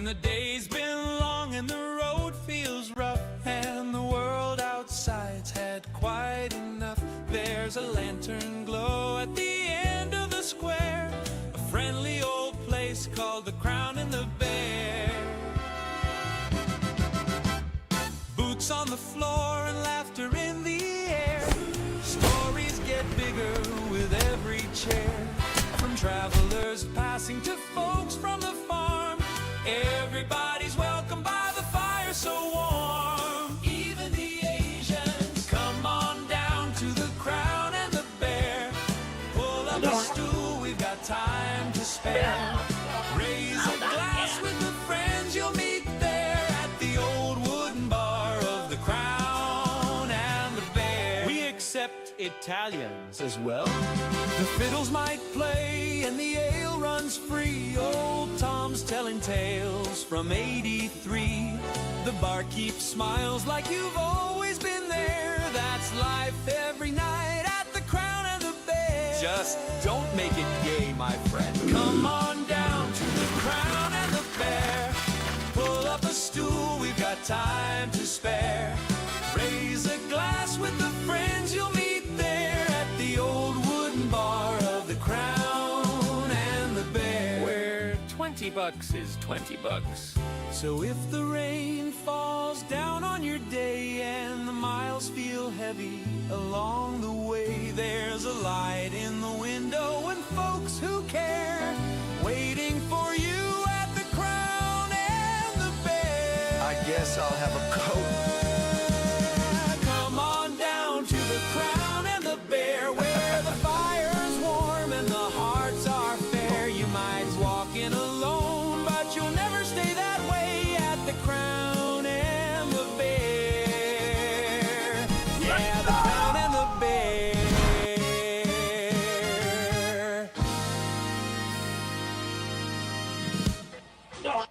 the day's been long and the road feels rough and the world outside's had quite enough, there's a lantern glow at the end of the square, a friendly old place called the Crown and the Bear. Boots on the floor and laughter in the air, stories get bigger with every chair, from travelers passing to folks from the farm. Everybody's welcome by the fire so warm. Even the Asians, come on down to the Crown and the Bear. Pull up a stool, we've got time to spare. Raise a glass with the friends you'll meet there at the old wooden bar of the Crown and the Bear. We accept Italians as well. The fiddles might play and the ale runs free. Old Tom's telling tales from '83. The barkeep smiles like you've always been there. That's life every night at the Crown and the Bear. Just don't make it gay, my friend. Come on down to the Crown and the Bear. Pull up a stool, we've got time to spare. Raise a glass with the friends you'll meet there at the old wooden bar of the Crown and the Bear, where $20 is $20. So if the rain falls down on your day and the miles feel heavy along the way, there's a light in the window and folks who care waiting for you at the Crown and the Bear. I guess I'll have a coat. Come on down to the Crown and the Bear, where the fire's warm and the hearts are fair. You might walk in alone, but you'll never stay that way at the Crown and the Bear. Yeah, the Crown and the Bear.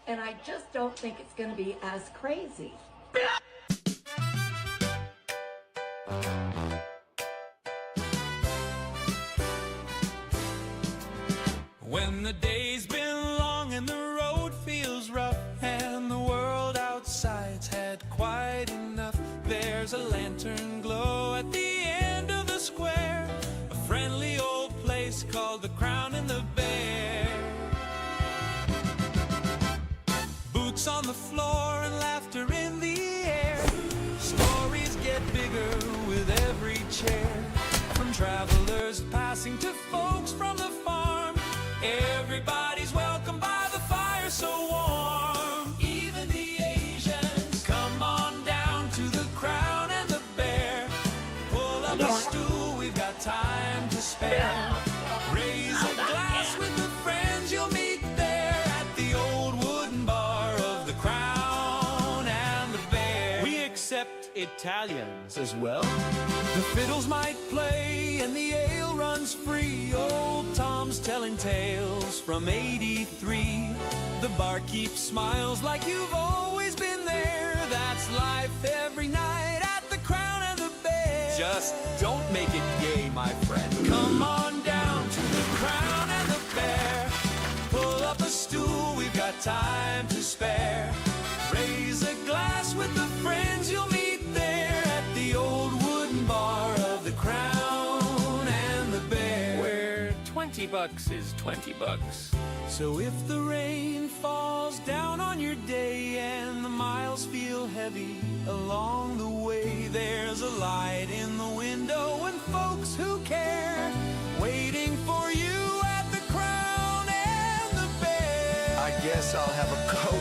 And I just don't think it's going to be as crazy. When the day's been long and the road feels rough and the world outside's had quite enough, there's a lantern glow at the end of the square, a friendly old place called the Crown and the Bear. Boots on the floor and laughter in the air, stories get bigger with every chair, from travelers passing to folks from the farm. Everybody's welcome by the fire so warm. Even the Asians, come on down to the Crown and the Bear. Pull up a stool, we've got time to spare. Raise a glass with the friends you'll meet there at the old wooden bar of the Crown and the Bear. We accept Italians as well. The fiddles might play and the ale runs free. Old Tom's telling tales from '83. The barkeep smiles like you've always been there. That's life every night at the Crown and the Bear. Just don't make it gay, my friend. Come on down to the Crown and the Bear. Pull up a stool, we've got time to spare. Raise a glass with the friends you'll meet there at the old wooden bar of the Crown and the Bear, where $20 is $20. So if the rain falls down on your day and the miles feel heavy along the way, there's a light in the window and folks who care waiting for you at the Crown and the Bear. I guess I'll have a coat.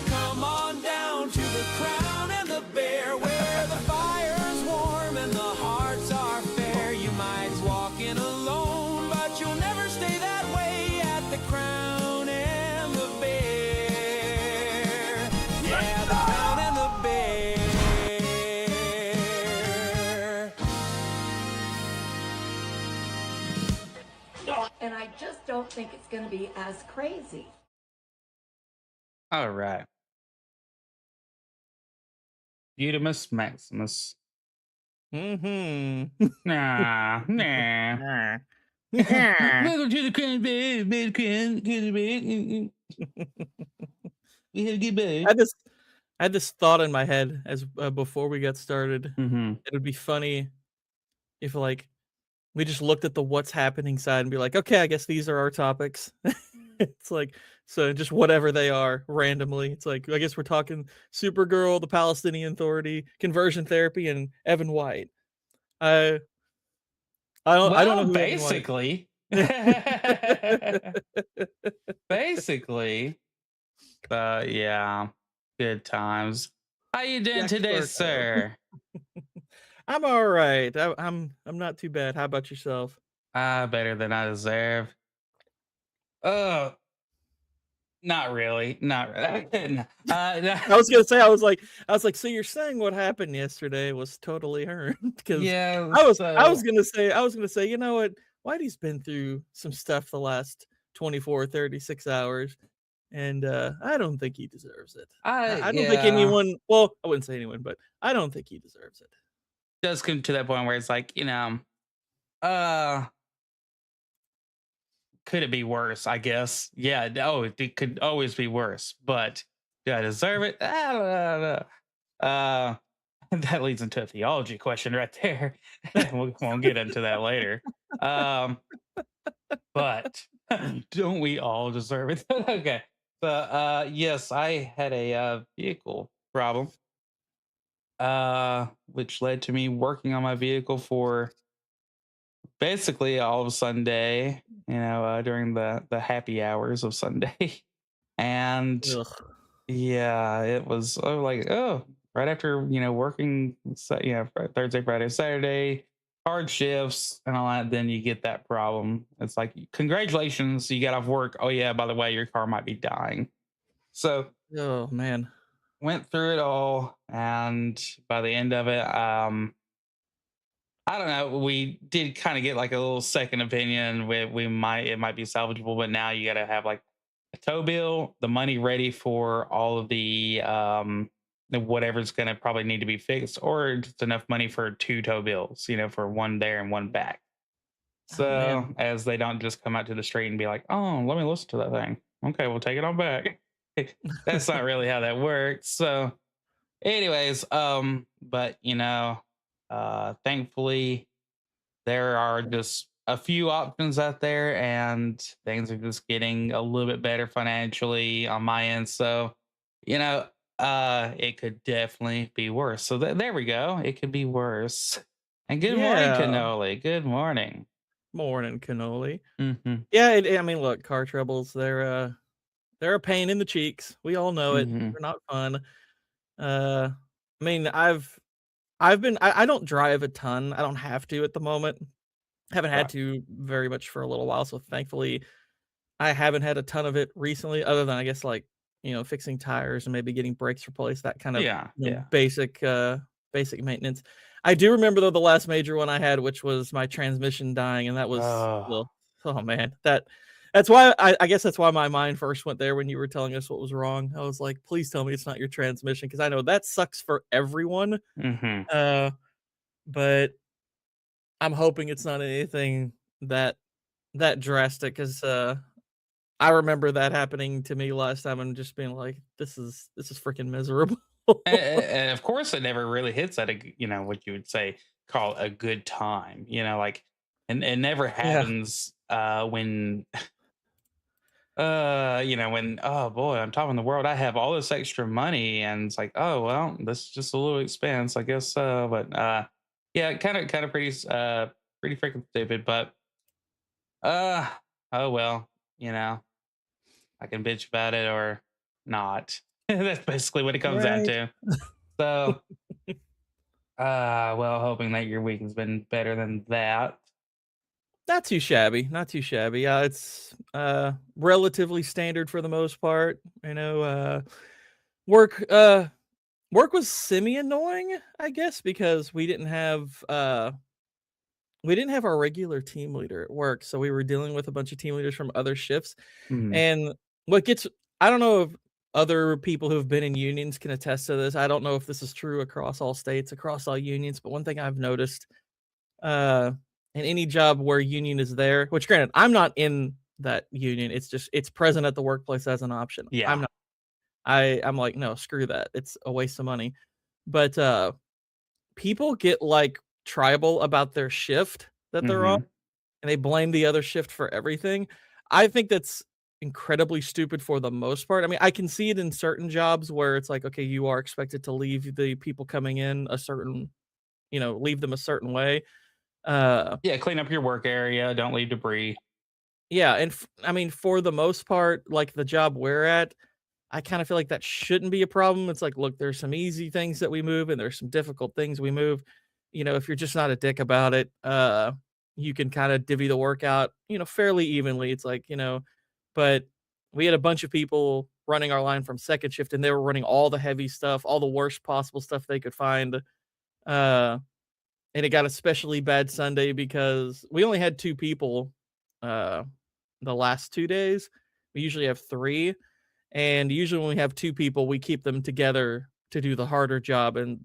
Come on down to the Crown and the Bear, where the fire's warm and the hearts are fair. You might walk in alone, but you'll never stay that way at the Crown and the Bear. Yeah, the Crown and the Bear. And I just don't think it's going to be as crazy. All right. Eudemus Maximus. Mm-hmm. Nah. Welcome to the Crown Bear. We have to get I back. had this I had this thought in my head as before we got started. Mm-hmm. It would be funny if like we just looked at the what's happening side and be like, okay, I guess these are our topics. It's like so just whatever they are randomly. It's like I guess we're talking Supergirl, the Palestinian Authority, conversion therapy, and Evan White. I I don't know Well, who Evan White. basically, basically, yeah, good times. How you doing Jack today, Sparrow. sir? I'm all right. I'm not too bad. How about yourself? Better than I deserve. Oh, not really, not really. No, no. I was gonna say, I was like, so you're saying what happened yesterday was totally earned? Because Yeah, I was so gonna say, you know what? Whitey's been through some stuff the last 24, 36 hours, and I don't think he deserves it. I don't think yeah, anyone. Well, I wouldn't say anyone, but I don't think he deserves it. does come to that point where it's like, uh, could it be worse? I guess. Yeah. Oh, it could always be worse, but do I deserve it? I don't know. That leads into a theology question right there. We'll get into that later. Um, but don't we all deserve it? Okay. So, yes, I had a vehicle problem, which led to me working on my vehicle for basically all of Sunday, during the happy hours of Sunday. And Ugh. yeah, it was like, oh, right after, working, Thursday, Friday, Saturday, hard shifts and all that, then you get that problem. It's like, congratulations, you got off work. Oh, yeah, by the way, your car might be dying. So Oh man. went through it all. And by the end of it, I don't know. We did kind of get like a little second opinion. It might be salvageable, but now you got to have like a tow bill, the money ready for all of the whatever's going to probably need to be fixed, or just enough money for two tow bills, for one there and one back. Oh So man. as they don't just come out to the street and be like, "Oh, let me listen to that thing." Okay, we'll take it on back. That's not really how that works. So anyways, but thankfully there are just a few options out there and things are just getting a little bit better financially on my end. So, it could definitely be worse. So there we go. It could be worse. And good morning, Yeah. Cannoli. Good morning. Morning, cannoli. Hmm. Yeah, I mean, look, car troubles, they're a pain in the cheeks. We all know it. Hmm. They're not fun. I mean, I've been I don't drive a ton. I don't have to at the moment. Haven't had Right. to very much for a little while, so thankfully I haven't had a ton of it recently, other than I guess like, fixing tires and maybe getting brakes replaced, that kind of, Yeah. Yeah. basic maintenance. I do remember though the last major one I had, which was my transmission dying, and that was Oh. well, oh man, that's why I guess that's why my mind first went there when you were telling us what was wrong. I was like, please tell me it's not your transmission because I know that sucks for everyone. Hmm. Uh, but I'm hoping it's not anything that drastic because I remember that happening to me last time and just being like, this is freaking miserable. And of course, it never really hits at what you would say call a good time. Like, and it never Yeah. happens when when, oh boy, I'm top of the world, I have all this extra money, and it's like, oh well, this is just a little expense, I guess. But yeah, kind of pretty freaking stupid. But uh oh well, I can bitch about it or not. That's basically what it comes down Right. to. So well, hoping that your week has been better than that. Not too shabby, not too shabby. Yeah, it's, relatively standard for the most part, work, work was semi-annoying, I guess, because we didn't have our regular team leader at work, so we were dealing with a bunch of team leaders from other shifts, Mhm. and what gets I don't know if other people who've been in unions can attest to this. I don't know if this is true across all states, across all unions, but one thing I've noticed, uh, in any job where union is there, which granted, I'm not in that union. It's present at the workplace as an option. I'm Yeah. not. I'm like, no, screw that. It's a waste of money. But people get like tribal about their shift that they're on, Hmm. and they blame the other shift for everything. I think that's incredibly stupid for the most part. I mean, I can see it in certain jobs where it's like, okay, you are expected to leave the people coming in a certain, leave them a certain way. Uh, Yeah, clean up your work area. Don't leave debris. yeah, and I mean, for the most part, like the job we're at, I kind of feel like that shouldn't be a problem. It's like, look, there's some easy things that we move, and there's some difficult things we move. If you're just not a dick about it, you can kind of divvy the work out, fairly evenly. It's like, but we had a bunch of people running our line from second shift, and they were running all the heavy stuff, all the worst possible stuff they could find. Uh, and it got especially bad Sunday because we only had 2 people, uh, the last 2 days. We usually have 3, and usually when we have 2 people, we keep them together to do the harder job, and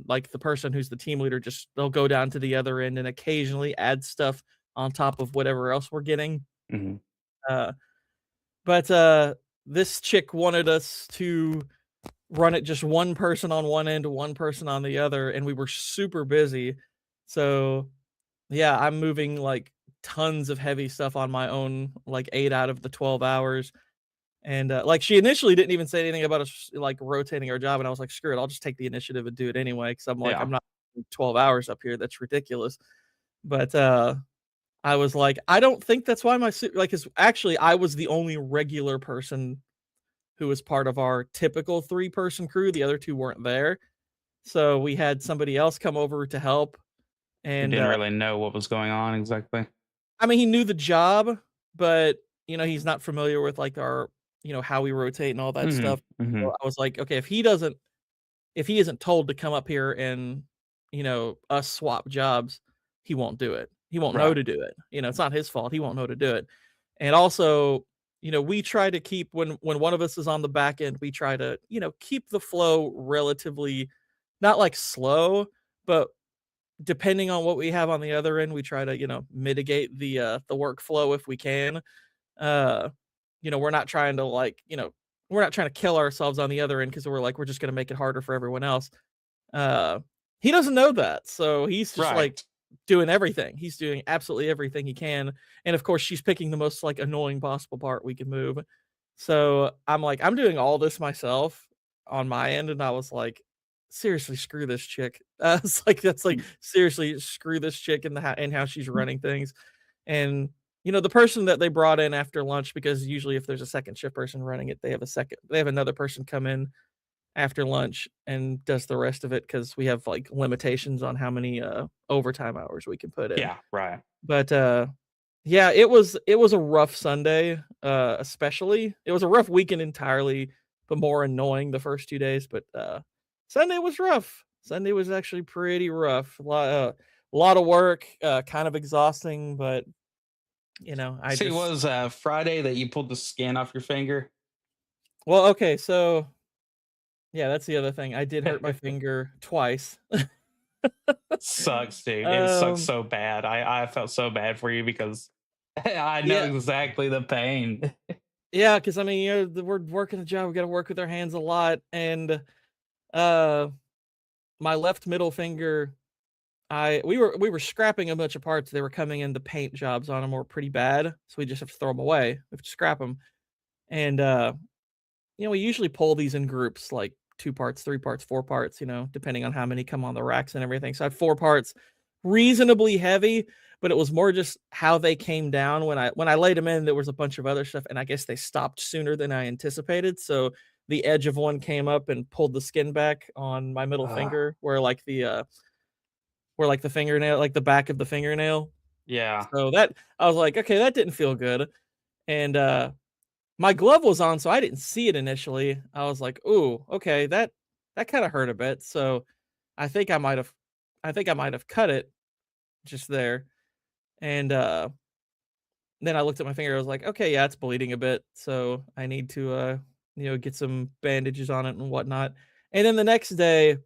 like the person who's the team leader, just they'll go down to the other end and occasionally add stuff on top of whatever else we're getting. Hmm. Uh, but this chick wanted us to run it just one person on one end, one person on the other, and we were super busy. So yeah, I'm moving like tons of heavy stuff on my own, like 8 out of the 12 hours. And like she initially didn't even say anything about us like rotating our job, and I was like, screw it, I'll just take the initiative and do it anyway. Because I'm like, Yeah. I'm not 12 hours up here. That's ridiculous. But I was like, I don't think that's why like, cause actually I was the only regular person who was part of our typical 3-person crew. The other 2 weren't there. So we had somebody else come over to help. You And didn't really know what was going on exactly. I mean, he knew the job, but he's not familiar with like our, how we rotate and all that Hmm. stuff. Hmm. So I was like, okay, if he isn't told to come up here and, us swap jobs, he won't do it. He won't know Right. to do it. It's not his fault. He won't know to do it. And also, we try to keep when one of us is on the back end, we try to, keep the flow relatively not like slow, but depending on what we have on the other end, we try to, mitigate the workflow if we can. Uh, we're not trying to like, we're not trying to kill ourselves on the other end because we're like, we're just gonna make it harder for everyone else. Uh, he doesn't know that, so he's just like Right. doing everything. He's doing absolutely everything he can, and of course, she's picking the most like annoying possible part we can move. So I'm like, I'm doing all this myself on my end, and I was like, seriously, screw this chick. It's like that's like seriously, screw this chick and how she's running things. And the person that they brought in after lunch, because usually if there's a second shift person running it, they have another person come in after lunch and does the rest of it because we have like limitations on how many overtime hours we can put in. Yeah. Right. But yeah, it was a rough Sunday, especially. It was a rough weekend entirely, but more annoying the first 2 days. But Sunday was rough. Sunday was actually pretty rough. A lot of work, kind of exhausting, but I See, it just was Friday that you pulled the skin off your finger. well, okay, so yeah, that's the other thing. I did hurt my finger twice. Sucks, dude. It sucks Um, so bad. I felt so bad for you because I know yeah, exactly the pain. yeah, because I mean, we're working a job. We got to work with our hands a lot, and uh, my left middle finger. We were scrapping a bunch of parts. They were coming in. The paint jobs on them were pretty bad, so we just have to throw them away. We have to scrap them, and we usually pull these in groups, like 2 parts, 3 parts, 4 parts, depending on how many come on the racks and everything. So I had 4 parts, reasonably heavy, but it was more just how they came down when I laid them in. There was a bunch of other stuff, and I guess they stopped sooner than I anticipated. So the edge of one came up and pulled the skin back on my middle Ugh, finger, where like the fingernail, like the back of the fingernail. yeah. So that I was like, okay, that didn't feel good. And my glove was on, so I didn't see it initially. I was like, "Ooh, okay, that kinda hurt a bit." So, I think I might have cut it just there, and, then I looked at my finger, I was like, "Okay, yeah, it's bleeding a bit, so I need to, get some bandages on it and whatnot." And then the next day,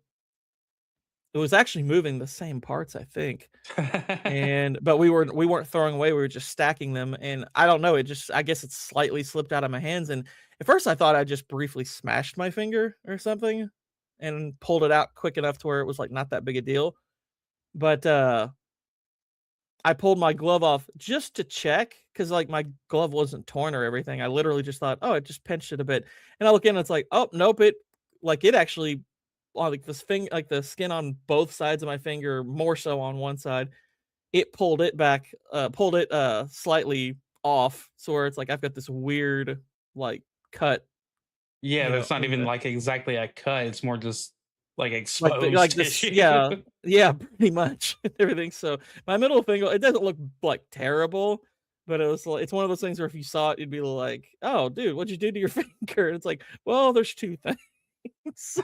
it was actually moving the same parts, I think. But we weren't throwing away, we were just stacking them, and I don't know, it just I guess it slightly slipped out of my hands, and at first I thought I just briefly smashed my finger or something and pulled it out quick enough to where it was, like, not that big a deal, but, I pulled my glove off just to check because, like, my glove wasn't torn or everything. I literally just thought, "Oh, it just pinched it a bit." And I look in and it's like, "Oh, nope, it actually like, like, the skin on both sides of my finger, more so on one side, it pulled it, slightly off, so where it's like I've got this weird, like, cut, Yeah, that's not in even the like exactly a cut. It's more just like like exposed this tissue. yeah, yeah, pretty much, and everything, so my middle finger, it doesn't look, like, terrible, but it's one of those things where if you saw it, you'd be like, "Oh, dude, what'd you do to your finger?" And it's like, "Well, there's 2 things,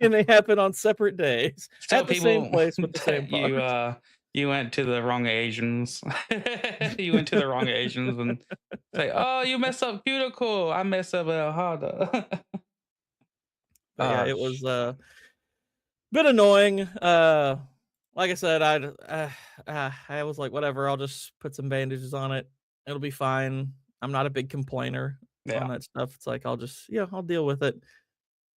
and they happen on separate days, Tell at the same people place with the same that part." you went to the wrong Asians. You went to the wrong Asians and say, "Oh, you messed up cuticle. I messed up harder." But yeah, Oh, it was, bit annoying, like I said, I was like, "Whatever, I'll just put some bandages on it. It'll be fine." I'm not a big complainer on yeah. that stuff. It's like, I'll just I'll deal with it.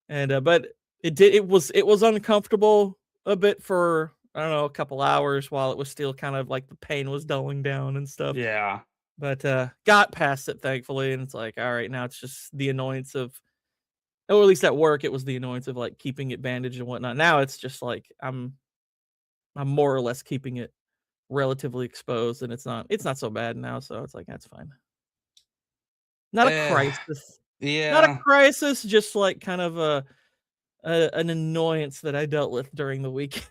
And, but it was uncomfortable a bit for, I don't know, a couple hours while it was still kind of like the pain was dulling down and stuff. Yeah. But, got past it thankfully, and it's like, alright, now it's just the annoyance of, or at least at work, it was the annoyance of, like, keeping it bandaged and whatnot. Now it's just like I'm more or less keeping it relatively exposed, and it's not so bad now, so it's like, "That's fine." Not a Eh, crisis. Not a yeah. crisis, just, like, kind of an annoyance that I dealt with during the weekend.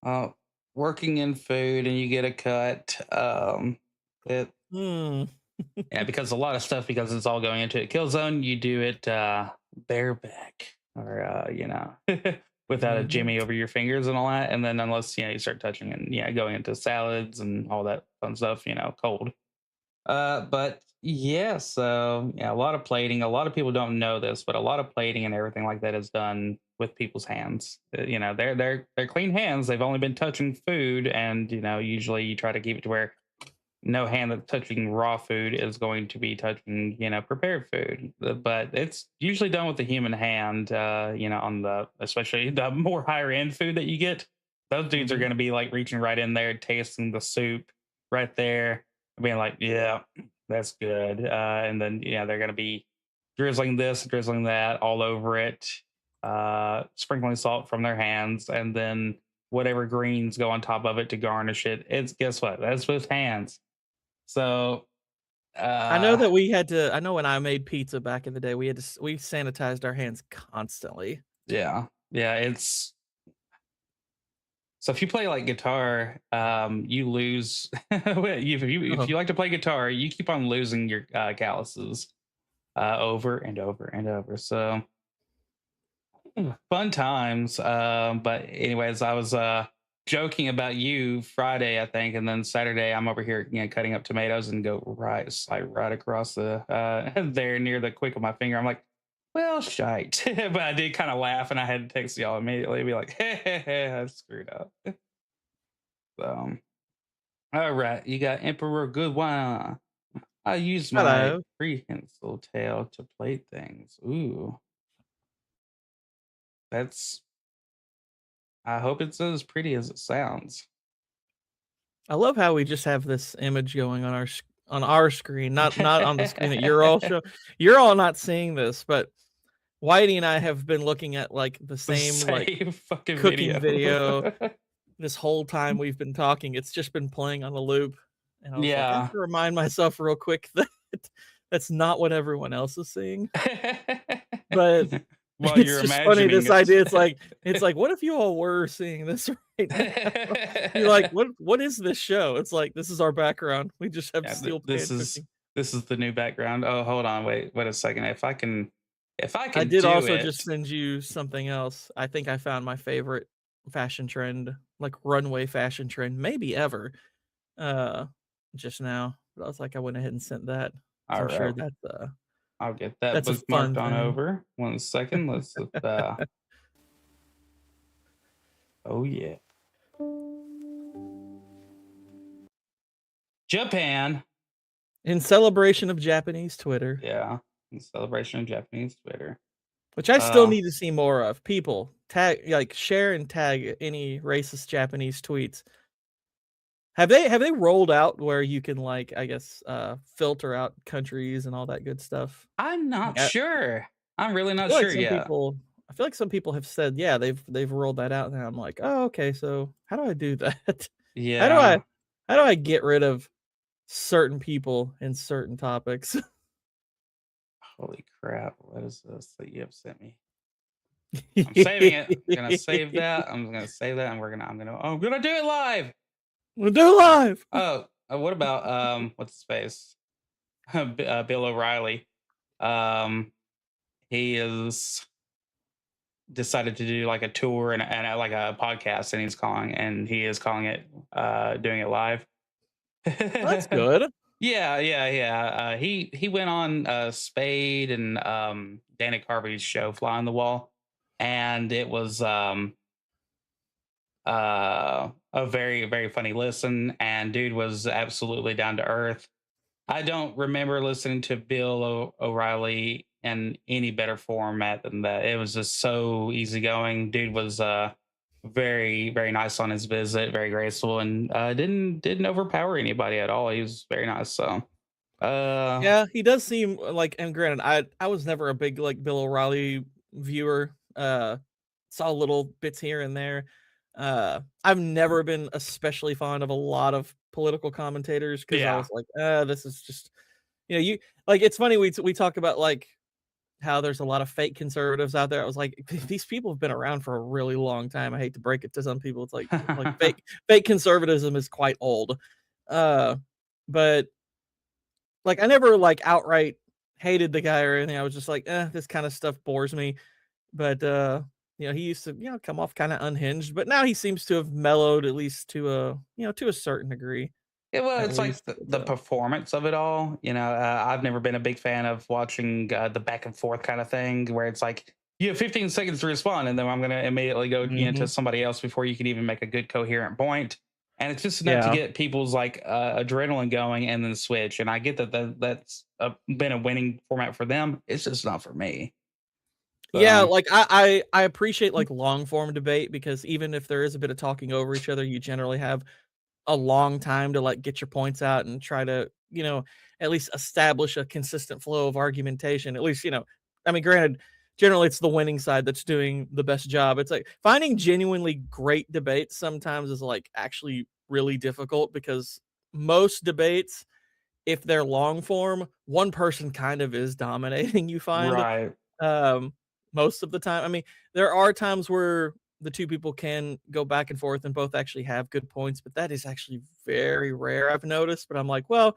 Uh, Working in food and you get a cut. It Mm. Yeah, because a lot of stuff, because it's all going into a kill zone, you do it bareback or without a Mhm. jimmy over your fingers and all that. And then unless you start touching and going into salads and all that fun stuff, cold. But yeah, so yeah, a lot of plating. A lot of people don't know this, but a lot of plating and everything like that is done with people's hands. They're clean hands. They've only been touching food, and usually you try to keep it to where no hand that's touching raw food is going to be touching prepared food. But it's usually done with the human hand. On the especially the more higher end food that you get, those dudes are Mhm. going to be like reaching right in there, tasting the soup right there, being like, yeah, that's good. And then they're going to be drizzling this, drizzling that all over it, sprinkling salt from their hands, and then whatever greens go on top of it to garnish it. It's guess what? That's with hands. So, uh, I know when I made pizza back in the day, we sanitized our hands constantly. yeah, yeah, it's so if you play like guitar, you lose. If Uh-huh. you like to play guitar, you keep on losing your calluses over and over and over. So fun times. But anyways, I was joking about you Friday, I think, and then Saturday I'm over here, cutting up tomatoes and go slide right across the there near the quick of my finger. I'm like, well, shite. But I did kind of laugh, and I had to text y'all immediately, be like, hey, I screwed up. So, all right, you got Emperor Good Wine. I use my Hello. prehensile tail to plate things. Ooh, that's. I hope it's as pretty as it sounds. I love how we just have this image going on on our screen, not on the screen that you're all you're all not seeing this, but Whitey and I have been looking at, like, the The same, like, same fucking cooking video. video this whole time we've been talking. It's just been playing on a loop, and I was like, "I have Yeah. to remind myself real quick that that's not what everyone else is seeing." But While it's you're just funny, imagining this it. idea, it's like, what if you all were seeing this right now? You're like, "What is this show?" It's like, "This is our background. We just have Yeah, steel pan cooking." this is the new background. Oh, hold on, wait a second. If I I can did do also just it. send you something else. I think I found my favorite fashion trend, like, runway fashion trend, maybe ever, uh, just now. But I was like, I went ahead and sent that, 'cause All I'm sure right, I'll get that that's a fun bookmarked on thing. over. 1 second. Let's Oh yeah. Japan. In celebration of Japanese Twitter, Yeah. In celebration of Japanese Twitter. which I still Uh need to see more of. People tag, like, share and tag any racist Japanese tweets. Have they rolled out where you can, like, I guess, filter out countries and all that good stuff? I'm not I sure. I'm really I not feel like sure some yet. people I feel like some people have said, yeah, they've rolled that out, and I'm like, "Oh, okay, so how do I do that? How do I Yeah. how do I get rid of certain people in certain topics?" Holy crap. What is this that you have sent me? I'm saving it. I'm gonna save that. I'm gonna save that and I'm gonna do it live. We'll do it live. Oh, what about what's his face? Bill O'Reilly. Um he is decided to do like a tour like a podcast and he is calling it doing it live. That's good. Yeah. He went on Spade and Dana Carvey's show Fly on the Wall, and it was a very very funny listen. And dude was absolutely down to earth. I don't remember listening to Bill O'Reilly in any better format than that. It was just so easygoing. Dude was very very nice on his visit, very graceful, and didn't overpower anybody at all. He was very nice. So uh Yeah, he does seem like, and granted, I was never a big, like, Bill O'Reilly viewer, saw little bits here and there. I've never been especially fond of a lot of political commentators because I yeah. was like, this is just," you like, it's funny we talk about, like, how there's a lot of fake conservatives out there. I was like, these people have been around for a really long time. I hate to break it to some people. It's like fake conservatism is quite old. Uh, but like, I never, like, outright hated the guy or anything. I was just like, this kind of stuff bores me." But, he used to, come off kinda unhinged, but now he seems to have mellowed at least to a certain degree, Yeah, well, at it's like least. the performance of it all. I've never been a big fan of watching the back and forth kind of thing where it's like you have 15 seconds to respond, and then I'm going to immediately go to Mhm. somebody else before you can even make a good coherent point. And it's just enough to Yeah. get people's like adrenaline going and then switch. And I get that's been a winning format for them. It's just not for me. Yeah, So like, I appreciate, like, long form debate because even if there is a bit of talking over each other, you generally have a long time to, like, get your points out and try to, at least establish a consistent flow of argumentation. At least, I mean, granted, generally it's the winning side that's doing the best job. It's like finding genuinely great debates sometimes is, like, actually really difficult because most debates, if they're long form, one person kind of is dominating, you find. right. Um, Most of the time. I mean, there are times where the 2 people can go back and forth and both actually have good points, but that is actually very rare, I've noticed. But I'm like, well,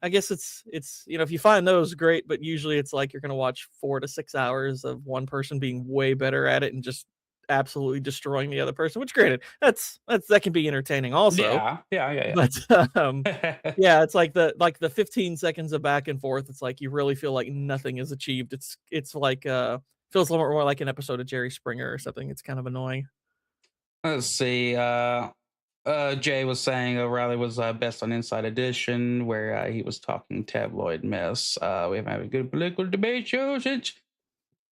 I guess it's if you find those, great, but usually it's like you're gonna watch 4 to 6 hours of one person being way better at it and just absolutely destroying the other person, which granted, that can be entertaining also. Yeah. But, yeah, it's like the 15 seconds of back and forth, it's like you really feel like nothing is achieved. It's like, feels a little more like an episode of Jerry Springer or something. It's kind of annoying. Let's see. Jay was saying O'Reilly was best on Inside Edition, where he was talking tabloid mess. We haven't had a good political debate show since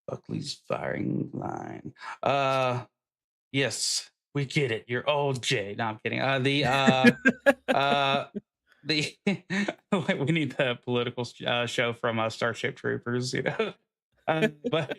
Buckley's firing line. Yes, we get it. You're old, Jay. No, I'm kidding. Uh, the we need the political show from Starship Troopers, but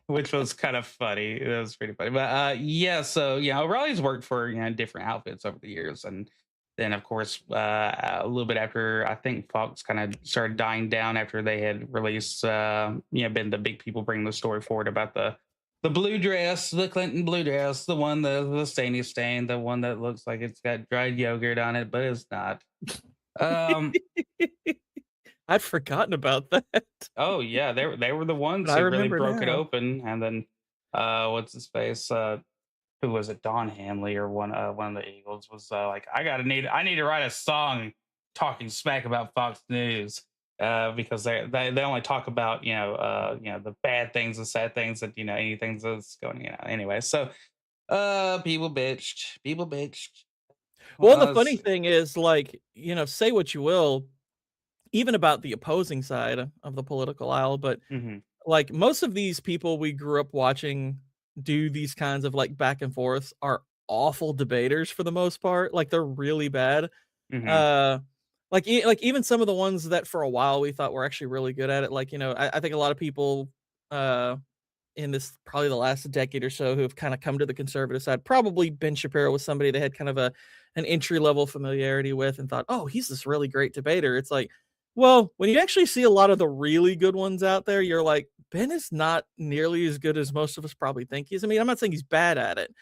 which was kind of funny. It was pretty funny. But yeah, so O'Reilly's worked for different outfits over the years, and then of course a little bit after I think Fox kind of started dying down after they had released been the big people bringing the story forward about the blue dress, the Clinton blue dress, the one the stainy stain, the one that looks like it's got dried yogurt on it, but it's not. Um, I'd forgotten about that, Oh yeah, they were the but ones I who really remember broke it now. open, and then what's his face? Who was it? Don Hanley or one of the Eagles was like, I need to write a song talking smack about Fox News because they only talk about the bad things and sad things that anything that's going anyway. So People bitched. People bitched. Well, Well, the funny thing is, like, say what you will, even about the opposing side of the political aisle, but mhm, like most of these people we grew up watching do these kinds of like back and forths are awful debaters for the most part. Like they're really bad. mhm, Uh like even some of the ones that for a while we thought were actually really good at it. Like, I think a lot of people uh in this probably the last decade or so who have kind of come to the conservative side. Probably Ben Shapiro was somebody they had kind of an entry level familiarity with and thought, oh, he's this really great debater. It's like, well, when you actually see a lot of the really good ones out there, you're like, Ben is not nearly as good as most of us probably think he is. I mean, I'm not saying he's bad at it.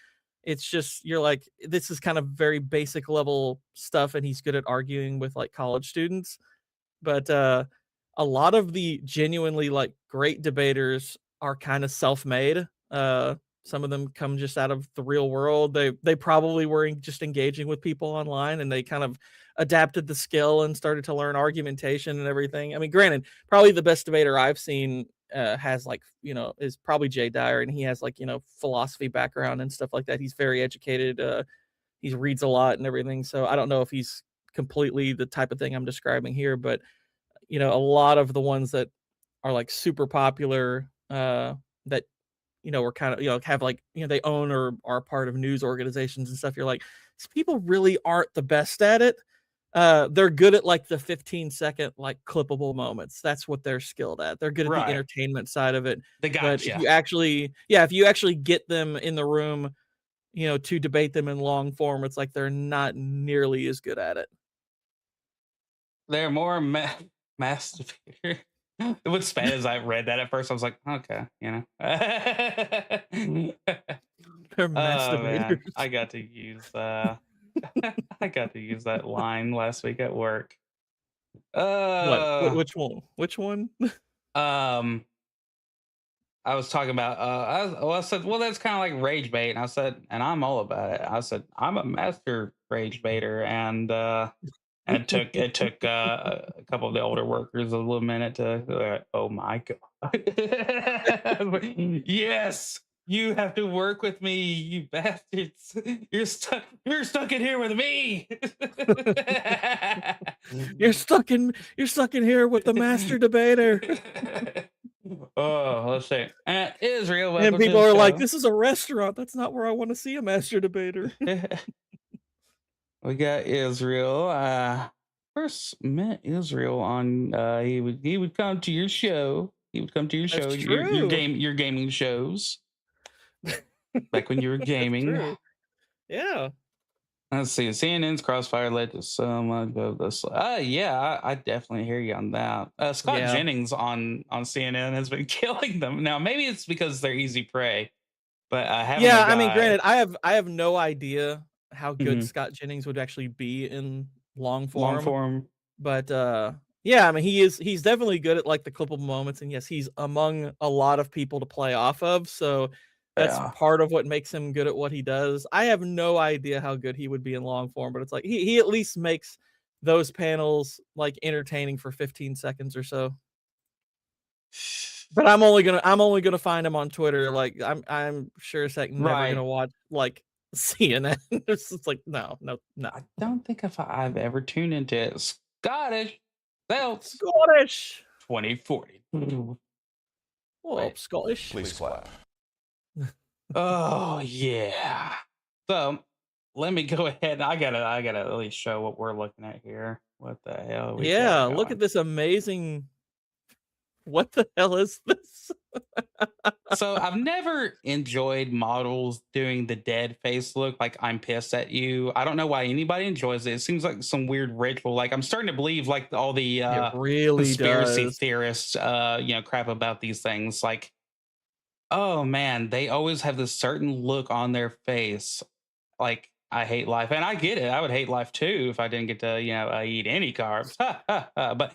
It's just you're like, this is kind of very basic level stuff, and he's good at arguing with like college students. But a lot of the genuinely like great debaters are kind of self-made. Some of them come just out of the real world. They probably were just engaging with people online, and they kind of adapted the skill and started to learn argumentation and everything. I mean, granted, probably the best debater I've seen has like, is probably Jay Dyer, and he has like, philosophy background and stuff like that. He's very educated. He reads a lot and everything. So I don't know if he's completely the type of thing I'm describing here, but a lot of the ones that are like super popular, that, are kind of, have like, they own or are part of news organizations and stuff. You're like, these people really aren't the best at it. They're good at like the 15-second like clippable moments. That's what they're skilled at. They're good at the right. entertainment side of it. The But if gotcha. you actually get them in the room, to debate them in long form, it's like they're not nearly as good at it. They're more masturbator. What's bad is I read that at first. I was like, okay, They're Oh man, masturbators. I got to use I got to use that line last week at work. What? Uh Which one? Which one? um I was talking about I said, well, that's kind of like rage bait. And I said, and I'm all about it. I said, I'm a master rage baiter. And it took a couple of the older workers a little minute to oh my god. Yes, you have to work with me, you bastards. You're stuck in here with me. You're stuck in here with the master debater. Oh, let's see. Israel, And welcome to people the are like, show. this is a restaurant. That's not where I want to see a master debater. We got Israel. First met Israel on he would come to your show. He would come to your show, That's your true. your gaming shows. Back when you were That's gaming. true. Yeah. Let's see. CNN's crossfire led to so much of this. Yeah, I definitely hear you on that. Scott Yeah. Jennings on CNN has been killing them. Now maybe it's because they're easy prey, but having a Yeah, I mean, guy. granted, I have no idea how good Mhm. Scott Jennings would actually be in long Long form, form. but yeah, I mean, he's definitely good at like the clippable moments, and yes, he's among a lot of people to play off of, so that's Yeah. part of what makes him good at what he does. I have no idea how good he would be in long form, but it's like he at least makes those panels like entertaining for 15 seconds or so. But I'm only gonna find him on Twitter. Like I'm sure as heck never Right. gonna watch like CNN. It's just like no, no, no. I don't think if I've ever tuned into it. Scottish Belts Scottish. 2040. Well, Wait. Scottish. Please clap. Oh yeah. So let me go ahead. I gotta at least show what we're looking at here. What the hell we Yeah, got look at going? this amazing. What the hell is this? So I've never enjoyed models doing the dead face look like I'm pissed at you. I don't know why anybody enjoys it. It seems like some weird ritual. Like I'm starting to believe like all the It really conspiracy does. theorists crap about these things. Like, oh man, they always have this certain look on their face. Like I hate life. And I get it. I would hate life too if I didn't get to, eat any carbs. But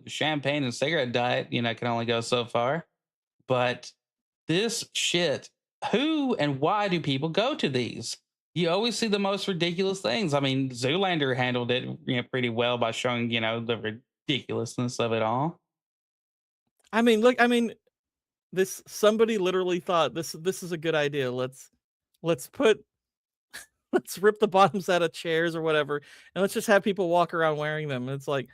champagne and cigarette diet, can only go so far. But this shit, who and why do people go to these? You always see the most ridiculous things. I mean, Zoolander handled it, pretty well by showing, the ridiculousness of it all. I mean, look. I mean, this somebody literally thought this is a good idea. Let's put let's rip the bottoms out of chairs or whatever, and let's just have people walk around wearing them. And it's like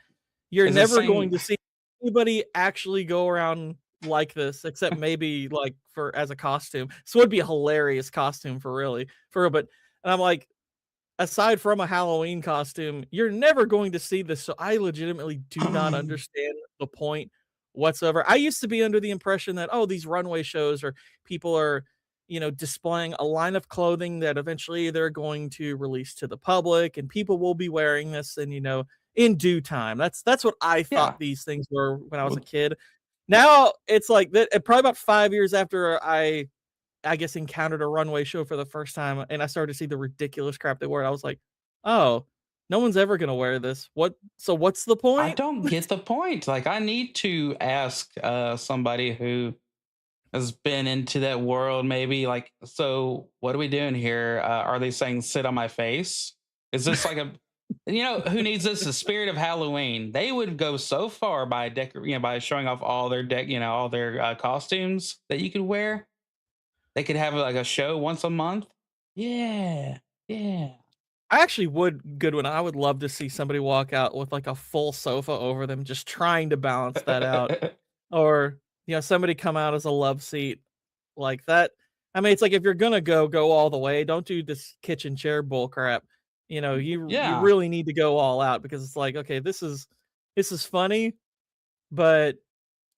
you're Is this never going saying to see anybody actually go around like this, except maybe like for as a costume. This would be a hilarious costume for real. But and I'm like, aside from a Halloween costume, you're never going to see this. So I legitimately do not understand the point whatsoever. I used to be under the impression that, oh, these runway shows or people are, displaying a line of clothing that eventually they're going to release to the public and people will be wearing this and, in due time. That's what I yeah. thought these things were when I was a Well, kid. Now it's like that probably about 5 years after I guess encountered a runway show for the first time and I started to see the ridiculous crap they wore. I was like, "Oh, no one's ever gonna wear this. What's the I point?" don't get the point. Like, I need to ask somebody who has been into that world, maybe. Like, so what are we doing here? Are they saying sit on my face? Is this like a, who needs this? The spirit of Halloween. They would go so far by by showing off all their all their costumes that you could wear. They could have like a show once a month. Yeah, yeah. I actually would Goodwin, I would love to see somebody walk out with, like, a full sofa over them just trying to balance that out, or, somebody come out as a love seat like that. I mean, it's like, if you're gonna go all the way, don't do this kitchen chair bull crap. You Yeah, really need to go all out because it's like, okay, this is funny, but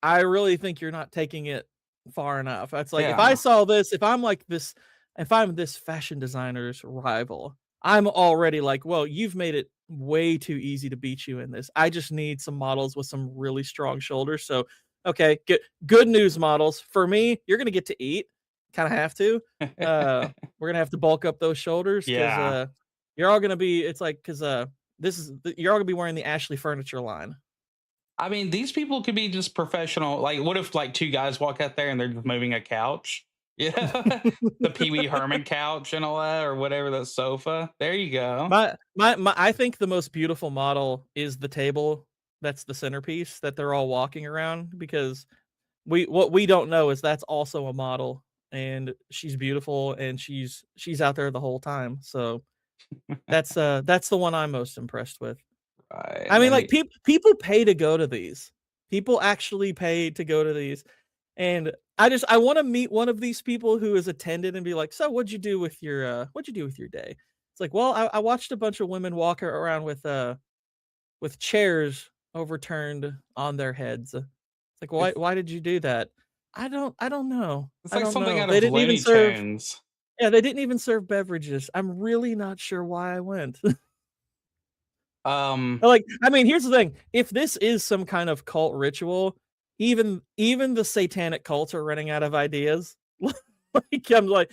I really think you're not taking it far enough. It's like if I yeah. saw this, if I'm this fashion designer's rival, I'm already like, well, you've made it way too easy to beat you in this. I just need some models with some really strong shoulders. So, okay, good news models. For me, you're gonna get to eat. Kind of have to. We're gonna have to bulk up those shoulders because Yeah. you're all gonna be. It's like because you're all gonna be wearing the Ashley furniture line. I mean, these people could be just professional. Like, what if like two guys walk out there and they're just moving a couch? Yeah, the Pee Wee Herman couch and all that, or whatever, the sofa. There you go. My I think the most beautiful model is the table that's the centerpiece that they're all walking around because what we don't know is that's also a model and she's beautiful and she's out there the whole time. So that's the one I'm most impressed with. Right. I mean, Let like me. people pay to go to these. People actually pay to go to these. And I want to meet one of these people who has attended and be like, "So, what'd you do with your day?" It's like, "Well, I watched a bunch of women walk around with chairs overturned on their heads." It's like, It's why did you do that?" I don't know. it's I like don't something know. out They of didn't even Looney serve Tunes. Yeah, they didn't even serve beverages. I'm really not sure why I went. Um. Like, I mean, here's the thing. If this is some kind of cult ritual, even the satanic cults are running out of ideas. Like, I'm like,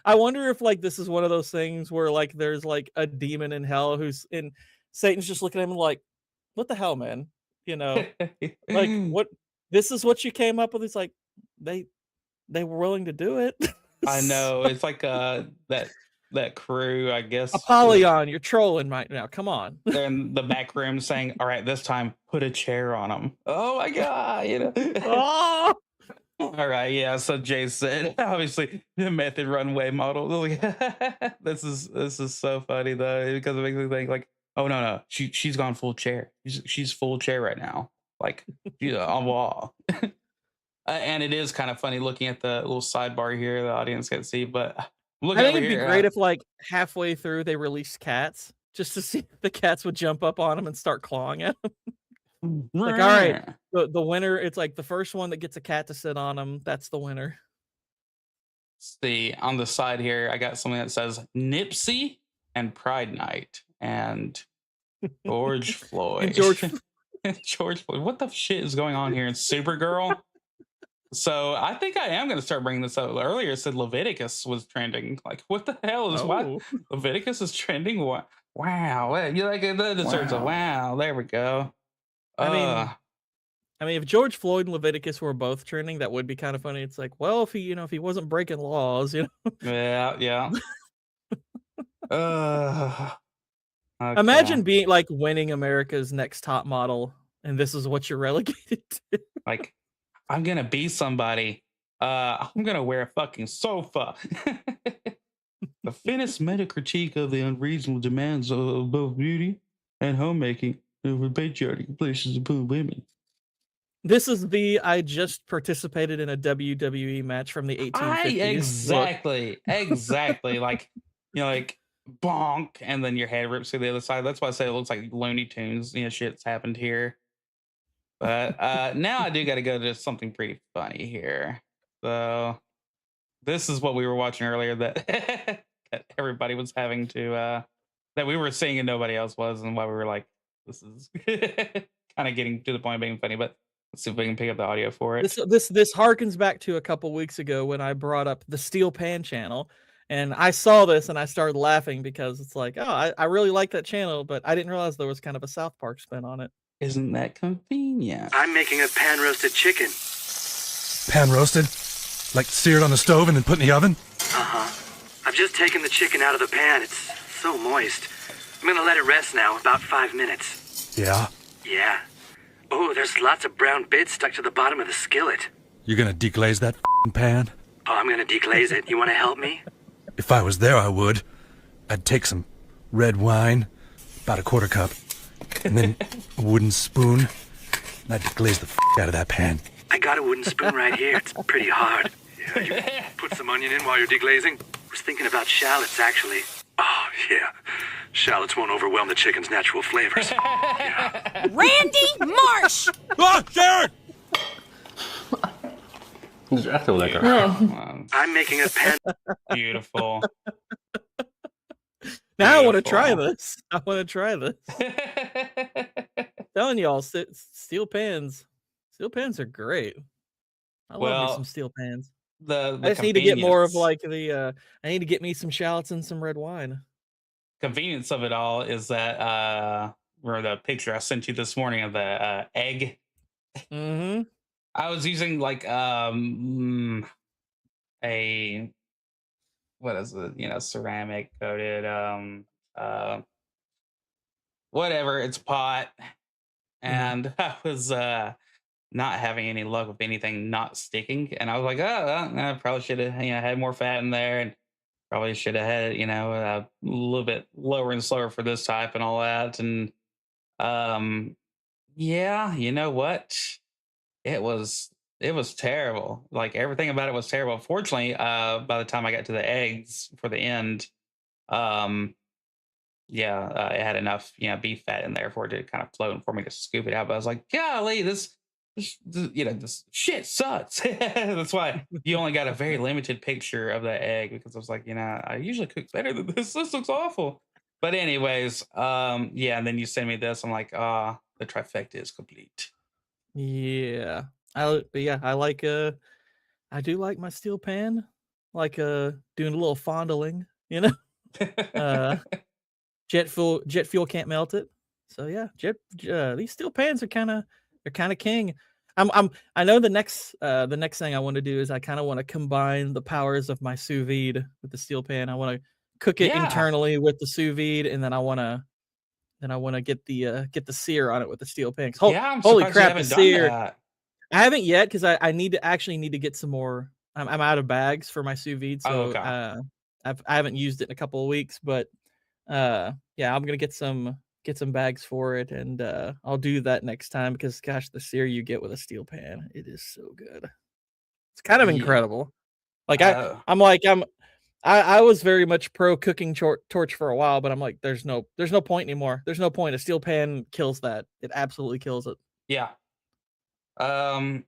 I wonder if like this is one of those things where like there's like a demon in hell who's in Satan's just looking at him like, what the hell, man? You know, like what this is what you came up with. It's like they they were willing to do it. I know it's like that crew. I guess Apollyon, you're trolling right now. Come on. they're in the back room saying, "All right, this time put a chair on them." Oh my god, Oh! All right, yeah. So Jay said, obviously, the method runway model. This is so funny though because it makes me think like, oh no, she's gone full chair. She's full chair right now, like she's on wall. And it is kind of funny looking at the little sidebar here. The audience can't see, but I'm I looking think over it'd be here. great if, like, halfway through they released cats just to see if the cats would jump up on him and start clawing at him. Like, all right, the winner, it's like the first one that gets a cat to sit on him, that's the winner. See on the side here, I got something that says Nipsey and Pride Night and George And Floyd. George George Floyd. What the shit is going on here in Supergirl? So I think I am going to start bringing this up. Earlier, it said Leviticus was trending. Like, what the hell is what? Oh. Leviticus is trending? What? Wow. You like that deserves a wow. There we go. Uh, I mean, if George Floyd and Leviticus were both trending, that would be kind of funny. It's like, well, if he wasn't breaking laws, yeah, yeah. Okay. Imagine being like winning America's Next Top Model, and this is what you're relegated to. Like, I'm gonna be somebody. I'm gonna wear a fucking sofa. The finished meta critique of the unreasonable demands of both beauty and homemaking with patriarchy places upon women. This is the I just participated in a WWE match from the 1850s. Look. Exactly. Like, like bonk, and then your head rips through the other side. That's why I say it looks like Looney Tunes. Shit's happened here. But now I do got to go to something pretty funny here. So this is what we were watching earlier that that everybody was having to that we were seeing and nobody else was, and why we were like, this is kind of getting to the point of being funny. But let's see if we can pick up the audio for it. This harkens back to a couple weeks ago when I brought up the Steel Pan channel, and I saw this and I started laughing because it's like, oh, I really like that channel, but I didn't realize there was kind of a South Park spin on it. Isn't that convenient? I'm making a pan-roasted chicken. Pan roasted? Like seared on the stove and then put in the oven? Uh-huh. I've just taken the chicken out of the pan. It's so moist. I'm gonna let it rest now, about 5 minutes. Yeah? Yeah. Oh, there's lots of brown bits stuck to the bottom of the skillet. You're gonna deglaze that pan? Oh, I'm gonna deglaze it. You wanna help me? If I was there, I would. I'd take some red wine, about a quarter cup, and then a wooden spoon, and I'd deglaze the out of that pan. I got a wooden spoon right here. It's pretty hard. Yeah, you put some onion in while you're deglazing? I was thinking about shallots, actually. Oh, yeah. Shallots won't overwhelm the chicken's natural flavors. Yeah. Randy Marsh! Ah, Sharon! Dat is echt heel lekker. I'm making a pan... Beautiful. Now I want to try this. I want to try this. Telling y'all, steel pans. Steel pans are great. I love me some steel pans. The I just need to get more of like the. I need to get me some shallots and some red wine. Convenience of it all is that or the picture I sent you this morning of the egg. Mm-hmm. I was using like a what is it? Ceramic coated whatever, it's pot. And I was not having any luck with anything not sticking, and I was like, oh, I probably should have had more fat in there, and probably should have had it a little bit lower and slower for this type and all that. And yeah, you know what, it was terrible. Like everything about it was terrible. Fortunately, by the time I got to the eggs for the end, it had enough beef fat in there for it to kind of float and for me to scoop it out. But I was like, golly, this shit sucks. That's why you only got a very limited picture of the egg, because I was like, I usually cook better than this. This looks awful. But anyways, and then you send me this. I'm like, the trifecta is complete. Yeah. I like I do like my steel pan. Like doing a little fondling, Jet fuel can't melt it. So yeah, these steel pans are kind of king. I know the next thing I want to do is I kind of want to combine the powers of my sous vide with the steel pan. I want to cook it internally with the sous vide, and then I want to get the sear on it with the steel pan. Holy crap, the sear! I haven't yet because I need to get some more. I'm out of bags for my sous vide, so I haven't used it in a couple of weeks, but I'm gonna get some bags for it, and I'll do that next time, because gosh, the sear you get with a steel pan, it is so good. It's kind of incredible. Like I was very much pro cooking torch for a while, but I'm like, there's no point anymore. There's no point. A steel pan kills that. It absolutely kills it. Yeah. I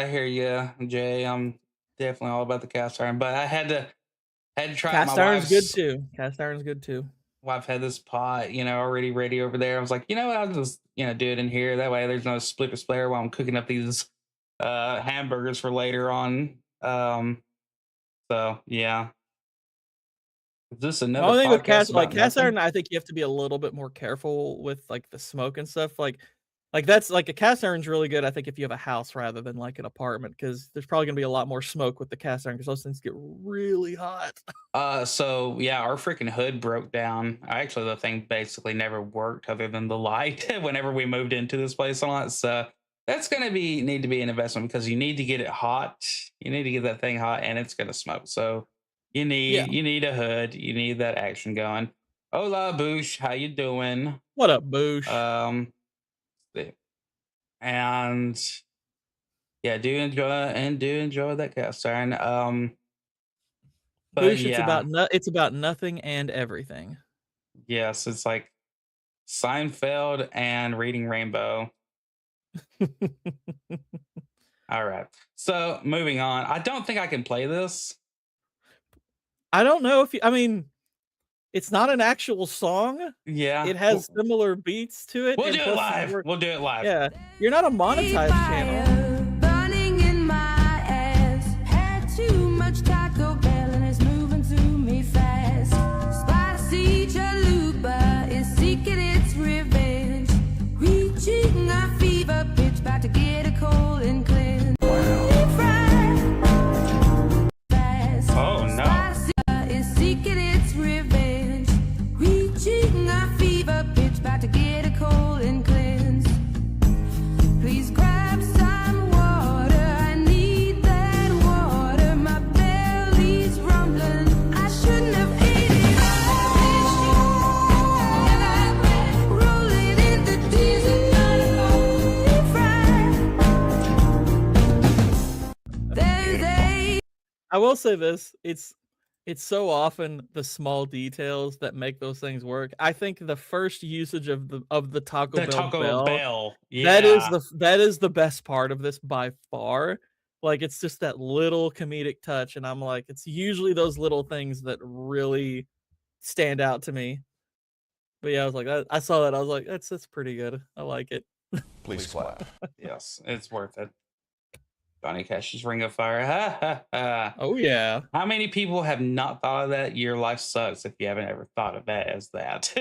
hear you, Jay. I'm definitely all about the cast iron, but I had to try. Cast iron's good too. Cast iron's good too. Wife had this pot, already ready over there. I was like, I'll just, do it in here. That way there's no splitter splatter while I'm cooking up these hamburgers for later on. So yeah. Is this another? Only thing with cast iron, I think you have to be a little bit more careful with like the smoke and stuff. Like that's like a cast iron's really good, I think, if you have a house rather than like an apartment, because there's probably gonna be a lot more smoke with the cast iron because those things get really hot. So yeah, our freaking hood broke down. Actually, the thing basically never worked other than the light whenever we moved into this place and all that. So that's gonna need to be an investment because you need to get it hot. You need to get that thing hot, and it's gonna smoke. So Yeah. you need a hood. You need that action going. Hola, Boosh. How you doing? What up, Boosh? The- and yeah, do enjoy that cast iron. But Boosh, yeah, it's about nothing and everything. yes, it's like Seinfeld and Reading Rainbow. All right. So moving on. I don't think I can play this. I don't know if I mean, it's not an actual song. Yeah. It has similar beats to it. We'll and do it plus live. we're- We'll do it live. Yeah, you're not a monetized channel. Burning in my ass. Had too much Taco Bell and it's moving to me fast. Spicy chalupa is seeking its revenge. Reaching a fever pitch, about to get a cold and cleanse. Oh no. Is seeking its revenge. Reaching a fever pitch, about to get a cold and cleanse. Please grab some water. I need that water. My belly's rumbling. I shouldn't have eaten all this shit. Rolling in the diesel, There's a I will say this: it's so often the small details that make those things work. I think the first usage of the Taco The Bell Taco bell, Bell. Yeah. that is the best part of this by far. Like it's just that little comedic touch, and I'm like, it's usually those little things that really stand out to me. But yeah, I was like, I saw that, I was like, that's pretty good. I like it. Please clap. Yes, it's worth it. Johnny Cash's Ring of Fire. Ha ha ha. Oh yeah. How many people have not thought of that? Your life sucks if you haven't ever thought of that as that.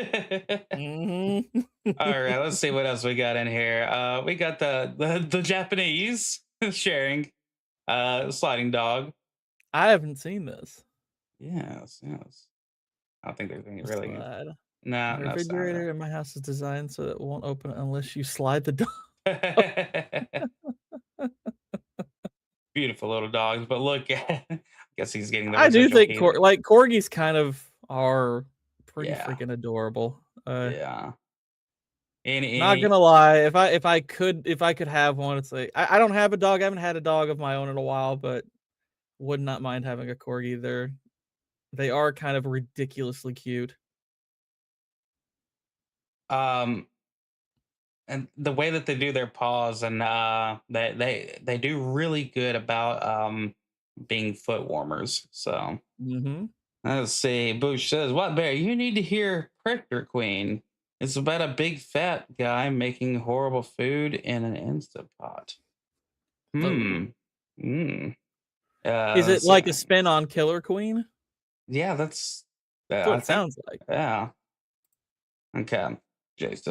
Mhm. All right, let's see what else we got in here. We got the Japanese sharing sliding dog. I haven't seen this. Yes. I don't think there's any really. Slide. No, The no. it's not refrigerator in my house is designed so that it won't open unless you slide the door. that. Beautiful little dogs, but look, I guess he's getting the. I do residual think heat. corgis kind of are pretty Yeah. freaking adorable. Yeah. Any, Not gonna lie, if I could have one, it's like I don't have a dog. I haven't had a dog of my own in a while, but would not mind having a corgi. They are kind of ridiculously cute. And the way that they do their paws, and they do really good about being foot warmers. So Mm-hmm. let's see. Boosh says, "What bear? You need to hear Predator Queen. It's about a big fat guy making horrible food in an Instant Pot." Hmm. Is it like a spin on Killer Queen? Yeah, that's That's what it sounds like. Yeah. Okay. Jay says,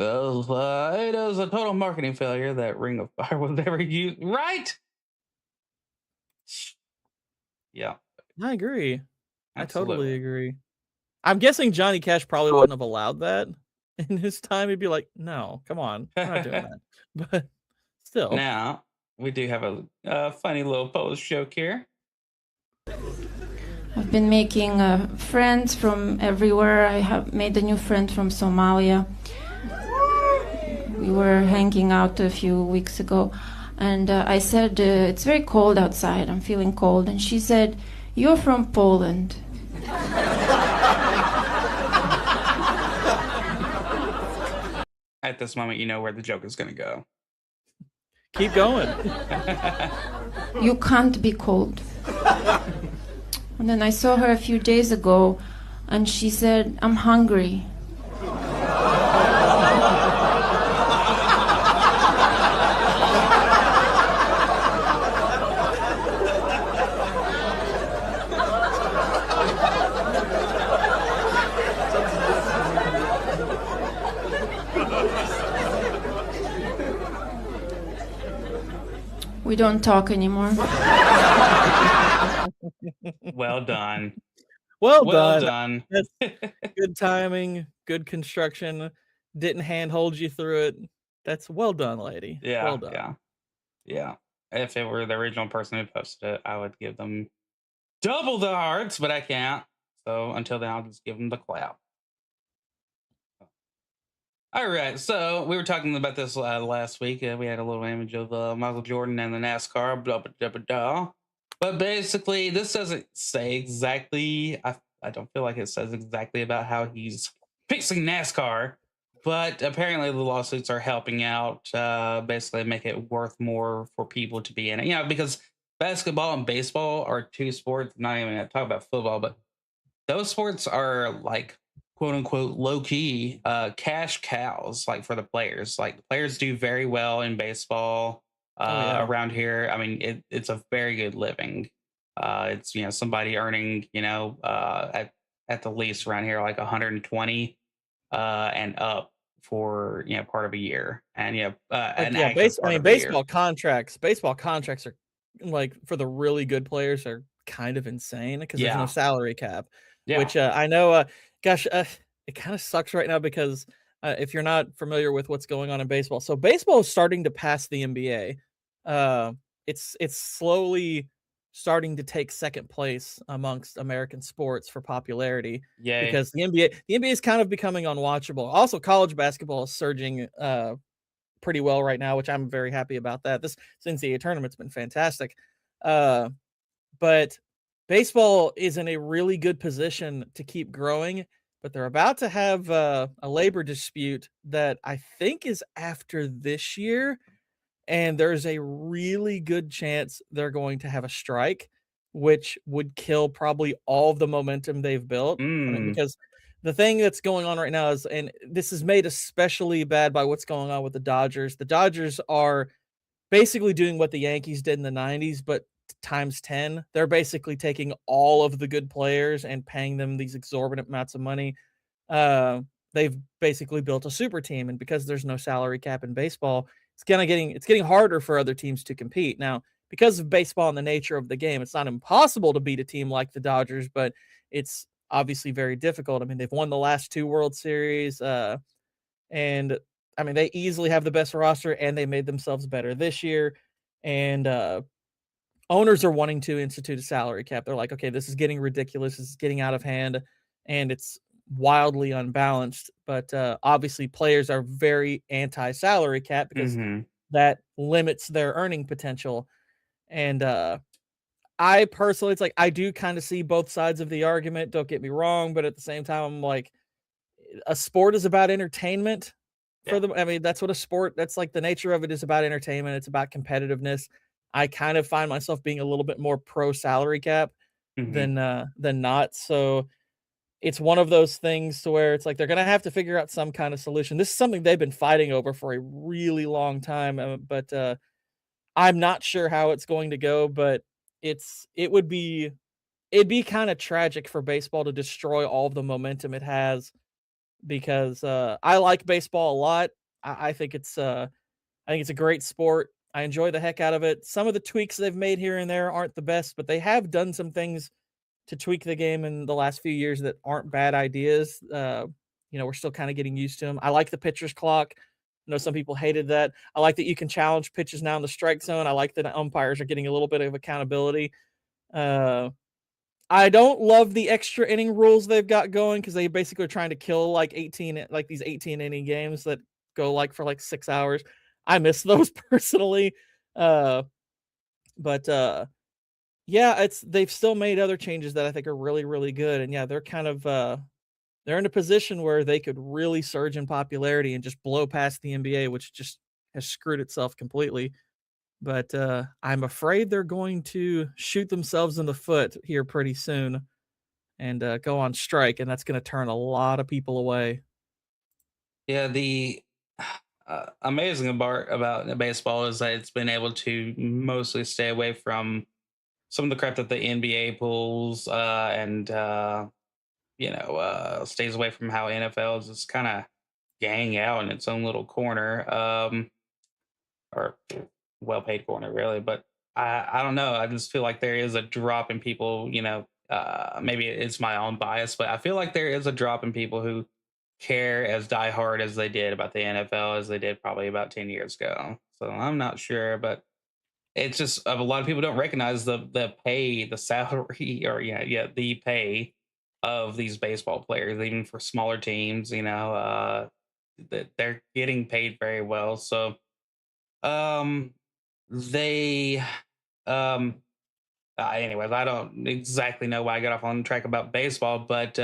it is a total marketing failure that Ring of Fire was ever used. Right? Yeah. I agree. I Absolutely. totally agree. I'm guessing Johnny Cash probably wouldn't have allowed that in his time. He'd be like, "No, come on, we're not doing that." But still, Now, we do have a funny little Polish joke here. I've been making friends from everywhere. I have made a new friend from Somalia. We were hanging out a few weeks ago, and I said, "It's very cold outside. I'm feeling cold." And she said, "You're from Poland." At this moment, you know where the joke is going to go. keep going. You can't be cold. And then I saw her a few days ago, and she said, "I'm hungry." We don't talk anymore. Well done. Well Well done. done. That's good timing, good construction. Didn't handhold you through it. That's well done, lady. Yeah. Well done. Yeah. Yeah. If it were the original person who posted it, I would give them double the hearts, but I can't. So until then, I'll just give them the clap. All right. So we were talking about this last week. We had a little image of Michael Jordan and the NASCAR, blah, blah, blah, blah, blah. But basically, this doesn't say exactly. I don't feel like it says exactly about how he's fixing NASCAR. But apparently, the lawsuits are helping out, basically make it worth more for people to be in it. You know, because basketball and baseball are two sports. Not even going to talk about football, but those sports are like quote unquote low key cash cows, like for the players. Like the players do very well in baseball Oh yeah. around here. I mean, it's a very good living. It's somebody earning at the least around here like 120 and up for part of a year, and Like an yeah, active I part mean of a year. baseball contracts are like for the really good players are kind of insane because there's no Yeah, salary cap, yeah, which I know gosh, it kind of sucks right now because if you're not familiar with what's going on in baseball. So baseball is starting to pass the NBA. Uh it's slowly starting to take second place amongst American sports for popularity yay. because the NBA is kind of becoming unwatchable. Also college basketball is surging pretty well right now, which I'm very happy about that. This NCAA tournament's been fantastic. Uh, but baseball is in a really good position to keep growing, but they're about to have a labor dispute that I think is after this year, and there's a really good chance they're going to have a strike, which would kill probably all of the momentum they've built. I mean, Mm, because the thing that's going on right now is, and this is made especially bad by what's going on with the Dodgers. The Dodgers are basically doing what the Yankees did in the 90s, but times 10. They're basically taking all of the good players and paying them these exorbitant amounts of money. uh, they've basically built a super team, and because there's no salary cap in baseball, it's getting harder for other teams to compete. Now, because of baseball and the nature of the game, it's not impossible to beat a team like the Dodgers, but it's obviously very difficult. I mean, they've won the last two World Series, and I mean they easily have the best roster, and they made themselves better this year. And owners are wanting to institute a salary cap. They're like, okay, this is getting ridiculous. This is getting out of hand, and it's wildly unbalanced. But obviously, players are very anti-salary cap because mm-hmm. that limits their earning potential. And I personally, it's like I do kind of see both sides of the argument. Don't get me wrong, but at the same time, I'm like, a sport is about entertainment. Yeah. I mean, that's what a sport. That's like the nature of it is about entertainment. It's about competitiveness. I kind of find myself being a little bit more pro salary cap Mm-hmm. than not. So it's one of those things to where it's like they're gonna have to figure out some kind of solution. This is something they've been fighting over for a really long time, but I'm not sure how it's going to go. But it would be it'd be kind of tragic for baseball to destroy all of the momentum it has because I like baseball a lot. I think it's a great sport. I enjoy the heck out of it. Some of the tweaks they've made here and there aren't the best, but they have done some things to tweak the game in the last few years that aren't bad ideas. We're still kind of getting used to them. I like the pitcher's clock. I know some people hated that. I like that you can challenge pitches now in the strike zone. I like that umpires are getting a little bit of accountability. Uh, I don't love the extra inning rules they've got going because they basically are trying to kill like these 18 inning games that go like for like 6 hours. I miss those personally. Uh, but yeah, they've still made other changes that I think are really, really good. And yeah, they're kind of they're in a position where they could really surge in popularity and just blow past the NBA, which just has screwed itself completely. But I'm afraid they're going to shoot themselves in the foot here pretty soon and go on strike, and that's going to turn a lot of people away. Yeah, the amazing part about baseball is that it's been able to mostly stay away from some of the crap that the NBA pulls, and stays away from how NFL is just kind of gang out in its own little corner, or well-paid corner, really. But I don't know. I just feel like there is a drop in people. Maybe it's my own bias, but I feel like there is a drop in people who care as diehard as they did about the NFL as they did probably about 10 years ago. So I'm not sure, but it's just a lot of people don't recognize the pay, the salary, or the pay of these baseball players, even for smaller teams. That they're getting paid very well. So um, they anyways, I don't exactly know why I got off on track about baseball, but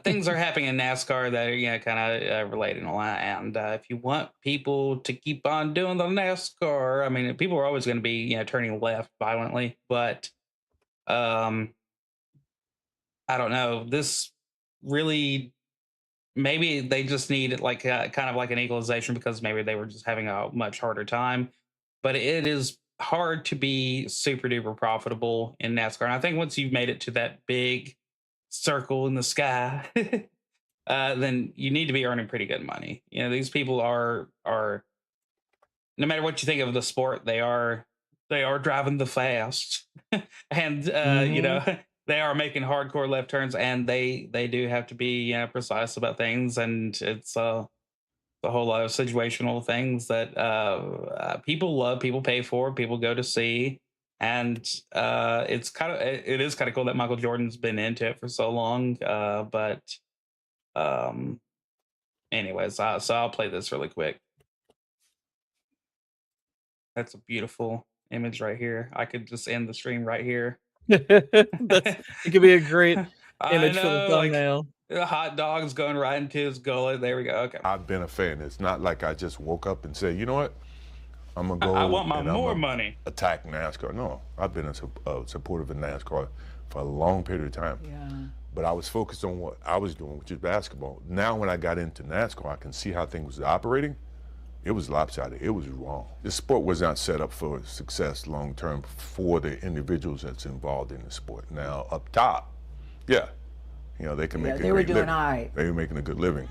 things are happening in NASCAR that are kind of related and all that. And if you want people to keep on doing the NASCAR, I mean, people are always going to be turning left violently, but um, I don't know. This really, maybe they just need like kind of like an equalization because maybe they were just having a much harder time. But it is hard to be super duper profitable in NASCAR. And I think once you've made it to that big circle in the sky, then you need to be earning pretty good money. These people are no matter what you think of the sport, they are driving the fast, and they are making hardcore left turns, and they do have to be precise about things, and it's a whole lot of situational things that people love, people pay for, people go to see. And it is kind of cool that Michael Jordan's been into it for so long. But anyways, so I'll play this really quick. That's a beautiful image right here. I could just end the stream right here. It could be a great image for the thumbnail. The hot dogs going right into his gullet. There we go. Okay. I've been a fan. It's not like I just woke up and said, you know what? I'm gonna go. I want my more money. Attack NASCAR. No, I've been a supporter of NASCAR for a long period of time. Yeah. But I was focused on what I was doing, which is basketball. Now, when I got into NASCAR, I can see how things were operating. It was lopsided. It was wrong. This sport was not set up for success long term for the individuals that's involved in the sport. Now, up top, they can make a they were great doing living. I. They were making a good living.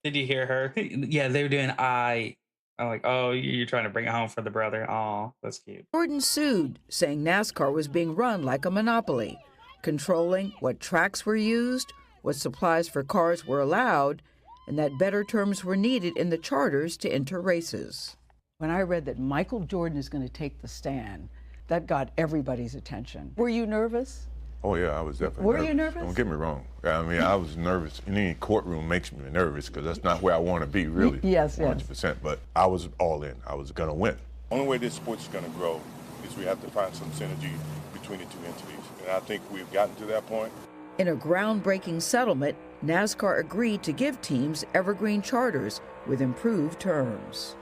Did you hear her? Yeah, they were doing I. I'm like, oh, you're trying to bring it home for the brother. Oh, that's cute. Jordan sued, saying NASCAR was being run like a monopoly, controlling what tracks were used, what supplies for cars were allowed, and that better terms were needed in the charters to enter races. When I read that Michael Jordan is going to take the stand, that got everybody's attention. Were you nervous? Oh yeah, I was definitely Were nervous. you nervous? Don't get me wrong. I mean, I was nervous. Any courtroom makes me nervous because that's not where I want to be, really. Yes, 100%. But I was all in. I was going to win. The only way this sport's going to grow is we have to find some synergy between the two entities. And I think we've gotten to that point. In a groundbreaking settlement, NASCAR agreed to give teams evergreen charters with improved terms.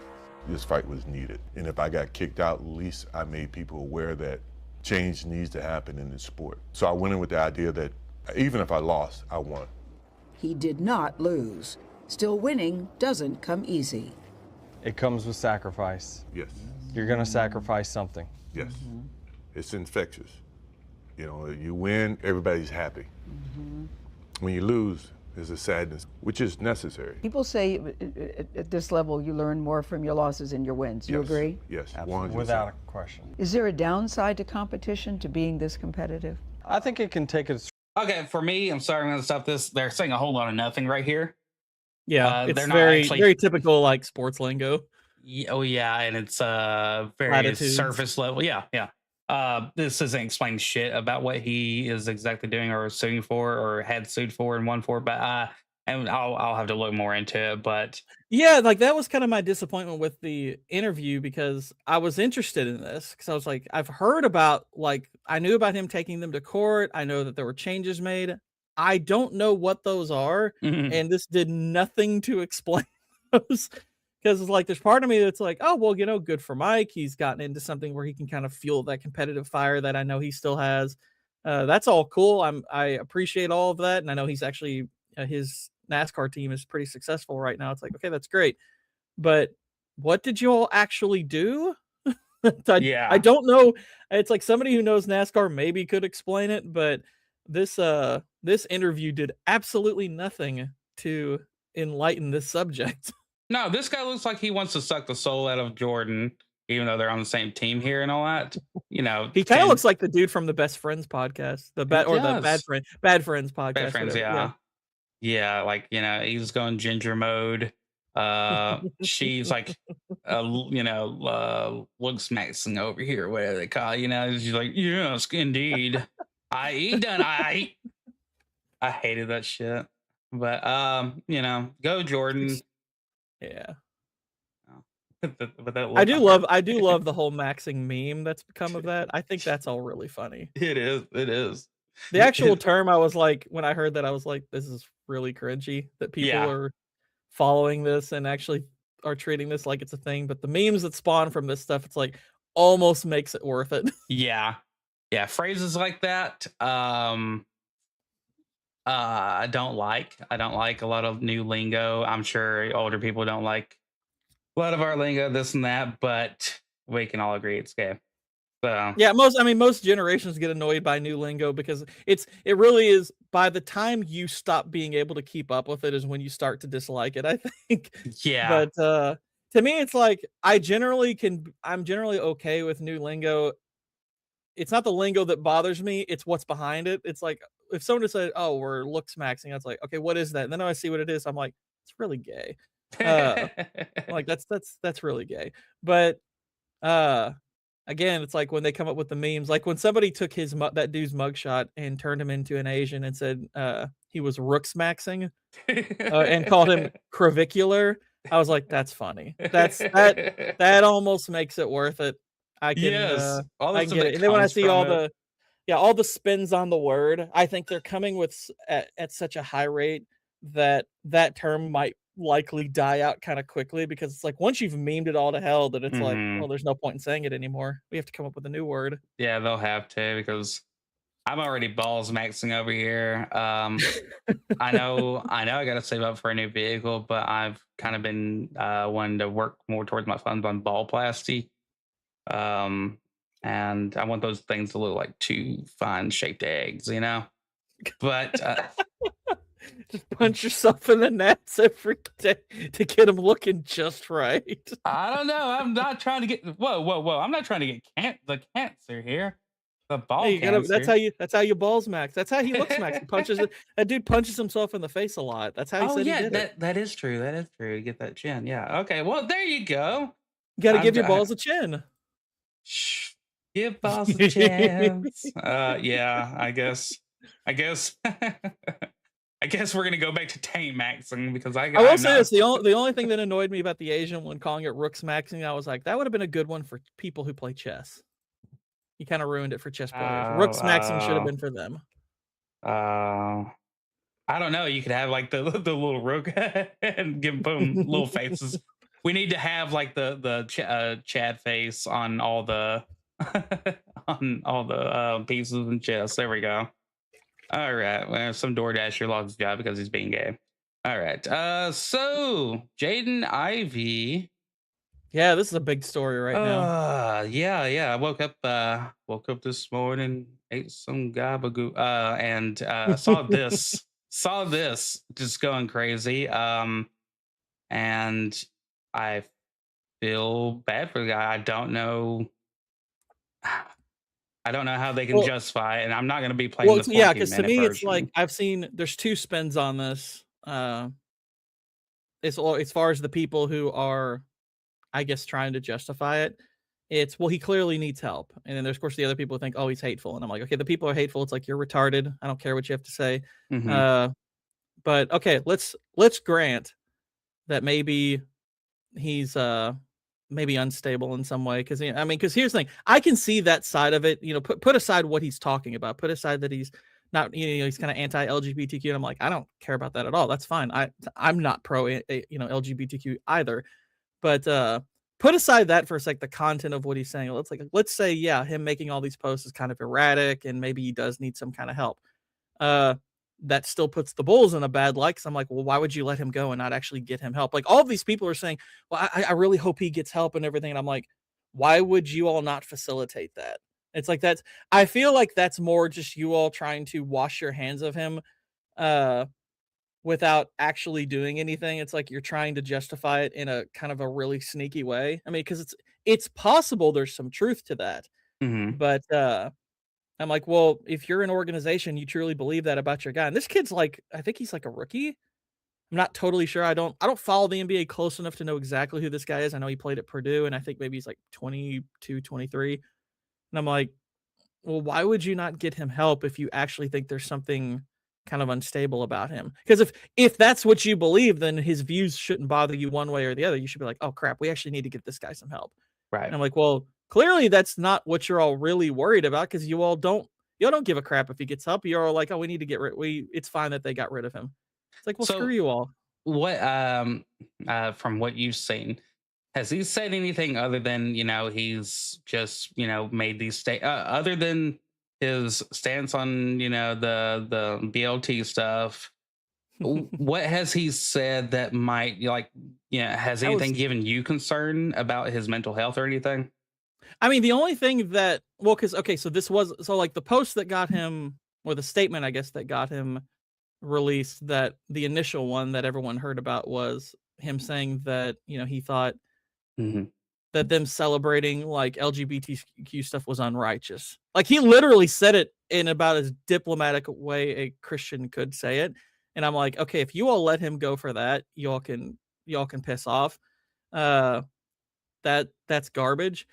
This fight was needed. And if I got kicked out, at least I made people aware that change needs to happen in this sport. So I went in with the idea that even if I lost, I won. He did not lose. Still, winning doesn't come easy. It comes with sacrifice. Yes. You're going to sacrifice something. Yes. It's infectious. You win, everybody's happy. When you lose, there's a sadness, which is necessary. People say at this level you learn more from your losses than your wins. You agree? Yes, Absolutely. Without a question. Is there a downside to competition, to being this competitive? I think it can take it. Okay, for me, I'm sorry, I'm going to stop this. They're saying a whole lot of nothing right here. Yeah, it's they're not very actually- very typical like sports lingo. Oh yeah, and it's very Platitudes. surface level. Yeah. This isn't explaining shit about what he is exactly doing or suing for or had sued for and won for, but and I'll have to look more into it. But Yeah, like that was kind of my disappointment with the interview because I was interested in this because I was like, I've heard about I knew about him taking them to court. I know that there were changes made. I don't know what those are, and this did nothing to explain those. Because it's like there's part of me that's like, oh well, good for Mike. He's gotten into something where he can kind of fuel that competitive fire that I know he still has. That's all cool. I appreciate all of that, and I know he's actually his NASCAR team is pretty successful right now. It's like, okay, that's great, but what did you all actually do? I don't know. It's like somebody who knows NASCAR maybe could explain it, but this interview did absolutely nothing to enlighten this subject. no, this guy looks like he wants to suck the soul out of Jordan, even though they're on the same team here and all that. He kind of looks like the dude from the Best Friends podcast, the Bad Friends podcast. Bad Friends, whatever. yeah, like he's going ginger mode. She's like, looks maxing over here, whatever they call it, she's like, yes, indeed. I done. I hated that shit. But go Jordan. Yeah. But that I look do on love her- I do love the whole maxing meme that's become of that. I think that's all really funny. It is. It is. The actual term, I was like, when I heard that, I was like, this is really cringy that people Yeah. are following this and actually are treating this like it's a thing. But the memes that spawn from this stuff, it's like almost makes it worth it. Yeah. Yeah. Phrases like that. I don't like. I don't like a lot of new lingo. I'm sure older people don't like a lot of our lingo, this and that, but we can all agree it's gay. So Yeah, most generations get annoyed by new lingo because it really is by the time you stop being able to keep up with it is when you start to dislike it, I think. yeah. But to me it's like I'm generally okay with new lingo. It's not the lingo that bothers me, it's what's behind it. It's like if someone just said, "Oh, we're looks maxing," it's like, "Okay, what is that?" And then I see what it is, I'm like, "It's really gay." Like that's really gay. But again, it's like when they come up with the memes, like when somebody took that dude's mugshot and turned him into an Asian and said he was rooks maxing and called him cravicular. I was like, that's funny. That almost makes it worth it. I can Yes. All the I can stuff get that it. And then when I comes see from all it. all the spins on the word, I think they're coming with at such a high rate that term might likely die out kind of quickly because it's like once you've memed it all to hell, that it's like, Mhm. well, there's no point in saying it anymore. We have to come up with a new word. Yeah, they'll have to because I'm already balls maxing over here. I know I gotta save up for a new vehicle, but I've kind of been wanting to work more towards my funds on ball plasty. And I want those things to look like two fine shaped eggs, But Just punch yourself in the nuts every day to get them looking just right. I don't know. I'm not trying to get whoa. I'm not trying to get the cancer here. The ball Hey, cancer. that's how you balls max. That's how he looks max. He punches it. That dude punches himself in the face a lot. That's how he Oh said yeah, he did it. that is true. That is true. Get that chin. Yeah. Okay. Well, there you go. You got to I'm give your I- balls a chin. Shh. Give balls a chance. Yeah. I guess. I guess we're gonna go back to tame maxing because I will I'm say not- this: the only thing that annoyed me about the Asian one calling it rooks maxing, I was like, that would have been a good one for people who play chess. You kind of ruined it for chess players. Rooks maxing should have been for them. I don't know. You could have like the little rook and give them little faces. We need to have like the Chad face on all the pieces and chess. There we go. All right. Well, some DoorDasher lost his job because he's being gay. All right. So Jaden Ivey. Yeah, this is a big story right now. Yeah. I woke up this morning, ate some gabagool, and saw this just going crazy. And I feel bad for the guy. I don't know how they can justify it, and I'm not going to be playing the 14-minute because to me, it's version. like I've seen there's two spins on this. As far as the people who are, I guess, trying to justify it, it's he clearly needs help, and then there's of course the other people who think, oh, he's hateful, and I'm like, okay, the people are hateful. It's like you're retarded. I don't care what you have to say. Mhm. But okay, let's grant that maybe he's maybe unstable in some way because here's the thing, I can see that side of it. Put aside what he's talking about, put aside that he's not, he's kind of anti-LGBTQ, and I'm like, I don't care about that at all. That's fine. I'm not pro LGBTQ either, but put aside that for a sec, the content of what he's saying. Let's say him making all these posts is kind of erratic and maybe he does need some kind of help. That still puts the Bulls in a bad light because I'm like, well, why would you let him go and not actually get him help? Like all of these people are saying, well, I really hope he gets help and everything. And I'm like, why would you all not facilitate that? It's like I feel like that's more just you all trying to wash your hands of him without actually doing anything. It's like you're trying to justify it in a kind of a really sneaky way. I mean, because it's possible there's some truth to that. Mhm. But I'm like, well, if you're an organization, you truly believe that about your guy. And this kid's like, I think he's like a rookie. I'm not totally sure. I don't follow the NBA close enough to know exactly who this guy is. I know he played at Purdue, and I think maybe he's like 22, 23. And I'm like, well, why would you not get him help if you actually think there's something kind of unstable about him? Because if that's what you believe, then his views shouldn't bother you one way or the other. You should be like, oh crap, we actually need to get this guy some help. Right. And I'm like, well, clearly that's not what you're all really worried about, because y'all don't give a crap if he gets help. You're all like, oh, we need to get rid. It's fine that they got rid of him. It's like, well, So- screw you all. What from what you've seen, has he said anything other than, he's just, made these other than his stance on, the BLT stuff? What has he said that might has anything given you concern about his mental health or anything? I mean, the only thing that, well, because, okay, so the post that got him, or the statement, I guess, that got him released, that the initial one that everyone heard about was him saying that, he thought that them celebrating like LGBTQ stuff was unrighteous. Like, he literally said it in about as diplomatic way a Christian could say it. And I'm like, okay, if you all let him go for that, y'all can piss off. That's garbage.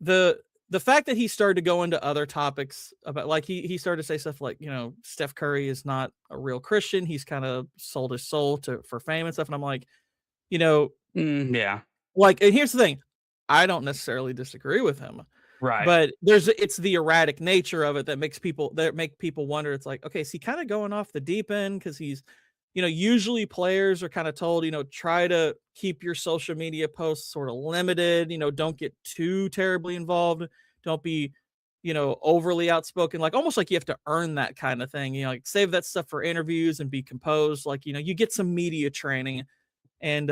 The fact that he started to go into other topics about, like, he started to say stuff like, Steph Curry is not a real Christian. He's kind of sold his soul for fame and stuff. And I'm like, Yeah. like, and here's the thing. I don't necessarily disagree with him. Right. But it's the erratic nature of it that make people wonder. It's like, okay, is he kind of going off the deep end? Because he's, usually players are kind of told, try to keep your social media posts sort of limited, don't get too terribly involved. Don't be, overly outspoken, like almost like you have to earn that kind of thing, like save that stuff for interviews and be composed. Like, you get some media training. And,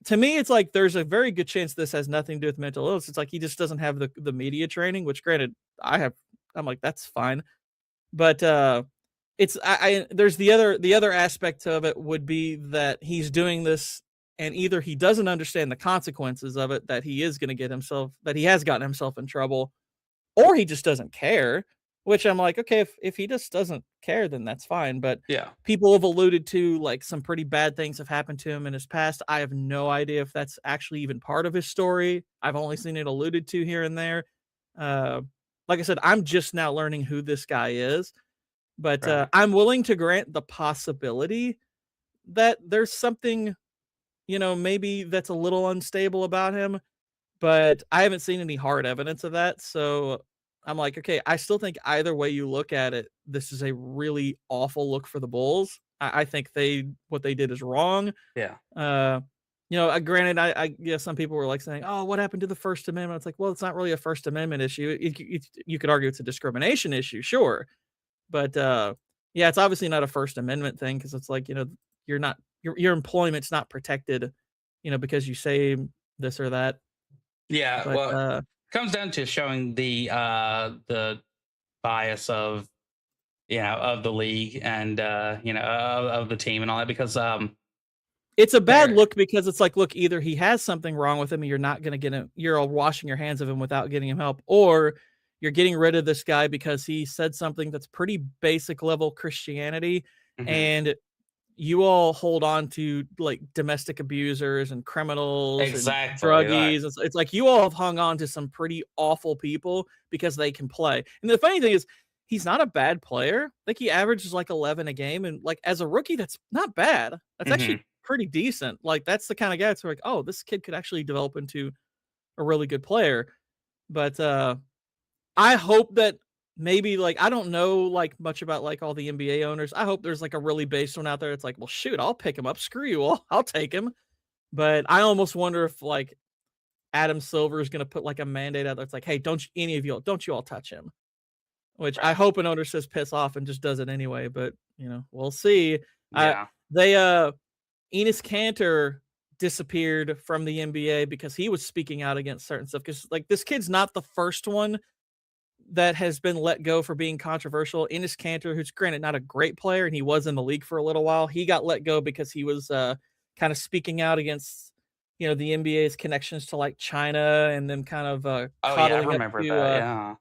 to me, it's like there's a very good chance this has nothing to do with mental illness. It's like he just doesn't have the media training, which granted I'm like, that's fine. But there's the other aspect of it would be that he's doing this, and either he doesn't understand the consequences of it, that he has gotten himself in trouble, or he just doesn't care. Which I'm like, okay, if he just doesn't care, then that's fine. But Yeah. people have alluded to like some pretty bad things have happened to him in his past. I have no idea if that's actually even part of his story. I've only seen it alluded to here and there. Like I said, I'm just now learning who this guy is, but Right. I'm willing to grant the possibility that there's something, maybe that's a little unstable about him, but I haven't seen any hard evidence of that. So I'm like, okay, I still think either way you look at it, this is a really awful look for the Bulls. I think what they did is wrong. Yeah. Granted, I guess some people were like saying, oh, what happened to the First Amendment? It's like, well, it's not really a First Amendment issue. You could argue it's a discrimination issue, sure. But yeah, it's obviously not a First Amendment thing, because it's like, your employment's not protected, because you say this or that. Yeah. But, Well, comes down to showing the bias of the league and of the team and all that, because it's a bad look, because it's like, look, either he has something wrong with him and you're not going to get him, you're all washing your hands of him without getting him help, or you're getting rid of this guy because he said something that's pretty basic level Christianity, and you all hold on to like domestic abusers and criminals and druggies. It's like you all have hung on to some pretty awful people because they can play. And the funny thing is, he's not a bad player. Like, he averages like 11 a game, and like as a rookie, that's not bad. That's actually pretty decent. Like, that's the kind of guy that's like, oh, this kid could actually develop into a really good player. But I hope that maybe, like, I don't know like much about like all the NBA owners. I hope there's like a really based one out there. It's like, well, shoot, I'll pick him up. Screw you, I'll take him. But I almost wonder if like Adam Silver is going to put like a mandate out there. It's like, hey, don't you all touch him. Which I hope an owner says piss off and just does it anyway. But we'll see. Yeah. Enes Kanter disappeared from the NBA because he was speaking out against certain stuff. Because like, this kid's not the first one that has been let go for being controversial. Enes Kanter, who's granted not a great player, and he was in the league for a little while, he got let go because he was kind of speaking out against the NBA's connections to like China, and then kind of I remember that.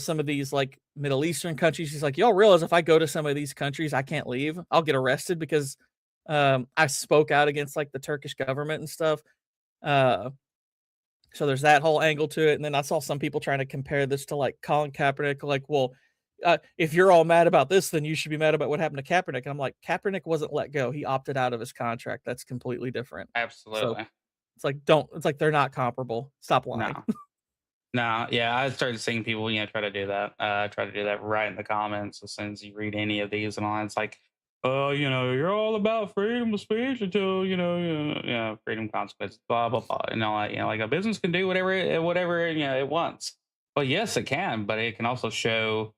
Some of these like Middle Eastern countries. He's like, y'all realize if I go to some of these countries, I can't leave. I'll get arrested because I spoke out against like the Turkish government and stuff. Uh, so there's that whole angle to it. And then I saw some people trying to compare this to like Colin Kaepernick, like, well, if you're all mad about this, then you should be mad about what happened to Kaepernick. And I'm like, Kaepernick wasn't let go. He opted out of his contract. That's completely different. So Absolutely. it's like, it's like they're not comparable. Stop lying. No. No, yeah, I started seeing people, try to do that. Try to do that right in the comments as soon as you read any of these and all. It's like, oh, you're all about freedom of speech until freedom consequences, blah blah blah, and all that. Like a business can do whatever it wants. But yes, it can, but it can also show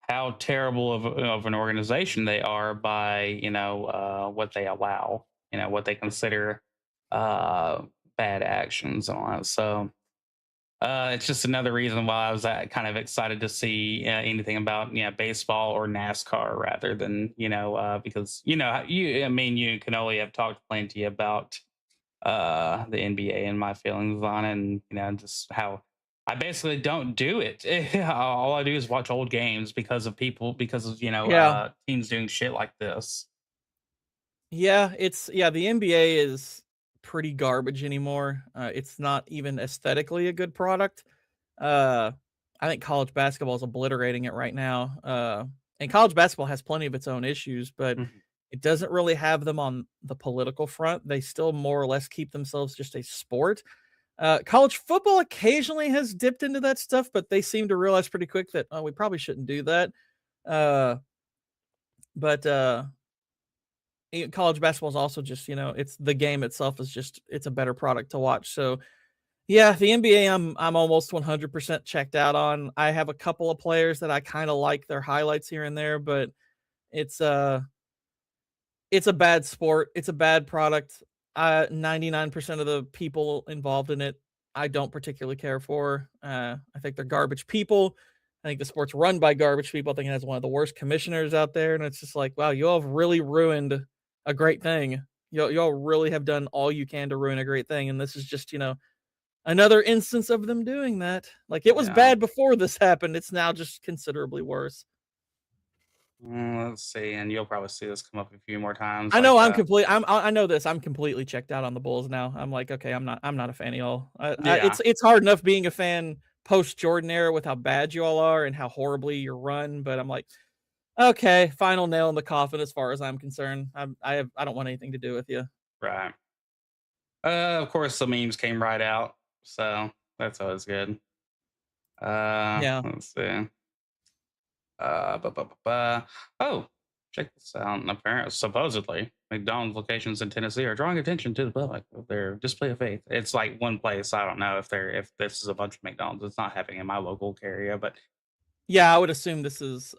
how terrible of an organization they are by what they allow, what they consider bad actions and all that. So. It's just another reason why I was kind of excited to see anything about baseball or NASCAR rather than because you can only have talked plenty about the NBA and my feelings on it, and just how I basically don't do it. All I do is watch old games because of teams doing shit like this. Yeah, the NBA is pretty garbage anymore. It's not even aesthetically a good product. I think college basketball is obliterating it right now. And college basketball has plenty of its own issues, but it doesn't really have them on the political front. They still more or less keep themselves just a sport. College football occasionally has dipped into that stuff, but they seem to realize pretty quick that, we probably shouldn't do that. College basketball is also just, it's the game itself is just, it's a better product to watch. So yeah, the NBA, I'm almost 100% checked out on. I have a couple of players that I kind of like their highlights here and there, but it's a bad sport. It's a bad product. 99% of the people involved in it, I don't particularly care for. I think they're garbage people. I think the sport's run by garbage people. I think it has one of the worst commissioners out there. And it's just like, wow, you all have really ruined a great thing. Y'all really have done all you can to ruin a great thing. And this is just, another instance of them doing that. Like it was bad before this happened. It's now just considerably worse. Let's see, and you'll probably see this come up a few more times. I know I know this. I'm completely checked out on the Bulls now. I'm like, okay, I'm not a fan of y'all. It's hard enough being a fan post Jordan era with how bad you all are and how horribly you're run. But I'm like, okay, final nail in the coffin as far as I'm concerned. I don't want anything to do with you. Right. Of course, the memes came right out, so that's always good. Yeah. Let's see. Oh, check this out. Apparently, supposedly, McDonald's locations in Tennessee are drawing attention to the public with their display of faith. It's like one place. I don't know if this is a bunch of McDonald's. It's not happening in my local area, but yeah, I would assume this is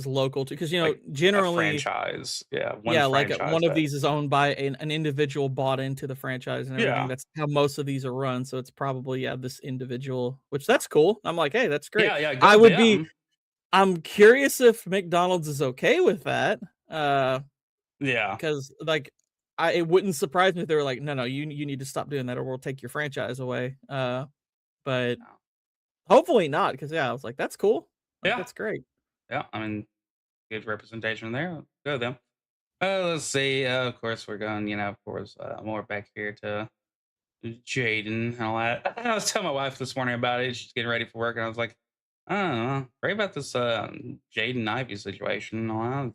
local too, because generally a franchise. One of these is owned by an individual bought into the franchise and everything. That's how most of these are run. So it's probably this individual, which that's cool. I'm like, hey, that's great. Yeah. I'm curious if McDonald's is okay with that. Because it wouldn't surprise me if they were like, no, you need to stop doing that or we'll take your franchise away. But hopefully not, because I was like, that's cool. That's great. Yeah, I mean, good representation there. Go them. Let's see. Of course, we're going, more back here to Jaden and all that. I was telling my wife this morning about it. She's getting ready for work, and I was like, I don't know, great about this Jaden Ivey situation.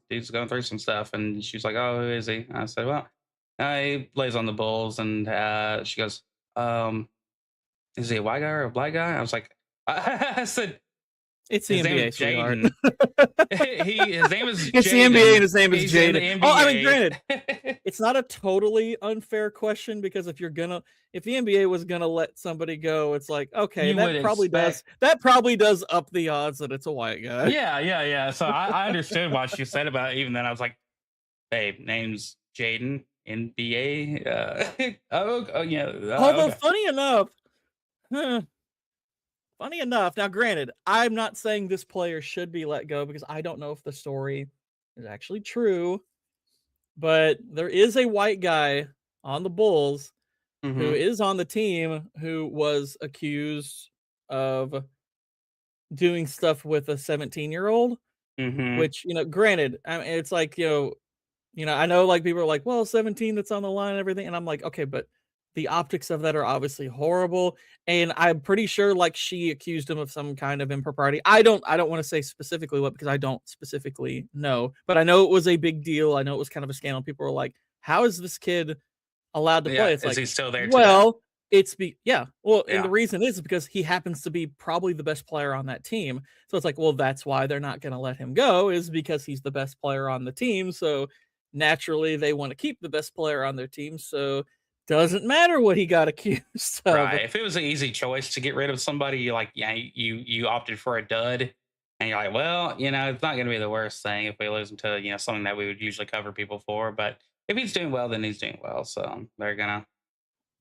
Dude's going through some stuff, and she's like, "Oh, who is he?" I said, "Well, he plays on the Bulls." And she goes, "Is he a white guy or a black guy?" I was like, I said, "It's the NBA, Jaden." His name is. It's Jaden. the NBA, and his name is Jaden. Oh, I mean, granted, it's not a totally unfair question, because if the NBA was gonna let somebody go, it's like, okay, that probably does up the odds that it's a white guy. Yeah. So I understood what she said about it. Even then, I was like, "Hey, name's Jaden, NBA." Although funny enough, now granted, I'm not saying this player should be let go because I don't know if the story is actually true, but there is a white guy on the Bulls who is on the team who was accused of doing stuff with a 17-year-old, which, granted, I mean, it's like, You know, I know like people are like, well, 17 that's on the line and everything. And I'm like, okay, but the optics of that are obviously horrible. And I'm pretty sure like she accused him of some kind of impropriety. I don't want to say specifically what because I don't specifically know, but I know it was a big deal. I know it was kind of a scandal. People were like, how is this kid allowed to Yeah, play? It's is like, he still there today? well, yeah. Well, and Yeah. the reason is because he happens to be probably the best player on that team. So it's like, well, that's why they're not going to let him go is because he's the best player on the team. So naturally they want to keep the best player on their team. So doesn't matter what he got accused of. Right. If it was an easy choice to get rid of somebody, you like, yeah, you opted for a dud, and you're like, well, you know, it's not going to be the worst thing if we lose him to, you know, something that we would usually cover people for. But if he's doing well, then he's doing well. So they're gonna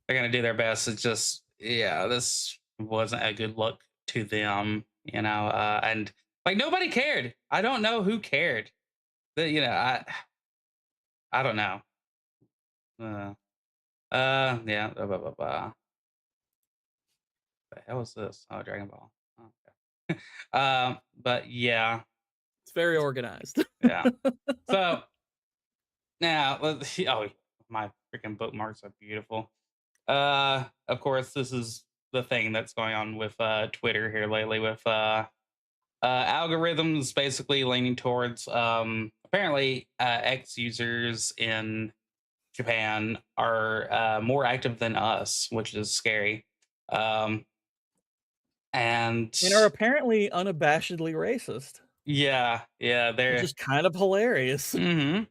do their best. It's just, yeah, this wasn't a good look to them, you know, and like nobody cared. I don't know who cared. You know, I don't know. Yeah. Blah, blah, blah, blah. The hell is this? Oh, Dragon Ball. Okay. But yeah, It's very organized. yeah. So now, oh, my freaking bookmarks are beautiful. Of course, this is the thing that's going on with Twitter here lately with algorithms basically leaning towards apparently X users in Japan are more active than us, which is scary. And And are apparently unabashedly racist, yeah, which they're is kind of hilarious. and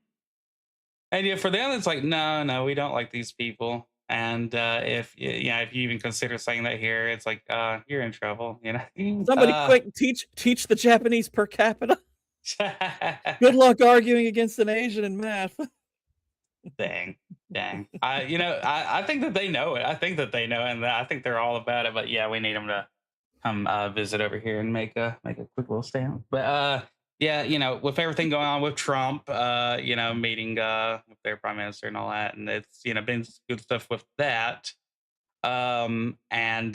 yeah, for them it's like, no, we don't like these people. And if you even consider saying that here, it's like you're in trouble, you know. Somebody quick teach the Japanese per capita. Good luck arguing against an Asian in math. Dang. I think that they know it. I think that they know it, and I think they're all about it. But yeah, we need them to come visit over here and make a quick little stand. But yeah, you know, with everything going on with Trump, you know, meeting with their prime minister and all that, and it's, you know, been good stuff with that. And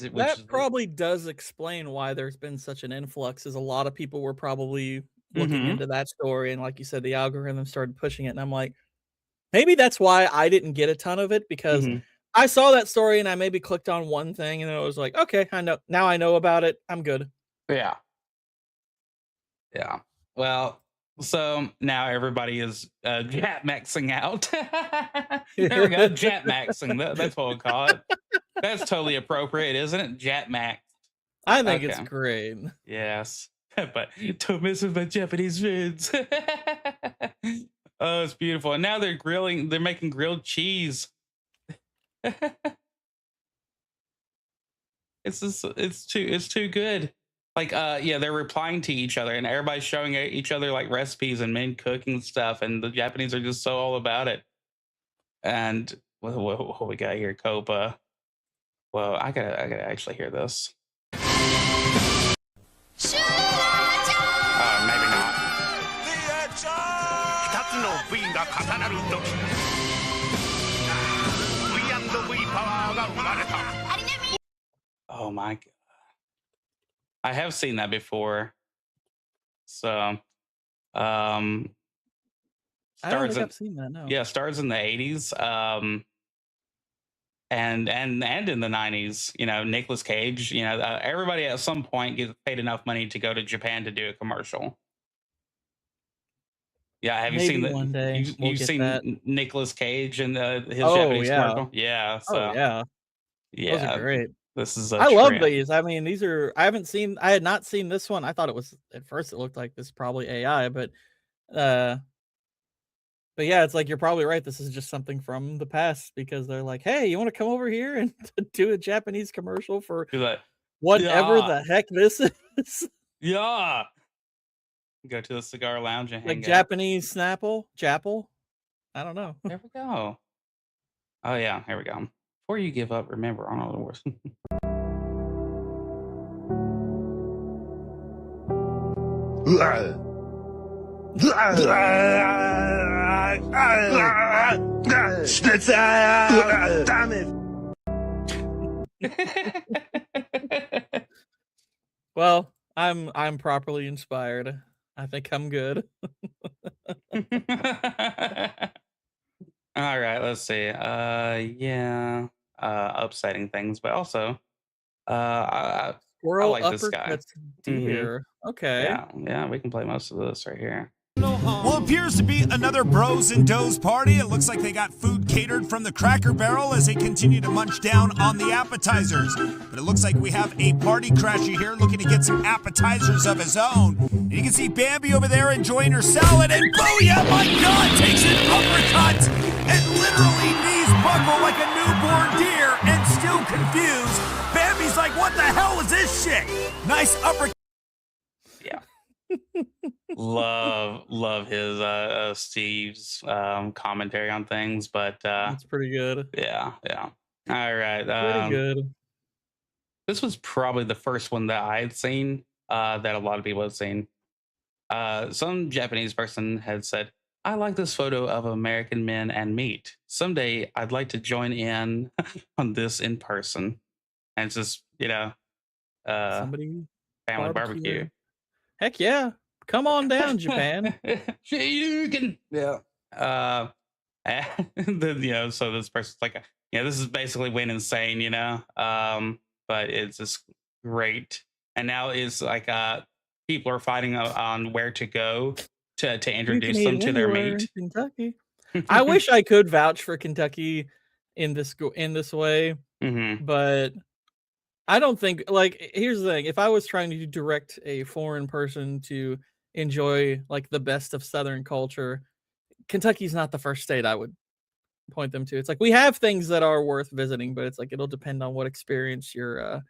which That probably does explain why there's been such an influx, is a lot of people were probably looking into that story, and like you said, the algorithm started pushing it, and I'm like, maybe that's why I didn't get a ton of it, because I saw that story and I maybe clicked on one thing and it was like, okay, I know now, I know about it, I'm good. Yeah. Well, so now everybody is Jat maxing out. There we go, Jat maxing. That's what we'll call it. That's totally appropriate, isn't it? Jat max. I think it's great. Yes, but don't mess with my Japanese friends. Oh, it's beautiful. And now they're grilling. They're making grilled cheese. It's too good. Like yeah, they're replying to each other, and everybody's showing each other like recipes and men cooking stuff, and the Japanese are just so all about it. And what we got here, Copa. Well, I gotta actually hear this. Maybe not. Oh my god. I have seen that before. So I don't think I've seen that, no. Yeah, stars in the 80s. And in the 90s, you know, Nicolas Cage, you know, everybody at some point gets paid enough money to go to Japan to do a commercial. Yeah, have you Maybe seen that? one day we'll You've get seen that. Nicolas Cage and his Oh, Japanese yeah. commercial? Yeah. So Oh, yeah. Those are great. This is a I love trip. these. I mean, these are I had not seen this one. I thought it was, at first it looked like this is probably AI, but yeah, it's like you're probably right. This is just something from the past, because they're like, hey, you want to come over here and do a Japanese commercial for You're like, whatever yeah. the heck this is? Yeah. Go to the cigar lounge and hang Like out. Japanese Snapple? Japple? I don't know. There we go. Oh yeah, here we go. Before you give up, remember Arnold Wars. Damn it! Well, I'm properly inspired. I think I'm good. let's see. Yeah, upsetting things, but also, I Squirrel like this guy. uppercuts deer. Okay. Yeah, we can play most of this right here. Well, appears to be another Bros and Does party. It looks like they got food catered from the Cracker Barrel as they continue to munch down on the appetizers. But it looks like we have a party crasher here looking to get some appetizers of his own. And you can see Bambi over there enjoying her salad, and booyah, my God, takes an uppercut and literally knees buckle like a newborn deer and still confused. Bambi's like, what the hell is this shit? Nice uppercut. Yeah. love his Steve's commentary on things, but That's pretty good. yeah. All right. Pretty good. This was probably the first one that I had seen, that a lot of people had seen. Some Japanese person had said, I like this photo of American men and meat. Someday I'd like to join in on this in person. And it's just, Somebody family barbecue. Heck yeah. Come on down, Japan. You can, yeah. And then, so this person's like, this is basically went insane, but it's just great. And now it's like, people are fighting on where to go to introduce them to their meat. Kentucky. I wish I could vouch for Kentucky in this way, but I don't think, like, here's the thing. If I was trying to direct a foreign person to enjoy like the best of Southern culture, Kentucky's not the first state I would point them to. It's like we have things that are worth visiting, but it's like it'll depend on what experience you're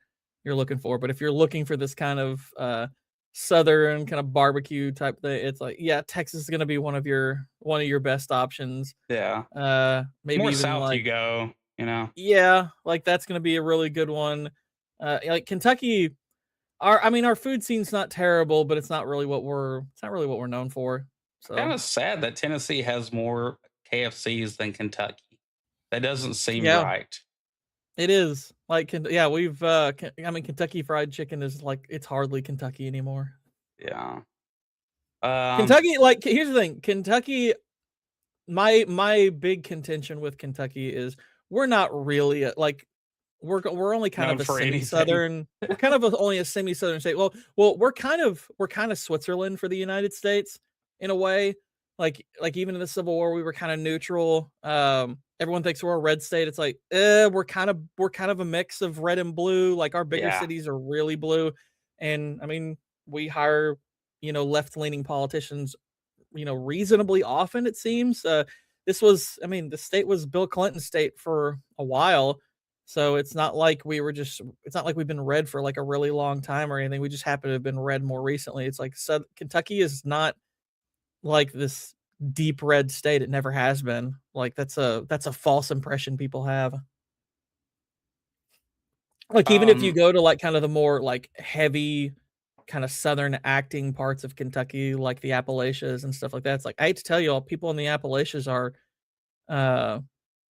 looking for. But if you're looking for this kind of Southern kind of barbecue type thing, it's like, yeah, Texas is gonna be one of your best options. Yeah. Maybe more even south like, you go, Yeah, like that's gonna be a really good one. Like Kentucky, our food scene's not terrible, but it's not really what we're known for. So Kind of sad that Tennessee has more KFCs than Kentucky. That doesn't seem Yeah. right. it is like, we've Kentucky Fried Chicken is like, it's hardly Kentucky anymore. Yeah. Kentucky, like, here's the thing, Kentucky. My big contention with Kentucky is we're not really like we're only kind Known of a for anything. semi-southern. We're kind of only a semi-southern state. Well, we're kind of Switzerland for the United States in a way. Like even in the Civil War, we were kind of neutral. Everyone thinks we're a red state. It's like, we're kind of a mix of red and blue. Like our bigger Yeah. cities are really blue, and I mean we hire left-leaning politicians reasonably often, it seems. The state was Bill Clinton's state for a while. So it's not like we've been red for like a really long time or anything. We just happen to have been red more recently. It's like, Kentucky is not like this deep red state. It never has been. Like that's a false impression people have. Like even if you go to like kind of the more like heavy kind of southern acting parts of Kentucky, like the Appalachians and stuff like that, it's like, I hate to tell you all, people in the Appalachians are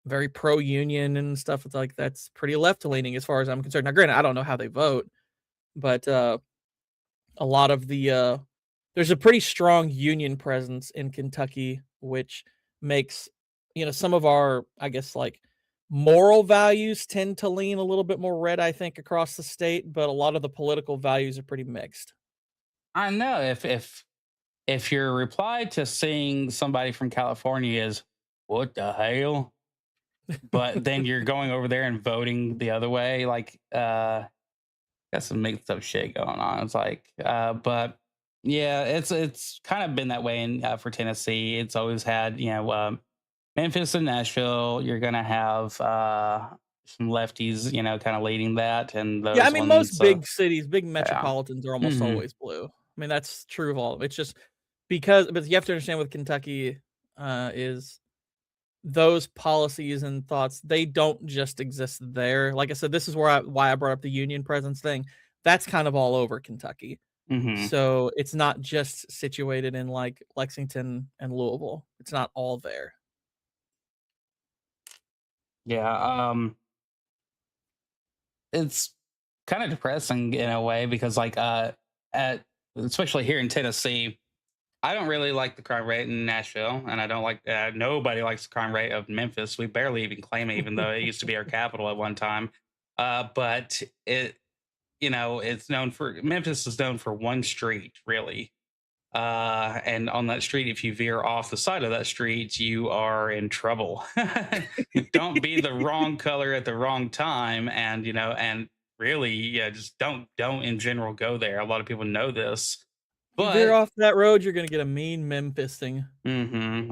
very pro-union and stuff. It's like that's pretty left-leaning as far as I'm concerned. Now, granted, I don't know how they vote, but a lot of the there's a pretty strong union presence in Kentucky, which makes some of our, I guess, like moral values tend to lean a little bit more red, I think, across the state, but a lot of the political values are pretty mixed. I know if your reply to seeing somebody from California is what the hell, but then you're going over there and voting the other way, like got some mixed up shit going on. It's like, but yeah, it's kind of been that way in for Tennessee. It's always had Memphis and Nashville. You're gonna have some lefties, kind of leading that, and those Yeah, I mean, most ones, big cities, big metropolitans are almost Mhm. always blue. I mean, that's true of all of it. It's just but you have to understand with Kentucky is those policies and thoughts, they don't just exist there. Like I said, this is why I brought up the union presence thing. That's kind of all over Kentucky. Mhm. So it's not just situated in like Lexington and Louisville. It's not all there. Yeah, it's kind of depressing in a way because, like, especially here in Tennessee, I don't really like the crime rate in Nashville, and I don't like nobody likes the crime rate of Memphis. We barely even claim it, even though it used to be our capital at one time. But it, it's known for Memphis is known for one street, really. And on that street, if you veer off the side of that street, you are in trouble. Don't be the wrong color at the wrong time, and really, yeah, just don't in general go there. A lot of people know this, You veer but off that road, you're gonna get a mean Memphising.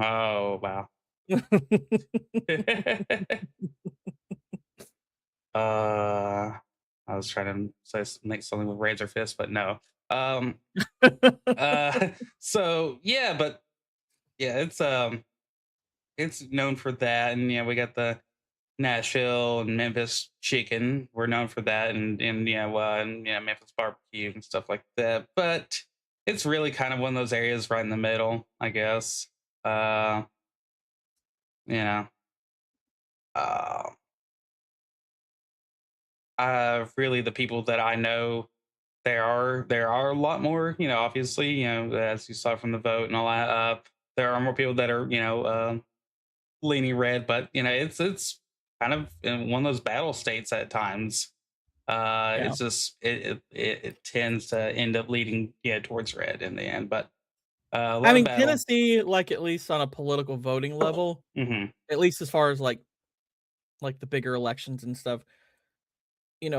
oh wow. I was trying to make something with Razor Fist, but no. Um, so yeah, but yeah, it's known for that, and yeah, we got the Nashville and Memphis chicken. We're known for that, and Memphis barbecue and stuff like that. But it's really kind of one of those areas right in the middle, I guess. You know, uh, really the people that I know, there are a lot more. Obviously, as you saw from the vote and all that. There are more people that are leaning red, but it's kind of in one of those battle states at times. Yeah. It's just it tends to end up leading towards red in the end, but a lot I of mean, battle. Tennessee, like at least on a political voting level, at least as far as like the bigger elections and stuff,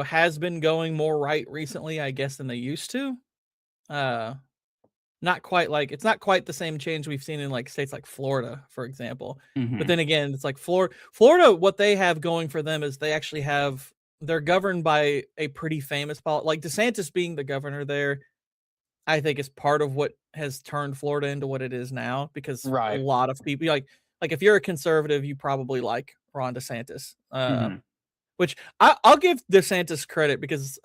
has been going more right recently, I guess, than they used to. Not quite like it's not quite the same change we've seen in like states like Florida, for example. But then again, it's like Florida, what they have going for them is they're governed by a pretty famous like DeSantis being the governor there, I think is part of what has turned Florida into what it is now, because a Right. lot of people like if you're a conservative, you probably like Ron DeSantis. Which I'll give DeSantis credit because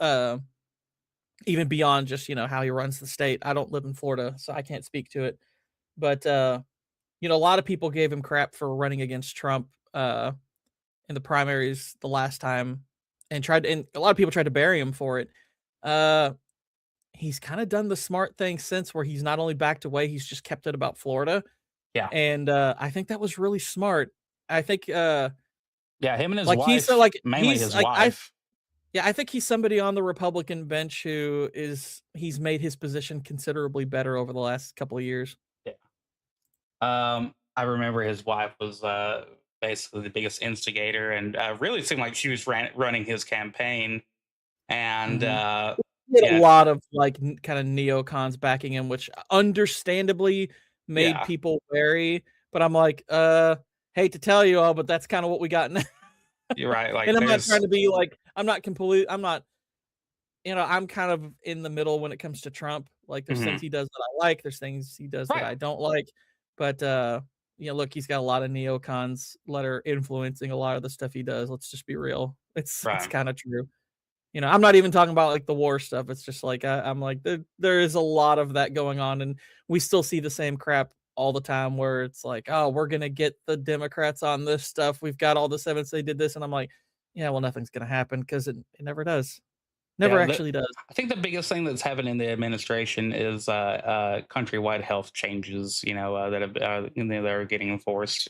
even beyond just how he runs the state. I don't live in Florida, so I can't speak to it. But a lot of people gave him crap for running against Trump in the primaries the last time, and a lot of people tried to bury him for it. He's kind of done the smart thing since, where he's not only backed away, he's just kept it about Florida. Yeah. And I think that was really smart. I think Yeah, him and his like wife, mainly he's his like wife. I think he's somebody on the Republican bench he's made his position considerably better over the last couple of years. I remember his wife was basically the biggest instigator, and really seemed like she was running his campaign. And He had a lot of like kind of neocons backing him, which understandably made Yeah. people wary. But I'm like, hate to tell you all, but that's kind of what we got now. You're right. Like, And I'm not there's trying to be like, I'm not, I'm kind of in the middle when it comes to Trump. Like, there's things he does that I like, there's things he does that I don't like. But look, he's got a lot of neocons that are influencing a lot of the stuff he does. Let's just be real. It's Right. kind of true. I'm not even talking about like the war stuff. It's just like I'm like there is a lot of that going on, and we still see the same crap all the time where it's like, oh, we're gonna get the Democrats on this stuff. We've got all this evidence they did this, and I'm like, yeah, well, nothing's gonna happen because it never does. Never Yeah, actually does. I think the biggest thing that's happened in the administration is countrywide health changes. That are getting enforced,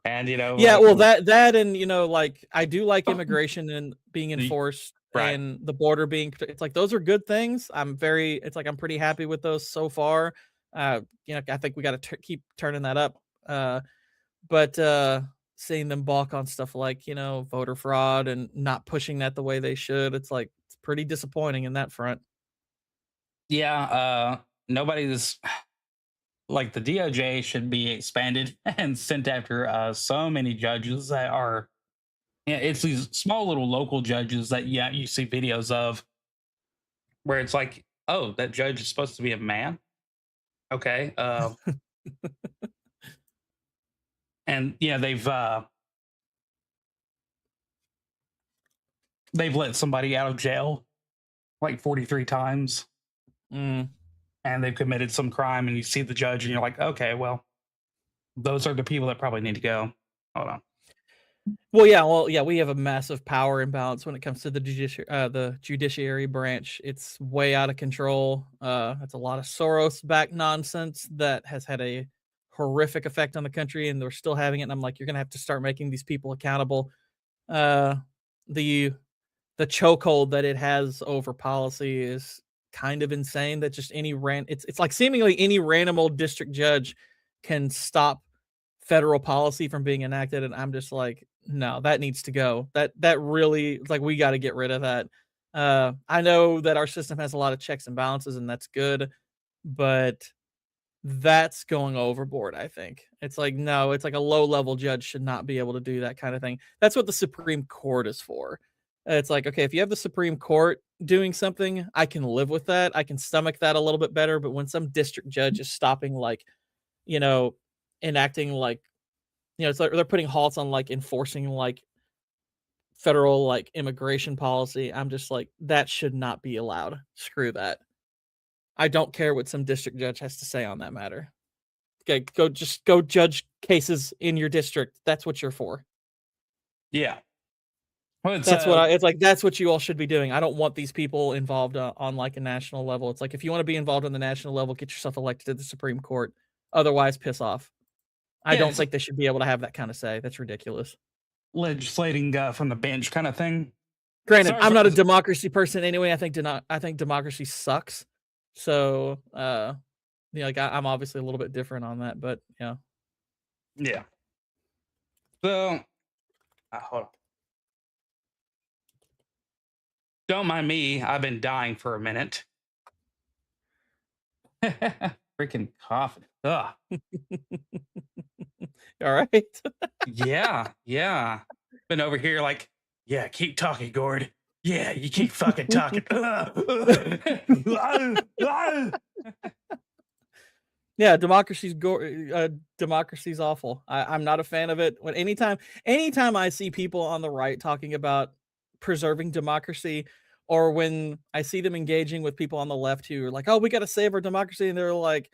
and Yeah, well, that and like I do like immigration and being enforced Right. and the border being. It's like those are good things. I'm pretty happy with those so far. I think we got to keep turning that up. But seeing them balk on stuff like voter fraud and not pushing that the way they should, it's pretty disappointing in that front. Yeah, nobody's like the DOJ should be expanded and sent after so many judges that are. Yeah, it's these small little local judges that you see videos of where it's like, oh, that judge is supposed to be a man. Okay. And they've let somebody out of jail like 43 times. And they've committed some crime, and you see the judge and you're like, okay, well, those are the people that probably need to go. Hold on. Well, yeah, we have a massive power imbalance when it comes to the judiciary branch. It's way out of control. It's a lot of Soros-backed nonsense that has had a horrific effect on the country, and they're still having it. And I'm like, you're gonna have to start making these people accountable. The chokehold that it has over policy is kind of insane. That just it's like seemingly any random old district judge can stop federal policy from being enacted, and I'm just like, no, that needs to go. That really, like, we got to get rid of that. I know that our system has a lot of checks and balances, and that's good, but that's going overboard. I think it's like, no, it's like a low-level judge should not be able to do that kind of thing. That's what the Supreme Court is for. It's like, okay, if you have the Supreme Court doing something, I can live with that. I can stomach that a little bit better. But when some district judge is stopping, like, enacting, like, it's like they're putting halts on, like, enforcing, like, federal, like, immigration policy, I'm just like, that should not be allowed. Screw that. I don't care what some district judge has to say on that matter. Okay, go judge cases in your district. That's what you're for. Yeah. Well, that's what you all should be doing. I don't want these people involved on, like, a national level. It's like, if you want to be involved on the national level, get yourself elected to the Supreme Court. Otherwise, piss off. I don't think they should be able to have that kind of say. That's ridiculous. Legislating from the bench kind of thing. Granted, I'm not a democracy person anyway. I think democracy sucks. So, like, I'm obviously a little bit different on that, but yeah. Yeah. So, hold on. Don't mind me. I've been dying for a minute. Freaking coughing. Ugh. All right. Yeah. Been over here like, yeah, keep talking, Gord. Yeah, you keep fucking talking. Yeah, democracy's awful. I'm not a fan of it. Anytime I see people on the right talking about preserving democracy, or when I see them engaging with people on the left who are like, oh, we got to save our democracy, and they're like,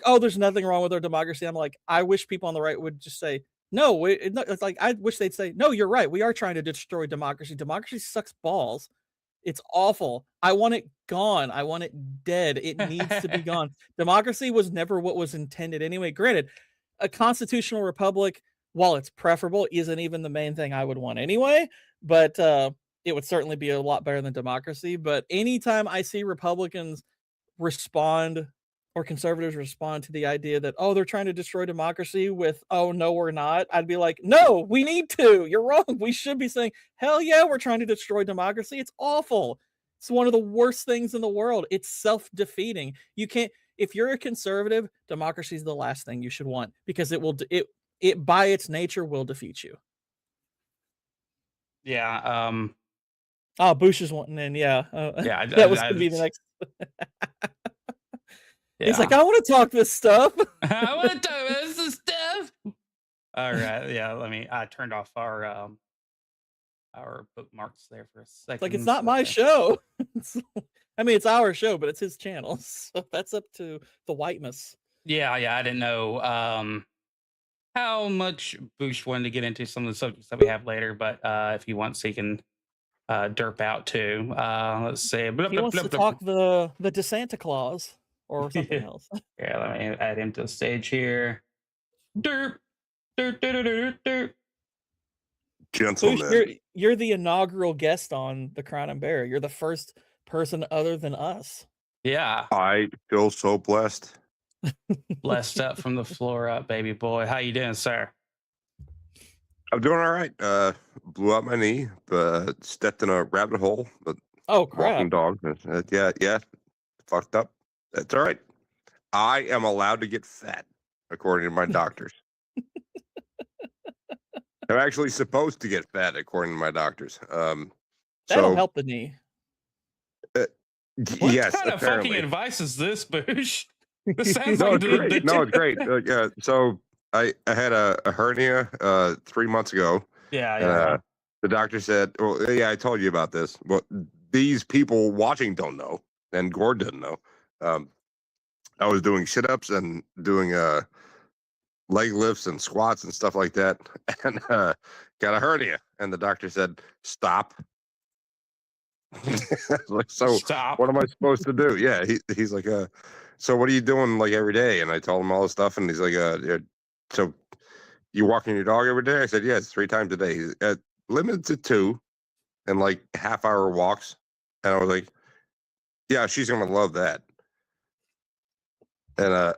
oh, there's nothing wrong with our democracy. I'm like, I wish people on the right would just say, no, it's like, I wish they'd say, no, you're right. We are trying to destroy democracy. Democracy sucks balls. It's awful. I want it gone. I want it dead. It needs to be gone. Democracy was never what was intended anyway. Granted, a constitutional republic, while it's preferable, isn't even the main thing I would want anyway. But it would certainly be a lot better than democracy. But anytime I see Republicans respond, or conservatives respond to the idea that, oh, they're trying to destroy democracy with, oh, no, we're not, I'd be like, no, we need to. You're wrong. We should be saying, hell yeah, we're trying to destroy democracy. It's awful. It's one of the worst things in the world. It's self-defeating. You can't, if you're a conservative, democracy is the last thing you should want, because it by its nature will defeat you. Yeah. Oh, Bush is wanting in. Yeah. Yeah. That was going to be the next. Yeah. He's like, I want to talk this stuff. I want to talk about this stuff. All right. Yeah. I turned off our bookmarks there for a second. Like, it's not my show. It's our show, but it's his channel. So that's up to the whiteness. Yeah. I didn't know how much Bush wanted to get into some of the subjects that we have later, but if he wants, he can derp out too. Let's see. He wants to talk the DeSanta Claus. Or something else. Yeah, let me add him to the stage here. Derp. Gentlemen. You're the inaugural guest on The Crown and Bear. You're the first person other than us. Yeah. I feel so blessed. Blessed up from the floor up, baby boy. How you doing, sir? I'm doing all right. Blew out my knee, but stepped in a rabbit hole. But oh, crap. Walking dog. Yeah. Fucked up. That's all right. I am allowed to get fat, according to my doctors. I'm actually supposed to get fat, according to my doctors. That'll help the knee. What yes, kind of apparently. fucking advice is this, Bush? This sounds No, like it's great. No, it's great. Yeah. So I had a hernia 3 months ago. Yeah. The doctor said, well, yeah, I told you about this. Well, these people watching don't know, and Gord doesn't know. I was doing sit-ups and doing leg lifts and squats and stuff like that, and got a hernia. And the doctor said, "Stop." Like, so Stop. what am I supposed to do? Yeah, he's like, so what are you doing like every day? And I told him all this stuff, and he's like, yeah, so you walking your dog every day? I said, yeah, it's 3 times a day. He's limited to 2, and like half-hour walks. And I was like, yeah, she's gonna love that. And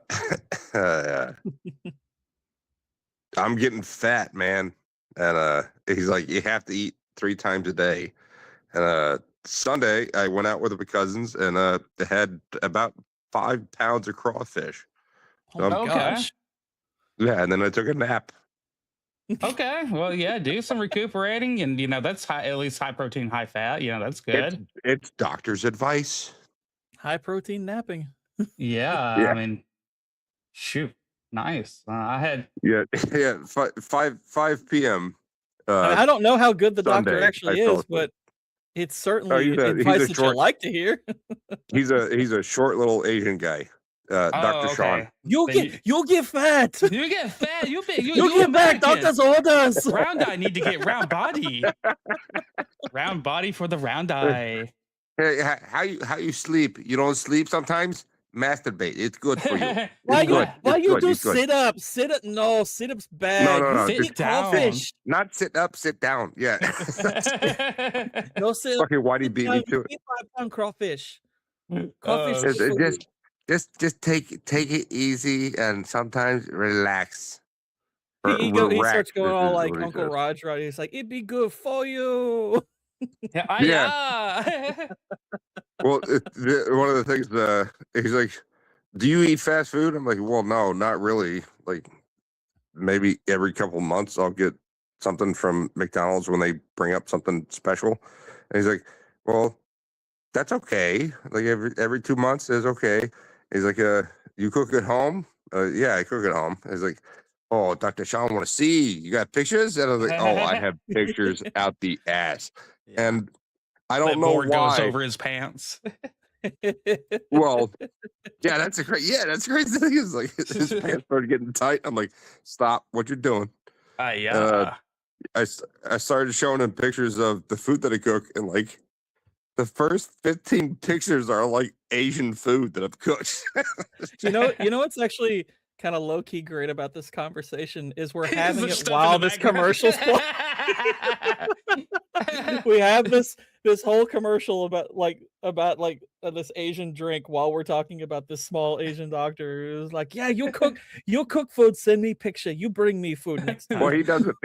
I'm getting fat, man. And he's like, you have to eat 3 times a day. And Sunday, I went out with my cousins and had about 5 pounds of crawfish. So Oh my gosh. yeah, and then I took a nap. Okay. Well, yeah, do some recuperating, and that's high, at least high protein, high fat. That's good. It's doctor's advice. High protein napping. Yeah. Yeah. I mean, shoot, nice. I had. Yeah, yeah, 5 p.m. I mean, I don't know how good the doctor Sunday, actually I fell is, asleep. but it's certainly he's a advice that you short- like to hear. He's a short little Asian guy, Dr. Sean. You'll get fat. You get fat. You get back. Doctor's orders. Round eye need to get round body. Round body for the round eye. Hey, how you sleep? You don't sleep sometimes? Masturbate. It's good for you. Why It's good. you It's do good. It's good. sit ups? No, sit ups bad. No. You Sit eat crawfish. Not sit up, sit down. Yeah. No sit. Okay, why do you beat me to it? 5-pound crawfish. Crawfish. Just, is food. just take it easy and sometimes relax. He Relax starts going is all like what he Uncle says. Roger. He's like, it'd be good for you. Yeah. Well, one of the things he's like, "Do you eat fast food?" I'm like, "Well, no, not really. Like, maybe every couple months I'll get something from McDonald's when they bring up something special." And he's like, "Well, that's okay. Like every 2 months is okay." He's like, "You cook at home?" "Yeah, I cook at home." He's like, "Oh, Dr. Sean, want to see? You got pictures?" And I was like, "Oh, I have pictures out the ass." And I don't know board why. goes over his pants. Well, yeah, that's crazy thing. Is like his pants started getting tight. I'm like, "Stop what you're doing." Yeah. I started showing him pictures of the food that I cook, and like the first 15 pictures are like Asian food that I've cooked. You know what's actually kind of low key great about this conversation is we're having The it stuff while in the this background. commercial's playing. We have this whole commercial about this Asian drink while we're talking about this small Asian doctor who's like, yeah, you'll cook food, send me picture, you bring me food next time. Well, he doesn't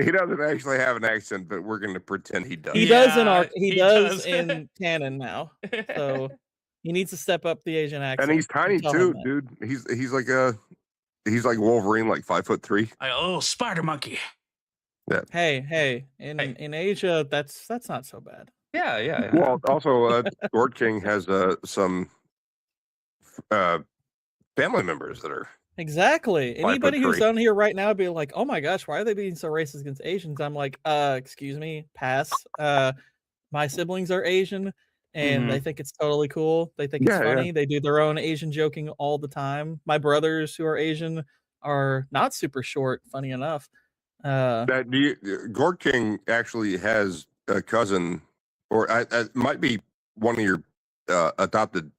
actually have an accent, but we're going to pretend he does. He does in Yeah, he he does does. in canon now. So he needs to step up the Asian accent. And he's tiny Tell him too, that. dude. He's like Wolverine, like 5'3". Oh, spider monkey. Yeah. Hey, in Asia, that's not so bad. Yeah. Well, also, Gord King has some family members that are. Exactly. 5'3". Anybody who's on here right now be like, "Oh my gosh, why are they being so racist against Asians?" I'm like, excuse me, pass. My siblings are Asian, and they think it's totally cool. They think it's Yeah, yeah. funny. They do their own Asian joking all the time. My brothers who are Asian are not super short, funny enough. Gord King actually has a cousin, or it might be one of your adopted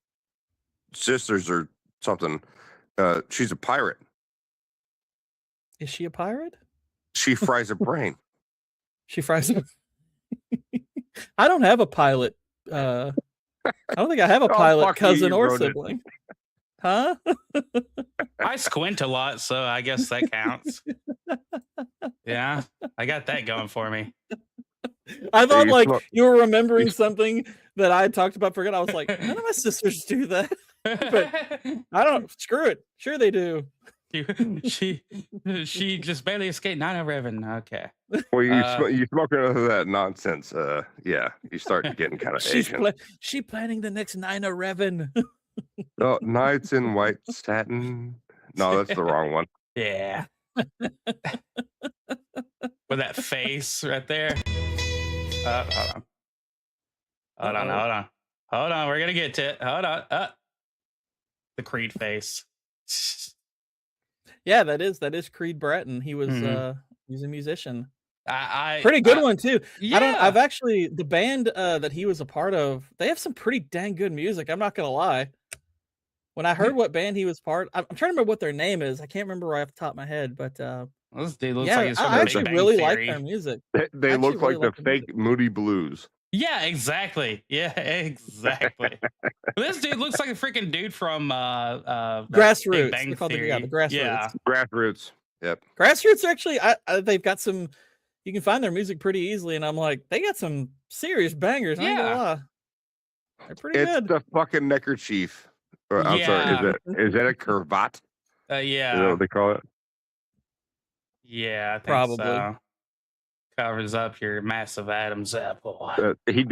sisters or something. She's a pirate. Is she a pirate? She fries a brain. She fries. I don't have a pilot. I don't think I have a Oh, pilot fuck you, cousin you or wrote it. sibling. Huh? I squint a lot, so I guess that counts. Yeah, I got that going for me. I thought you like smoke- you were remembering something that I talked about. Forget. I was like, none of my sisters do that. But I don't. Screw it. Sure they do. she just barely escaped 9/11. Okay. Well, you smoke enough of that nonsense. Yeah, you start getting kind of Asian. She planning the next 9/11. Oh, Nights in White Satin. No, that's the wrong one. Yeah. With that face right there. Hold on. We're gonna get to it. Hold on. The Creed face. Yeah, that is Creed Bratton. He was Mhm. he's a musician. I Pretty good one too. yeah. I've actually the band that he was a part of, they have some pretty dang good music. I'm not gonna lie. When I heard what band he was I'm trying to remember what their name is. I can't remember right off the top of my head, but This dude looks yeah, like he's from I The actually Big Bang really like Theory. their music. They I actually look really like the like their music. fake Moody Blues. Yeah, exactly. Yeah, exactly. This dude looks like a freaking dude from Big Grassroots. Bang They're called the Theory. Grassroots. Yeah. Grassroots. Yep. Grassroots are actually they've got some you can find their music pretty easily, and I'm like, they got some serious bangers, I ain't gonna Yeah. lie. They're pretty It's good. the fucking neckerchief. I'm sorry. Is that a cravat? Is that Yeah. what they call it? Yeah, I think Probably. so. Covers up your massive Adam's apple. He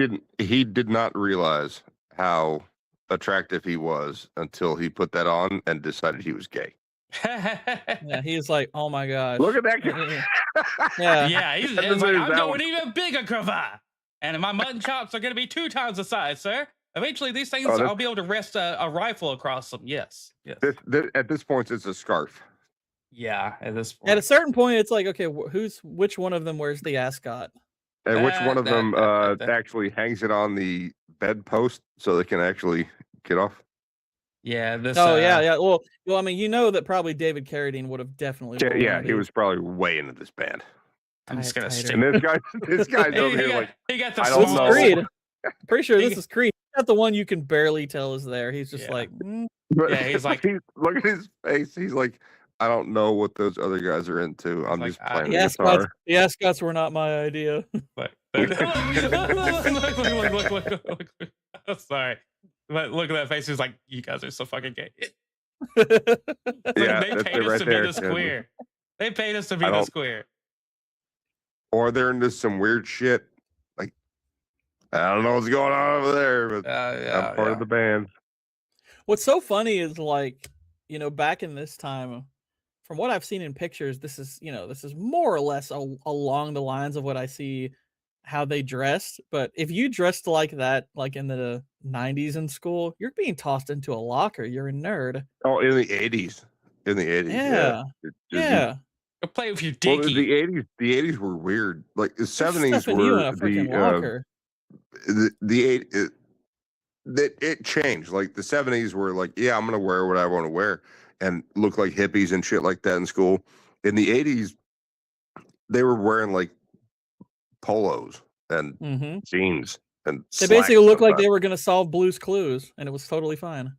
did not realize how attractive he was until he put that on and decided he was gay. Yeah, he's like, oh my gosh. Look at that guy. Yeah. Yeah, he's That it's like, is I'm that going one. even bigger cravat. And my mutton chops are going to be 2 times the size, sir. Eventually, these things, Oh, I'll be able to rest a rifle across them. Yes. Yes. At this point, it's a scarf. Yeah, at this point. At a certain point, it's like, okay, which one of them wears the ascot? And which one of them actually hangs it on the bedpost so they can actually get off? Yeah, this. Oh yeah. Well, I mean, you know that probably David Carradine would have definitely. Yeah, worn yeah, one of he these. was probably way into this band. I'm just gonna stick. And this guy's over here like, he got the I This don't is know. Creed. Pretty sure He- this is Creed. He's not the one you can barely tell is there. He's just Yeah. like, But Yeah, he's like- look at his face. He's like, I don't know what those other guys are into. I'm like, just playing the the ascots. guitar. The ascots were not my idea. Look. Look. Sorry. But look at that face. He's like, you guys are so fucking gay. Yeah, They that's paid it us right to there. be this queer. They paid us to be I this don't- queer. Or they're into some weird shit. Like, I don't know what's going on over there, but I'm part of the band. What's so funny is like, back in this time, from what I've seen in pictures, this is more or less along the lines of what I see how they dressed. But if you dressed like that, like in the 90s in school, you're being tossed into a locker. You're a nerd. Oh, in the 80s. In the 80s. Yeah. It- Yeah. Go play with your Well, dicky. the 80s were weird. Like the 70s Stuffing you in were a freaking the locker. it changed. Like the 70s were like, yeah, I'm gonna wear what I want to wear and look like hippies and shit like that in school. In the 80s, they were wearing like polos and Mm-hmm. jeans and They basically looked like sometimes. they were going to solve Blue's Clues, and it was totally fine.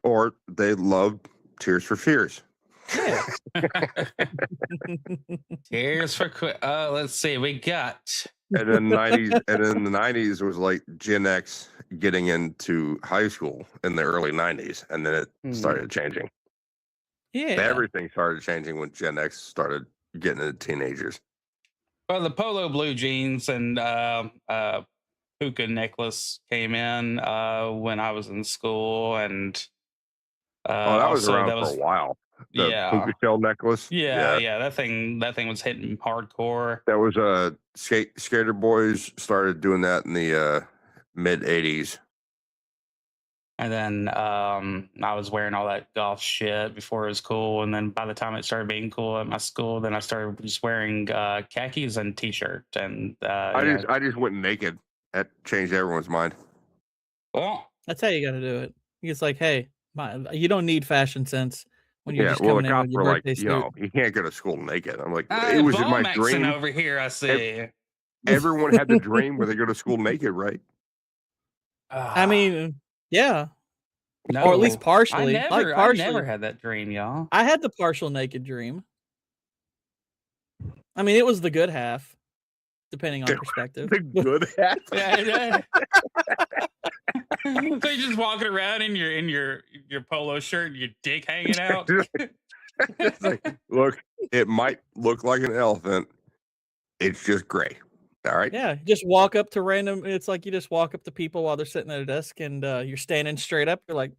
Or they loved Tears for Fears. Yeah. Tears for let's see. We got And then 90s and then the 90s was like Gen X getting into high school in the early 90s, and then it started changing. Yeah. Everything started changing when Gen X started getting into teenagers. well, the polo blue jeans and puka necklace came in when I was in school, and That was also around for a while. The yeah. puka shell necklace. Yeah, that thing was hitting hardcore. That was Skater Boys started doing that in the mid 80s. And then I was wearing all that golf shit before it was cool. And then by the time it started being cool at my school, then I started just wearing khakis and t-shirt. And I just went naked. That changed everyone's mind. well, That's how you got to do it. It's like, hey, you don't need fashion sense when you're Yeah, just well, coming the in cops with your were like, birthday suit. you can't go to school naked. I'm like, it was in my Bomaxing dream. over here. I see. Everyone had the dream where they go to school naked, right? I mean, yeah. no, Or at least partially. I Like, never, partially. I never had that dream, y'all. I had the partial naked dream. I mean, it was the good half, depending on perspective. The good half. Yeah. So you're just walking around in your polo shirt and your dick hanging out. It's like, look, it might look like an elephant. It's just gray. All right. Yeah, just walk up to random. It's like you just walk up to people while they're sitting at a desk, and you're standing straight up. You're like,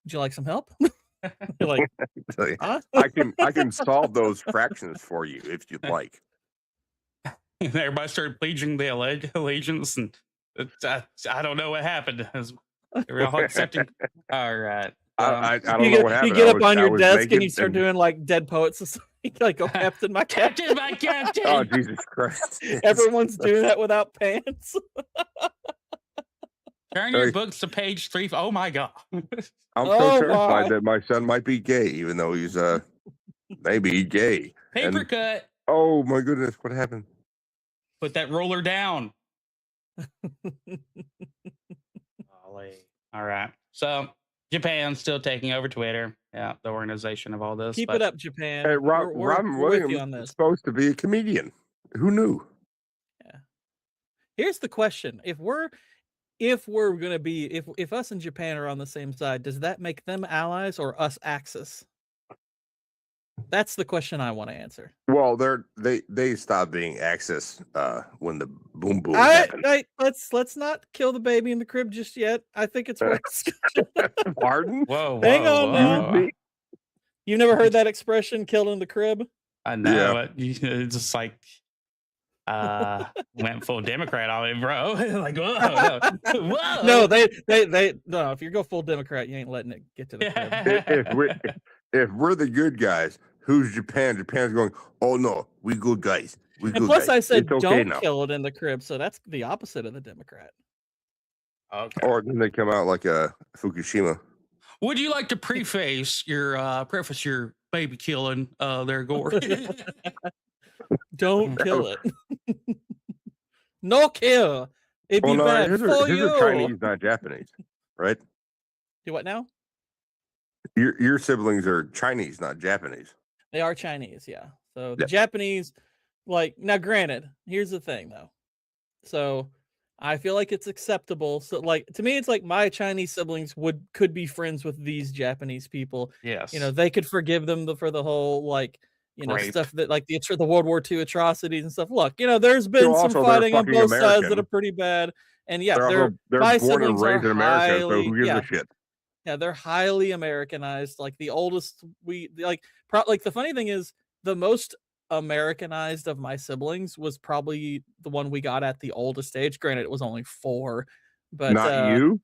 "Would you like some help?" You're like, Tell you, huh? I can solve those fractions for you if you'd like. And everybody started pledging the allegiance, and I don't know what happened. They were all accepting. All right. I don't You know get, what you happened. get I up was- on I your was desk naked and you start doing like Dead Poet Society, like, "Oh, Captain, my Captain." Captain, my captain. Oh, Jesus Christ. Everyone's doing that without pants. Turn your Hey. books to page 3. Oh my god. I'm Oh, so terrified my. that my son might be gay, even though he's maybe gay. Paper And- cut. oh my goodness, what happened? Put that roller down. Golly. All right. So Japan's still taking over Twitter. Yeah, the organization of all this. Keep but it up, Japan. Hey, We're Robin with Williams you on is this. supposed to be a comedian. Who knew? Here's the question: if we're gonna be, if us and Japan are on the same side, does that make them allies or us Axis? That's the question I want to answer. Well, they stopped being Axis when the boom boom happened. Let's not kill the baby in the crib just yet. I think it's worth discussion. Pardon? Whoa, Hang whoa, on now. whoa. You've never heard that expression, "killed in the crib"? I know Yeah. it. It's just like went full Democrat on it, bro. Like, whoa, whoa. No, they no. If you go full Democrat, you ain't letting it get to the crib. If we're the good guys, who's Japan? Japan's going, oh no, we good guys. We And good plus, guys. I said It's okay don't now. kill it in the crib, so that's the opposite of the Democrat. Okay. Or then they come out like a Fukushima. Would you like to preface your baby killing there, Gore? Don't kill it. No kill. It'd be Well, no, bad his for are you. Chinese, not Japanese, right? Do what now? Your siblings are Chinese, not Japanese. They are Chinese, yeah. So the Yep. Japanese, like, now granted, here's the thing though. So I feel like it's acceptable. So like to me, it's like my Chinese siblings could be friends with these Japanese people. Yes. You know, they could forgive them for the whole like, you know, Rape. stuff that like the World War II atrocities and stuff. Look, you know, there's been some also, they're fighting on fucking both sides that American. are pretty bad. And yeah, they're my born and siblings raised are in America, so highly, who gives yeah, a shit? yeah, they're highly Americanized. Like the oldest, like the funny thing is the most Americanized of my siblings was probably the one we got at the oldest age. Granted, it was only 4, but Not you.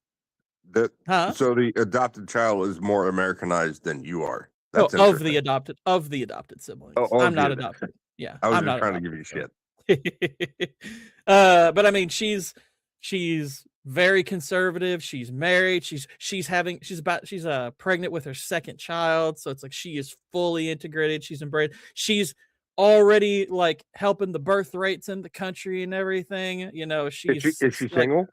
Huh? So the adopted child is more Americanized than you are. Oh, That's of interesting. the adopted siblings. Oh, of I'm the not adopted. adopted. Yeah, I was I'm just not trying to adopted, give you shit. but I mean, she's very conservative. She's married. She's pregnant with her second child. So it's like she is fully integrated. She's embraced. She's already like helping the birth rates in the country and everything. You know, Is she's she like, single?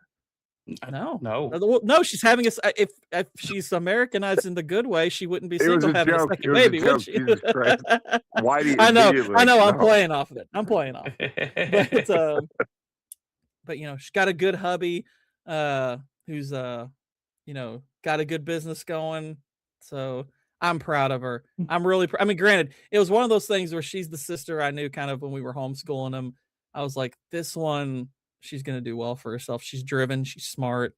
no. No. Well, no, she's having if she's Americanized in the good way, she wouldn't be It was single a having joke. a It second was a baby, would joke. she? Jesus Christ. Why do you I know, immediately- I'm no. playing off of it. But you know, she's got a good hubby, who's you know, got a good business going. So I'm proud of her. I'm really I mean, granted, it was one of those things where she's the sister I knew kind of when we were homeschooling them. I was like, this one, she's gonna do well for herself. She's driven, she's smart,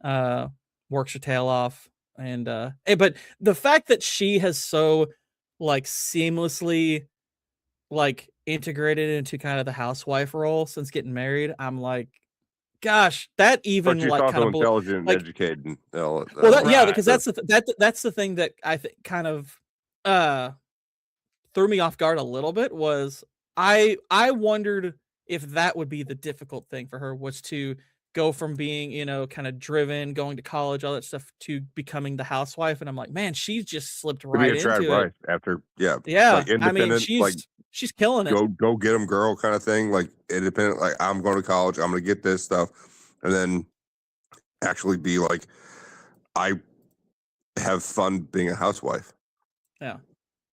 works her tail off. And but the fact that she has so like seamlessly like integrated into kind of the housewife role since getting married, I'm like, gosh, that even But she's like also kind of intelligent and like, educated. And, well, yeah, Right. because that's that's the thing that I think kind of threw me off guard a little bit was I wondered if that would be the difficult thing for her, was to go from being, you know, kind of driven, going to college, all that stuff, to becoming the housewife. And I'm like, man, she's just slipped right into it. Right after, yeah, Yeah, like I mean, independent, like she's killing it. go get them, girl, kind of thing. Like independent, like I'm going to college, I'm going to get this stuff, and then actually be like, I have fun being a housewife. Yeah,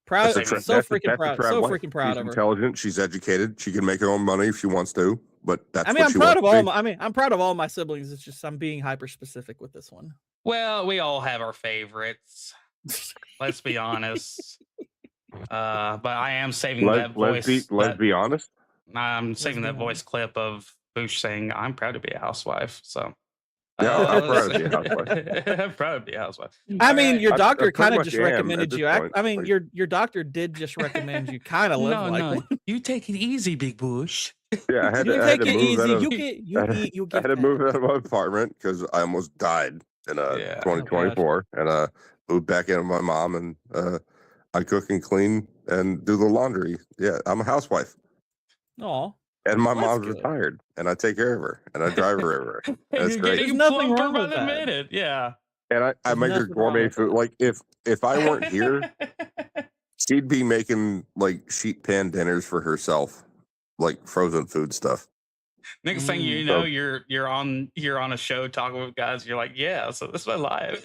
proud, That's a so that's a- freaking that's a proud, trad so wife. freaking proud She's of her. intelligent, she's educated, she can make her own money if she wants to. But that's I mean, what I'm she proud of wants to all be. my, I'm proud of all my siblings. It's just I'm being hyper specific with this one. Well, we all have our favorites. Let's be honest. But I am saving that voice. Let's be honest. I'm saving be that voice clip of Bush saying, "I'm proud to be a housewife." So Yeah, I'm proud let's to be a housewife. I'm proud to be a housewife. I mean, Alright. your I doctor pretty kind of much just am at recommended this you act. point, I mean, like- your doctor did just recommend you kind of live No, like no, one. you take it easy, Big Bush. Yeah, I had You to, I had take to it move out easy. of, You get I had to fat. move out of my apartment because I almost died in Yeah. 2024, and moved back in with my mom, and I cook and clean and do the laundry. Yeah, I'm a housewife, Aw. and my Well, that's mom's good. retired, and I take care of her, and I drive her everywhere. And it's You're great. getting nothing plumper wrong by with the that. minute. Yeah. And I There's make her nothing wrong gourmet with food. that. Like if I weren't here, she'd be making like sheet pan dinners for herself, like frozen food stuff. Next thing you Mm. know, So you're on a show talking with guys. You're like, yeah, so this is my life.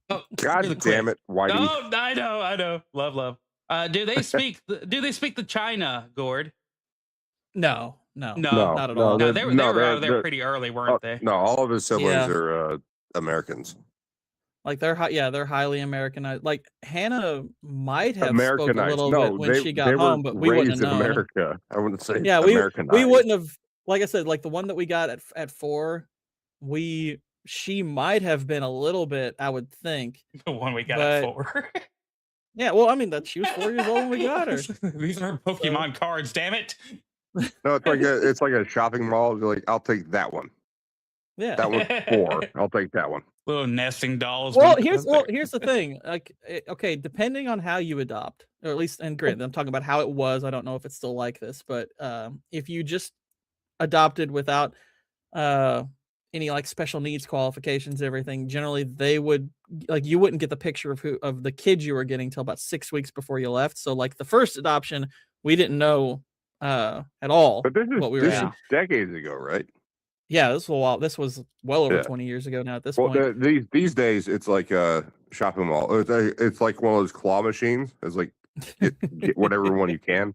Oh, God really damn quick. it, Whitey. Oh, I know. Love. Do they speak the China, Gord? No, No, not at all. no. They were pretty early, weren't they? no, all of his siblings Yeah. are Americans. Like they're they're highly Americanized. Like Hannah might have spoke a Americanized. little No, bit when she they got were home, but we wouldn't raised have in known. America. I wouldn't say Yeah, we Americanized. wouldn't have. Like I said, like the one that we got at 4, she might have been a little bit, I would think. The one we got at But 4. yeah, well, I mean that she was 4 years old when we got her. These aren't Pokemon cards, damn it. No, it's like a shopping mall. You're like, I'll take that one. Yeah. That one's 4. I'll take that one. Little nesting dolls. Well, here's the thing. Like, okay, depending on how you adopt, or at least, and granted, I'm talking about how it was. I don't know if it's still like this, but if you just adopted without any like special needs qualifications, everything, generally they would like you wouldn't get the picture of the kids you were getting till about 6 weeks before you left. So like the first adoption, we didn't know at all But this is what we were this getting. is decades ago, right? Yeah, this was a while. This was well over Yeah. 20 years ago now at this Well, point. these days it's like a shopping mall. It's like one of those claw machines. It's like get whatever one you can.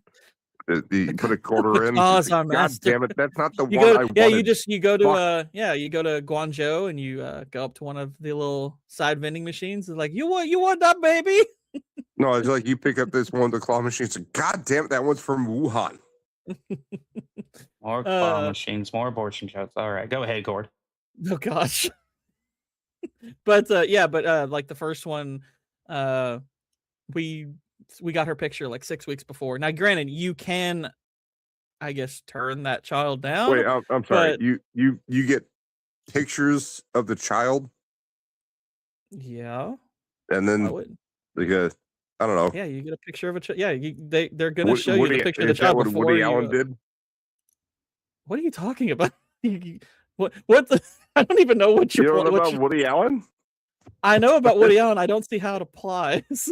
You put a quarter in. Claws God are master. damn it! That's not the You one go, I yeah, wanted. you go to Fuck. you go to Guangzhou and you go up to one of the little side vending machines. It's like you want that baby? No, it's like you pick up this one of the claw machines. God damn it! That one's from Wuhan. More claw machines, more abortion shots. All right, go ahead, Gord. Oh gosh. But like the first one, we got her picture like 6 weeks before. Now, granted, you can, I guess, turn that child down. Wait, I'm sorry. but- You get pictures of the child, Yeah. and Why then wouldn't? because I don't know. Yeah, you get a picture of a child. Yeah, they're gonna show Woody, you the picture of the is that child what before Woody you. Allen did? What are you talking about? What the? I don't even know what You you're. know what about you- Woody Allen? I know about Woody Allen. I don't see how it applies.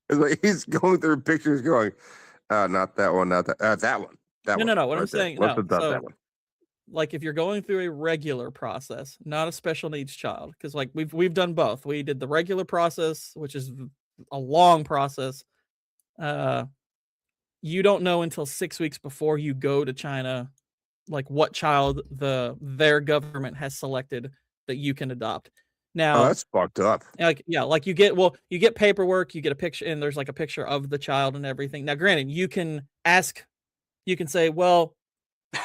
It's like he's going through pictures, going, not that one, not that, that one, that one. No. What I'm right there. saying, Let's no. adopt So, that one. like, if you're going through a regular process, not a special needs child, because like we've done both. We did the regular process, which is a long process. You don't know until 6 weeks before you go to China, like what child their government has selected that you can adopt. Now, Oh, that's fucked up. like you get paperwork, you get a picture, and there's like a picture of the child and everything. Now, granted, you can say, well,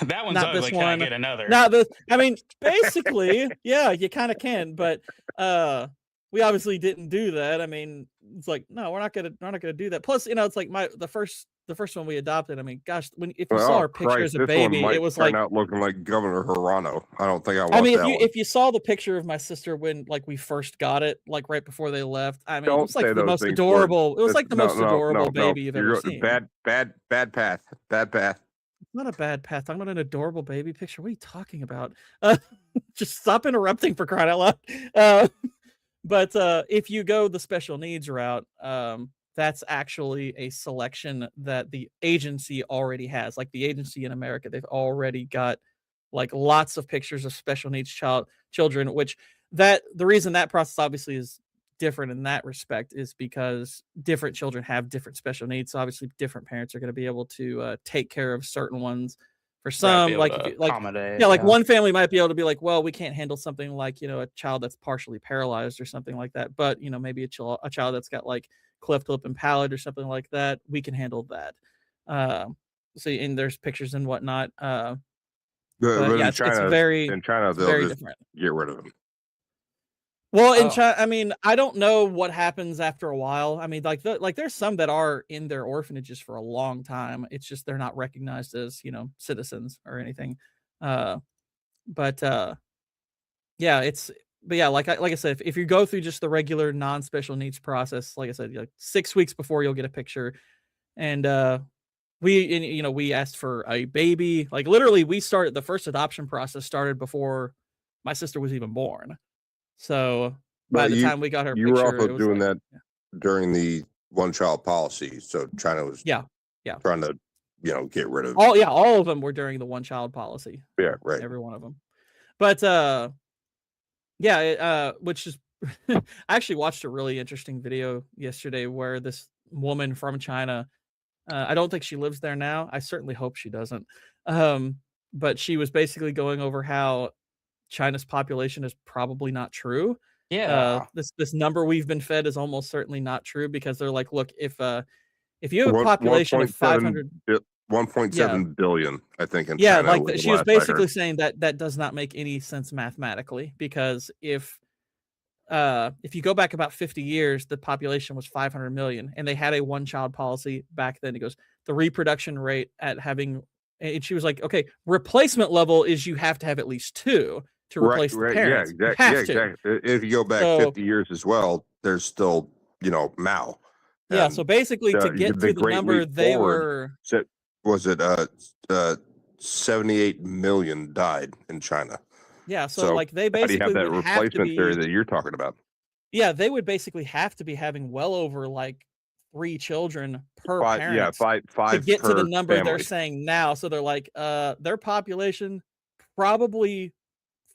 That one's not ugly. this Can I one, get another? not this. I mean, basically, yeah, you kind of can, but we obviously didn't do that. I mean, it's like, no, we're not gonna do that. Plus, it's like the first one we adopted. I mean, gosh, if you saw our picture as a this baby, one might it was turn like, out looking like Governor Hirano. I don't think I want I mean, that one. if you saw the picture of my sister when like we first got it, like right before they left, I mean, it Don't was like say the those most things, adorable. Gordon. It was like the No, most no, adorable no, baby you've You're ever seen. Bad path. Bad path. It's not a bad path. Talking about an adorable baby picture. What are you talking about? Just stop interrupting for crying out loud. But if you go the special needs route, that's actually a selection that the agency already has. Like the agency in America, they've already got like lots of pictures of special needs children, which the reason that process obviously is different in that respect is because different children have different special needs. So obviously different parents are going to be able to take care of certain ones. For some, be like, able to if you, like, accommodate, yeah, like yeah. one family might be able to be like, well, we can't handle something like, a child that's partially paralyzed or something like that. But, maybe a child that's got like cleft lip and palate or something like that, we can handle that. So, and there's pictures and whatnot. But yeah, it's very, in China, it's they'll very just different. get rid of them. Well, in Oh. China, I mean, I don't know what happens after a while. I mean, like there's some that are in their orphanages for a long time. It's just they're not recognized as, citizens or anything. But Yeah, but yeah, like I said, if you go through just the regular non-special needs process, like I said, like 6 weeks before you'll get a picture, and we asked for a baby. Like literally, the first adoption process started before my sister was even born. So by But the time we got her you were picture, also it was doing like, that during the one-child policy, so China was yeah, trying to, get rid of. all of them were during the one-child policy. Yeah, right. Every one of them. But which is I actually watched a really interesting video yesterday where this woman from China, I don't think she lives there now. I certainly hope she doesn't. But she was basically going over how China's population is probably not true. Yeah. This number we've been fed is almost certainly not true, because they're like, look, if you have a population of 500, 1.7 billion, I think. In yeah, China like was the she was last I heard. basically saying that does not make any sense mathematically, because if you go back about 50 years, the population was 500 million, and they had a one-child policy back then. He goes, the reproduction rate and she was like, okay, replacement level is you have to have at least 2 to replace the parents. Yeah, exactly. If you go back 50 years as well, there's still, Mao. Yeah, so basically to get to the Great number Leap they Forward were, was it 78 million died in China. yeah, so like they how do you basically have that would have to replacement be, theory that you're talking about? yeah, they would basically have to be having well over like 3 children per parent five to get to the per number they're family. saying now. So they're like, their population probably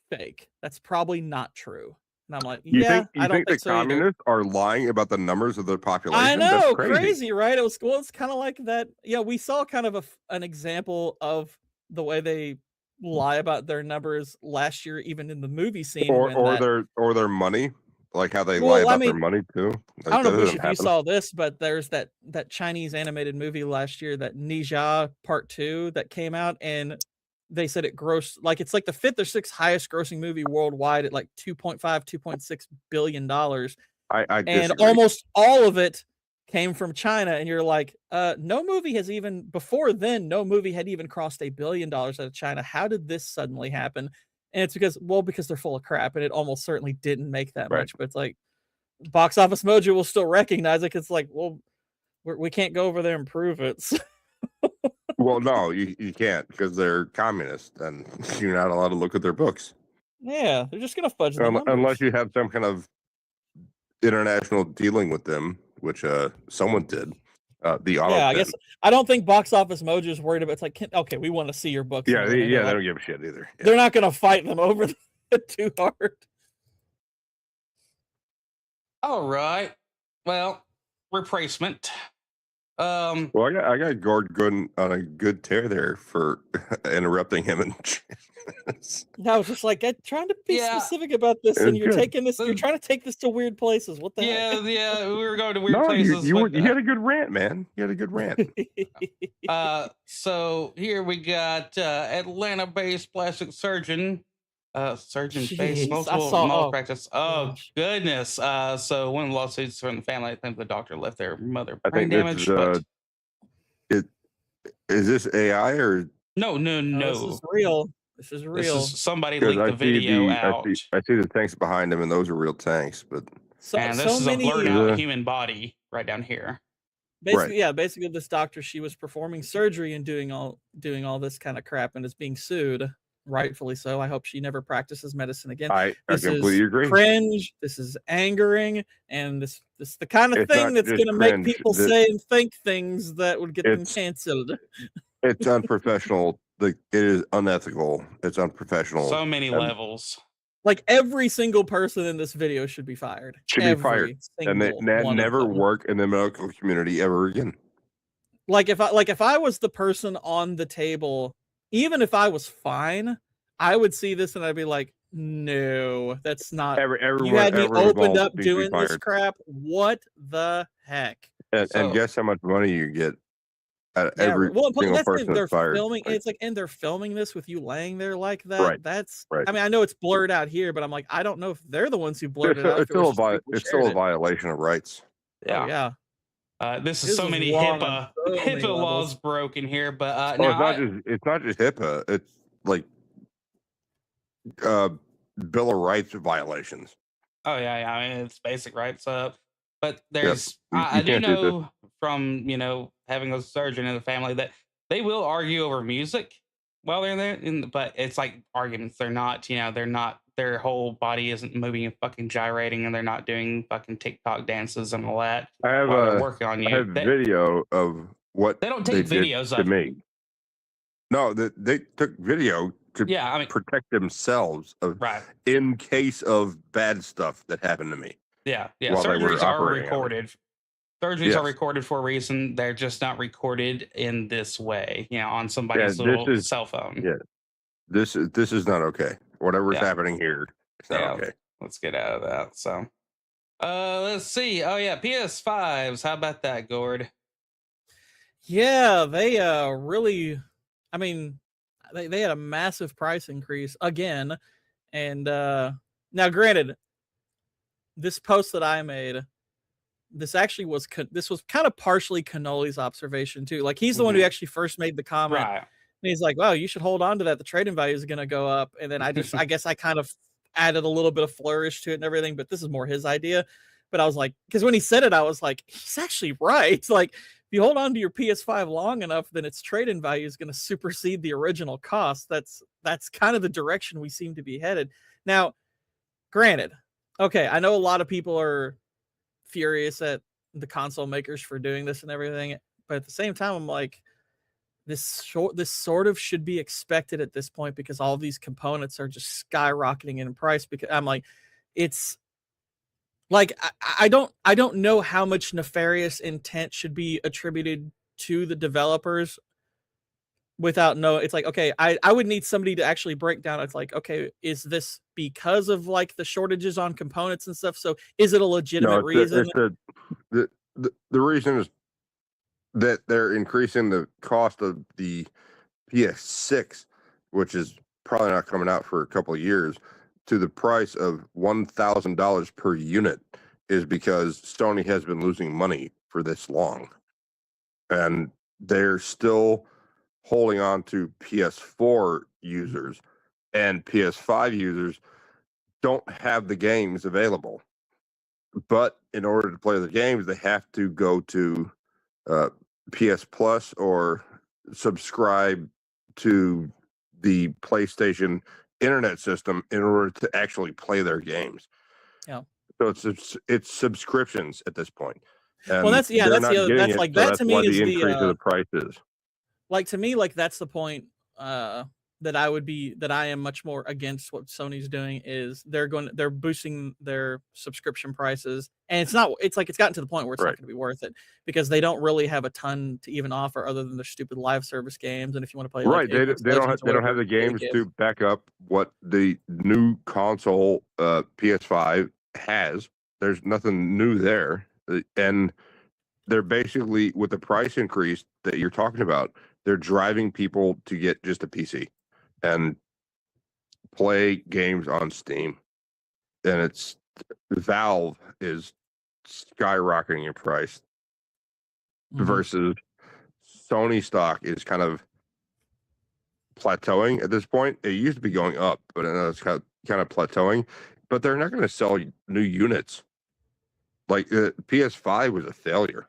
fake. That's probably not true. And I'm like, You yeah, think I don't the think so either. communists are lying about the numbers of their population? I know, That's crazy, right? It's kind of like that. Yeah, we saw kind of an example of the way they lie about their numbers last year, even in the movie scene. Or their money, like how they lie about their money too. Like, I don't know, that Bush, doesn't if you happen. saw this, but there's that Chinese animated movie last year, that Nijia Part 2 that came out, and they said it grossed, like, it's like the 5th or 6th highest grossing movie worldwide at like $2.6 billion. I And disagree. almost all of it came from China, and you're like, no movie has even, before then, no movie had even crossed $1 billion out of China. How did this suddenly happen? And it's because they're full of crap, and it almost certainly didn't make that much. But it's like, Box Office Mojo will still recognize it. It's like, well, we can't go over there and prove it. Well, no, you can't, because they're communist, and you're not allowed to look at their books. Yeah, they're just gonna fudge the numbers. Unless you have some kind of international dealing with them, which someone did. The auto Yeah, I pen. guess I don't think Box Office Mojo is worried about. It's like, okay, we want to see your books. Yeah, and they everything. They're don't like, give a shit either. They're not gonna fight them over it too hard. All right. Well, replacement. Well, I got Gord good on a good tear there for interrupting him. And I was just like, I'm trying to be specific about this, It's and you're good. taking this. You're trying to take this to weird places. What the heck? Yeah, we were going to weird no, places. you but, had a good rant, man. You had a good rant. So here we got Atlanta-based plastic surgeon. Surgeon faced Jeez, I multiple saw- malpractice. Oh goodness. So one of the lawsuits from the family claims the doctor left their mother I brain think damage. this But is this AI or? no. This is real. This is This real. is somebody Because leaked the video out. I see the tanks behind him, and those are real tanks. But And this is a blurred out human body right down here. Basically, yeah, basically this doctor, she was performing surgery and doing all this kind of crap, and is being sued, rightfully so. I hope she never practices medicine again. I This completely is agree. Cringe. This is angering, and this is the kind of It's thing not that's just going to make cringe. people say and think things that would get them It's- canceled. It's unprofessional. Like, it is unethical. It's unprofessional. So many and levels. Like every single person in this video should be fired. Should be fired, and they single one of never them. work in the medical community ever again. Like if I was the person on the table, even if I was fine, I would see this and I'd be like, no, that's not. You had me opened up doing this crap. What the heck? And guess how much money you get out of every well, single that's the person thing, they're that's fired. filming. Like, It's like, and they're filming this with you laying there like that. Right, That's. right. I mean, I know it's blurred out here, but I'm like, I don't know if they're the ones who blurred it out. it's still a violation of rights. Oh, yeah. This is This so is many wrong on HIPAA so many laws levels. broken here, but Well, now it's not just HIPAA. It's like Bill of Rights violations. Oh yeah. I mean, it's basic rights. But Yep. there's You I do can't do this. know from having a surgeon in the family that they will argue over music while they're there, but it's like arguments. They're not, they're not. Their whole body isn't moving and fucking gyrating, and they're not doing fucking TikTok dances and all that I have while they're working on I you. have video of what They don't they take did videos to of me. No, they took video to Yeah, I mean, protect themselves right. in case of bad stuff that happened to me. Yeah. While they were Surgeries are operating on it. recorded. Surgeries are Yes. recorded for a reason. They're just not recorded in this way, on Yeah, somebody's this little is cell phone. yeah. This is not okay. Whatever's Yeah. happening here, it's not Yeah. okay. Let's get out of that. So, let's see. Oh yeah, PS5s. How about that, Gord? Yeah, they really, I mean, they had a massive price increase again. And now granted, this post that I made, this actually was this was kind of partially Cannoli's observation too. Like he's the one who actually first made the comment. Right. And he's like, "Well, you should hold on to that. The trading value is going to go up." And then I guess I kind of added a little bit of flourish to it and everything, but this is more his idea. But I was like, because when he said it, I was like, he's actually right. Like, if you hold on to your PS5 long enough, then its trade-in value is going to supersede the original cost. That's kind of the direction we seem to be headed. Now, granted, okay, I know a lot of people are furious at the console makers for doing this and everything, but at the same time, I'm like, this sort of should be expected at this point because all these components are just skyrocketing in price. Because I'm like, it's like I don't know how much nefarious intent should be attributed to the developers without it's like, okay, I would need somebody to actually break down. It's like, okay, is this because of like the shortages on components and stuff? So is it a legitimate reason? The reason is that they're increasing the cost of the PS6, which is probably not coming out for a couple of years, to the price of $1,000 per unit, is because Sony has been losing money for this long. And they're still holding on to PS4 users, and PS5 users don't have the games available. But in order to play the games, they have to go to PS Plus or subscribe to the PlayStation internet system in order to actually play their games. Yeah. So it's subscriptions at this point. And well, that's they're that's not the other, getting that's it, like so that that's to me why is the increase of the the prices. like to me, like that's the point that I am much more against what Sony's doing is they're boosting their subscription prices, and it's gotten to the point where it's not going to be worth it because they don't really have a ton to even offer other than their stupid live service games. And if you want to play Right, like they don't have the games to back up what the new console PS5 has. There's nothing new there, and they're basically, with the price increase that you're talking about, they're driving people to get just a PC and play games on Steam. And it's Valve is skyrocketing in price versus Sony stock is kind of plateauing at this point. It used to be going up, but now it's kind of plateauing. But they're not going to sell new units. Like the PS5 was a failure.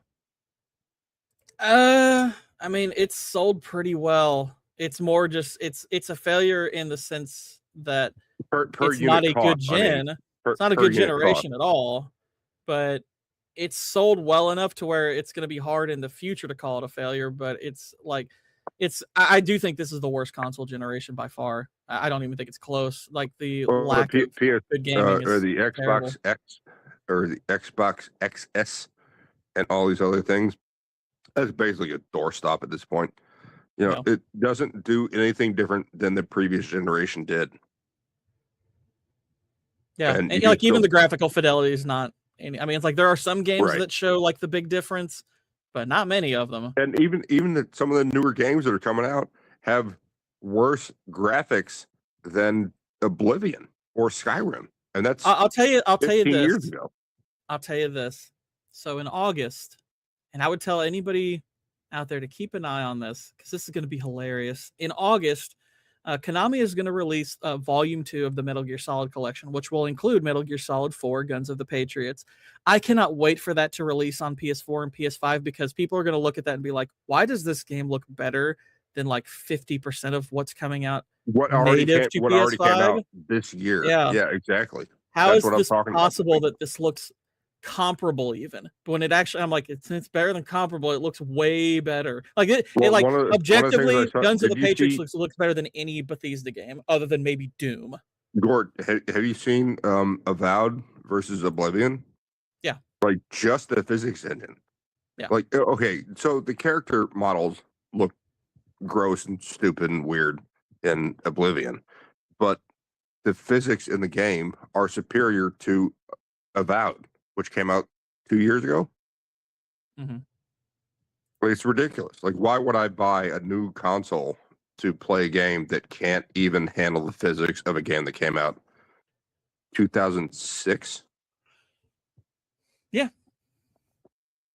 I mean, it's sold pretty well. It's more just it's a failure in the sense that it's not a good gen. It's not a good generation at all, but it's sold well enough to where it's going to be hard in the future to call it a failure. But it's like I do think this is the worst console generation by far. I don't even think it's close. Like the lack of good gaming or the Xbox terrible. X or the Xbox XS and all these other things. That's basically a doorstop at this point. It doesn't do anything different than the previous generation did. Yeah, and and like even the graphical fidelity is not any. I mean, it's like there are some games that show like the big difference, but not many of them. And even some of the newer games that are coming out have worse graphics than Oblivion or Skyrim, and that's I'll tell you this. Years ago. I'll tell you this. So in August, and I would tell anybody out there to keep an eye on this because this is going to be hilarious. In August, Konami is going to release Volume 2 of the Metal Gear Solid collection, which will include Metal Gear Solid 4, Guns of the Patriots. I cannot wait for that to release on PS4 and PS5 because people are going to look at that and be like, why does this game look better than like 50% of what's coming out What already native came, to what PS5? already came out this year? Yeah. Exactly. How That's is what I'm this talking possible about. that this looks comparable even when it actually I'm like it's better than comparable, it looks way better. Like it Well, like one of the things objectively I saw, Guns of the did you Patriots see, looks better than any Bethesda game other than maybe Doom. Gord, have you seen Avowed versus Oblivion? Yeah. Like just the physics engine. Yeah. Like, okay, so the character models look gross and stupid and weird in Oblivion, but the physics in the game are superior to Avowed, which came out 2 years ago. Mhm. Like, it's ridiculous. Like, why would I buy a new console to play a game that can't even handle the physics of a game that came out 2006? Yeah.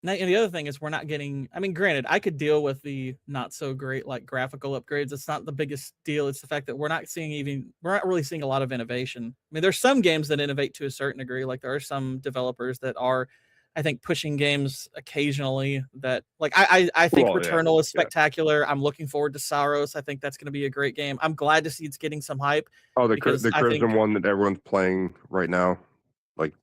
And the other thing is we're not getting, I mean, granted, I could deal with the not so great like graphical upgrades. It's not the biggest deal. It's the fact that we're not really seeing a lot of innovation. I mean, there's some games that innovate to a certain degree. Like there are some developers that are, I think, pushing games occasionally that like I think Well, yeah, Returnal is yeah. spectacular. I'm looking forward to Saros. I think that's going to be a great game. I'm glad to see it's getting some hype. Oh, the because I Crimson think one that everyone's playing right now. Like,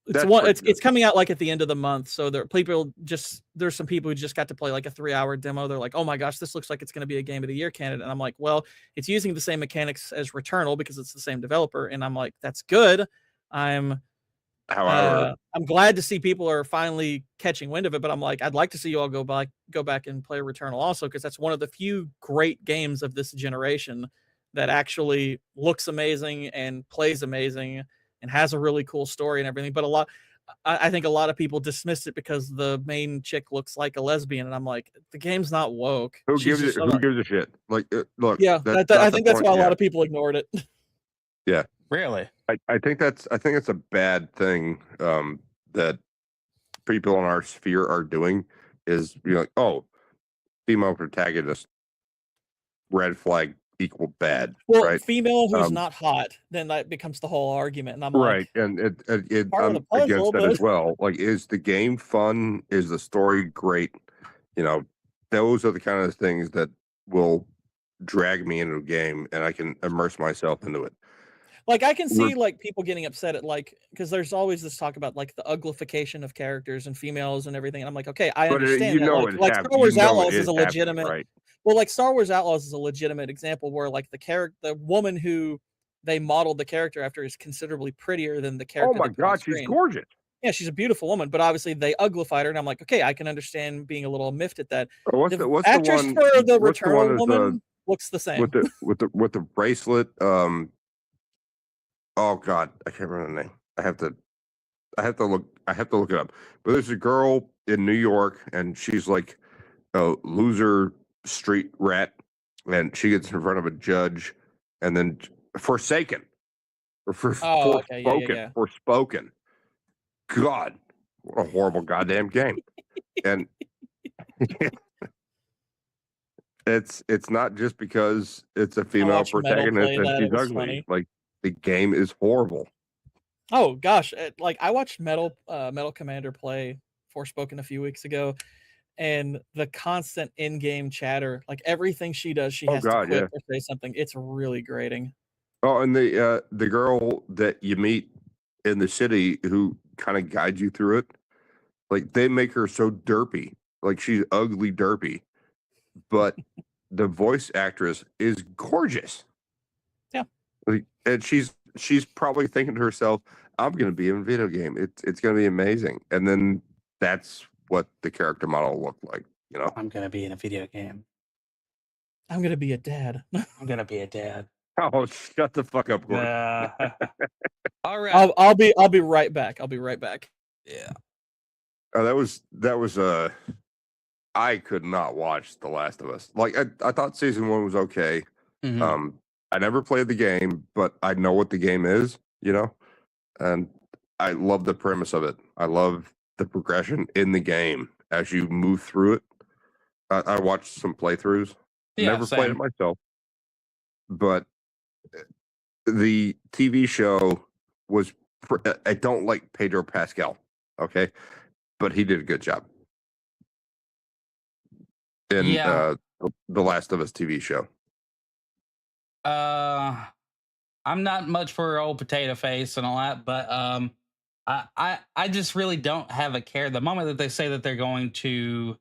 it's that's one. pretty It's coming out like at the end of the month. So there's some people who just got to play like a 3-hour demo. They're like, oh my gosh, this looks like it's going to be a Game of the Year candidate. And I'm like, well, it's using the same mechanics as Returnal because it's the same developer. And I'm like, that's good. However, I'm glad to see people are finally catching wind of it. But I'm like, I'd like to see you all go back and play Returnal also because that's one of the few great games of this generation that actually looks amazing and plays amazing and has a really cool story and everything. But I think a lot of people dismissed it because the main chick looks like a lesbian, and I'm like, the game's not woke. who She's gives just who gives a shit? Like, look, yeah, that's I not the think that's point. why a Yeah. lot of people ignored it. Yeah. Really? I think that's a bad thing that people in our sphere are doing is like, oh, female protagonist, red flag equal bad, Well, right? female who's not hot, then that becomes the whole argument, and I'm Right, like, and it part of I'm the puzzle, against that but as well. Like, is the game fun? Is the story great? You know, those are the kind of things that will drag me into a game, and I can immerse myself into it. like I can We're- see like people getting upset at like because there's always this talk about like the uglification of characters and females and everything. And I'm like, okay, I But understand you that. know Like, it's like happening. Star Wars You know it Outlaws is is a happening, legitimate. right? Well, like Star Wars Outlaws is a legitimate example where like the woman who they modeled the character after is considerably prettier than the Oh character. my they put on God, she's screen. gorgeous. Yeah, she's a beautiful woman, but obviously they uglified her, and I'm like, okay, I can understand being a little miffed at that. What's The the actress one? for the What's the one Returnal is woman looks the same. with the bracelet? Oh God, I can't remember the name. I have to look it up. But there's a girl in New York, and she's like a loser street rat, and she gets in front of a judge, and then Forsaken, or Oh, okay, yeah. Forspoken. God, what a horrible goddamn game. And it's not just because it's a female watched Metal protagonist play and that, it she's was ugly. funny. Like, the game is horrible. Oh gosh, like I watched Metal Commander play Forspoken a few weeks ago, and the constant in-game chatter, like everything she does, she Oh, has God, to quit yeah. or say something. It's really grating. Oh, and the girl that you meet in the city who kind of guides you through it, like they make her so derpy, like she's ugly derpy, but the voice actress is gorgeous. Yeah. Like, and she's probably thinking to herself, I'm gonna be in a video game. It's gonna be amazing. And then that's what the character model looked like, you know. I'm gonna be in a video game. I'm gonna be a dad. I'm gonna be a dad. Oh, shut the fuck up, Gordon. All right. I'll be right back. I'll be right back. Yeah. Oh, that was I could not watch The Last of Us. Like, I thought season 1 was okay. Mhm. I never played the game, but I know what the game is, you know, and I love the premise of it. I love the progression in the game as you move through it. I watched some playthroughs. Yeah, Never played same. it myself. but the TV show was. I don't like Pedro Pascal, okay, but he did a good job in the Last of Us TV show. I'm not much for old potato face and all that, but I just really don't have a care. The moment that they say that they're going to,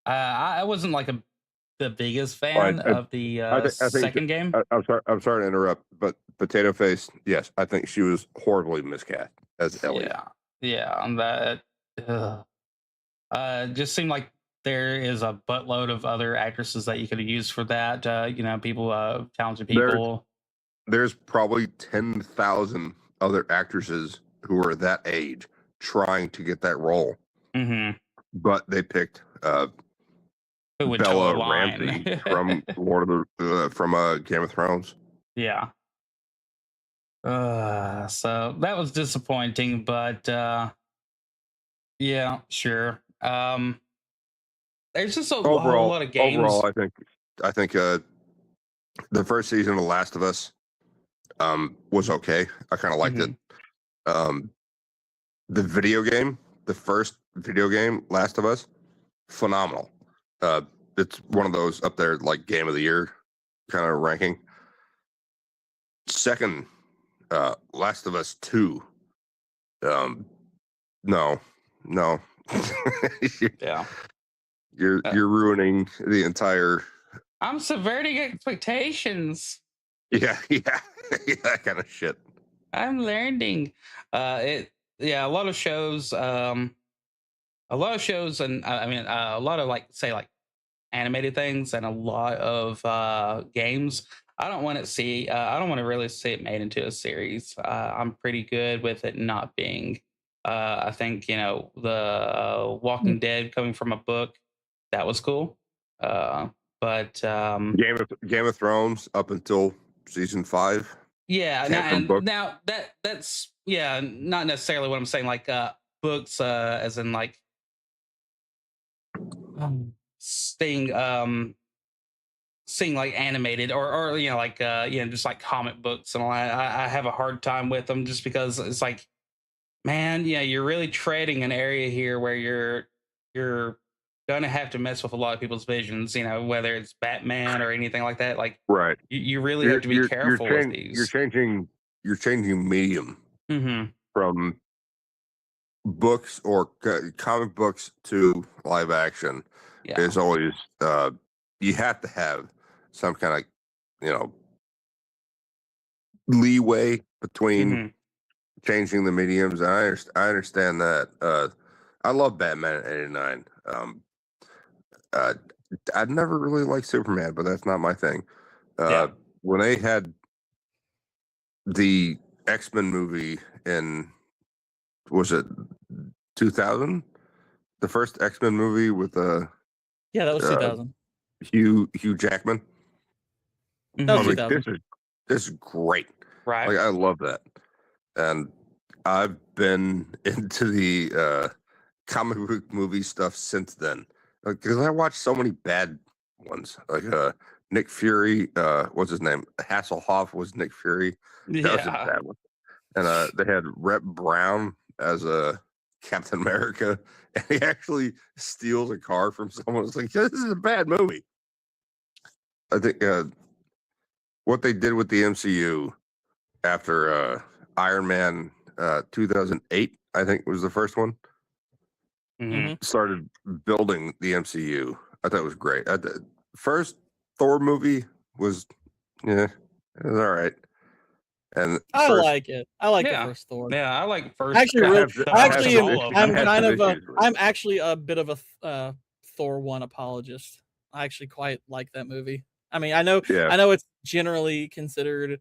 I wasn't like the biggest fan of the second game. I'm sorry to interrupt, but Potato Face, yes, I think she was horribly miscast as Ellie. Yeah, on that. Just seemed like there is a buttload of other actresses that you could have used for that. People, talented people. There's probably 10,000 other actresses who are that age trying to get that role, but they picked Bella Ramsey from from Game of Thrones. Yeah. So that was disappointing, but yeah, sure. There's just a lot of games. Overall, I think the first season of The Last of Us was okay. I kind of liked it. The video game, the first video game, Last of Us, phenomenal. It's one of those up there like Game of the Year kind of ranking. Second, Last of Us 2. No. Yeah. You're ruining the entire. I'm subverting expectations. Yeah, that kind of shit. I'm learning. A lot of shows. And a lot of like animated things and a lot of games. I don't want to really see it made into a series. I'm pretty good with it not being. I think the Walking Dead coming from a book, that was cool. But Game of Thrones up until season 5. Yeah, now that's not necessarily what I'm saying. Like books, as in like seeing like animated or just like comic books and all that. I have a hard time with them just because it's like, man, you're really treading an area here where you're gonna have to mess with a lot of people's visions, whether it's Batman or anything like that. Like, right, you really have to be careful with these. You're changing medium from books or comic books to live action. Is always you have to have some kind of leeway between changing the mediums. I understand that. I love Batman at 89. I'd never really liked Superman, but that's not my thing. When they had the X-Men movie in, was it 2000? The first X-Men movie with that was 2000. Hugh Jackman. That was 2000. This is great. Right. Like, I love that. And I've been into the comic book movie stuff since then. Because I watched so many bad ones. Like Nick Fury, what's his name? Hasselhoff was Nick Fury. That was a bad one. And they had Rep Brown as a Captain America. And he actually steals a car from someone. It's like, this is a bad movie. I think what they did with the MCU after Iron Man 2008, I think was the first one, started building the MCU. I thought it was great. The first Thor movie was, it was all right. And I like it. I like the first Thor. Yeah, I like first. I'm actually a bit of a Thor 1 apologist. I actually quite like that movie. I mean, I know it's generally considered,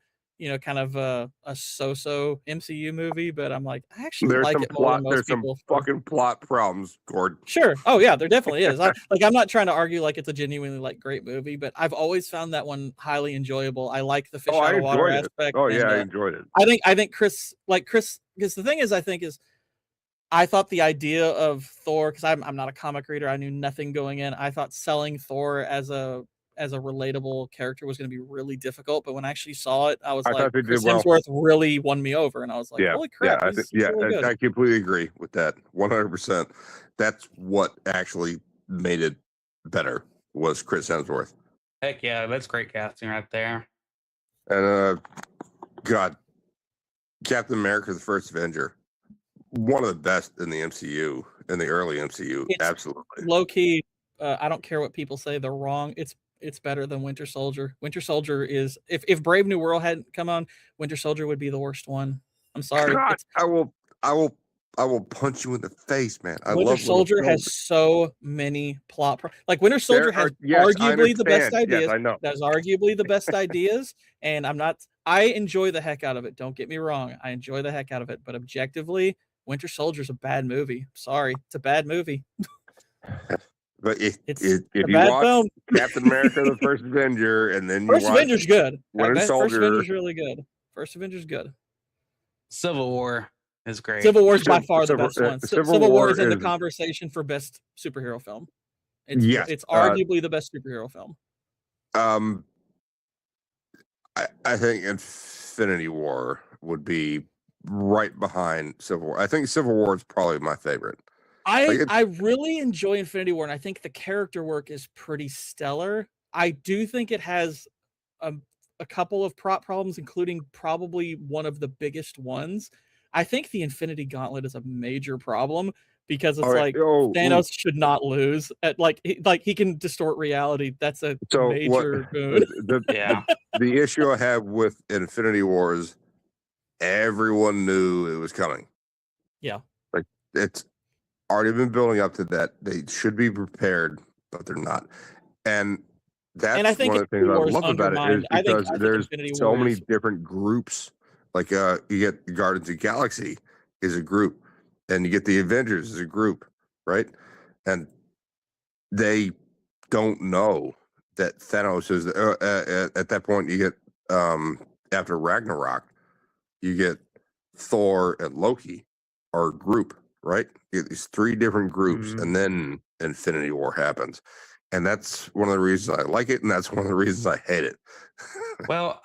kind of a so-so MCU movie, but I'm like, I actually like it more than most people. Some fucking plot problems, Gord. Sure. Oh yeah, there definitely is. I'm not trying to argue like it's a genuinely great movie, but I've always found that one highly enjoyable. I like the fish out of water aspect. Oh yeah, I enjoyed it. I think Chris, because the thing is, I thought the idea of Thor, because I'm not a comic reader, I knew nothing going in. I thought selling Thor as as a relatable character was going to be really difficult. But when I actually saw it, I was I like, thought they Chris did well. Hemsworth really won me over, and I was like, Yeah, holy crap, I he's really good. I completely agree with that. 100%. That's what actually made it better was Chris Hemsworth. Heck yeah, that's great casting right there. And God, Captain America: The First Avenger, one of the best in the MCU, in the early MCU. It's Absolutely. low key. I don't care what people say; they're wrong. It's better than Winter Soldier. Winter Soldier is if Brave New World hadn't come on, Winter Soldier would be the worst one. I'm sorry. God, It's, I will punch you in the face, man. I Winter love Soldier has so many like Winter Soldier has arguably the best ideas. Yes, I know. That's arguably the best ideas, and I enjoy the heck out of it. Don't get me wrong, I enjoy the heck out of it, but objectively, Winter Soldier's a bad movie. Sorry, it's a bad movie. But if a you bad watch film. Captain America: The First Avenger, and then you First watch Avenger's good. Winter First Soldier, Avenger's really good. First Avenger's good. Civil War is great. Civil War is by far the Civil- best one. Civil Civil War War is in the is- conversation for best superhero film. It's Yes, it's arguably the best superhero film. I think Infinity War would be right behind Civil War. I think Civil War is probably my favorite. I really enjoy Infinity War, and I think the character work is pretty stellar. I do think it has a couple of prop problems, including probably one of the biggest ones. I think the Infinity Gauntlet is a major problem because it's Thanos should not lose. At he can distort reality. That's a major boon. The issue I have with Infinity War is everyone knew it was coming. Yeah. Like it's already been building up to that. They should be prepared, but they're not. And that's I think one of the things I love about it is I think because there's Infinity so War many is- different groups. Like you get Guardians of the Galaxy is a group, and you get the Avengers as a group, right? And they don't know that Thanos is at that point. You get after Ragnarok, you get Thor and Loki are a group, right? You get these three different groups, and then Infinity War happens. And that's one of the reasons I like it, and that's one of the reasons I hate it. Well,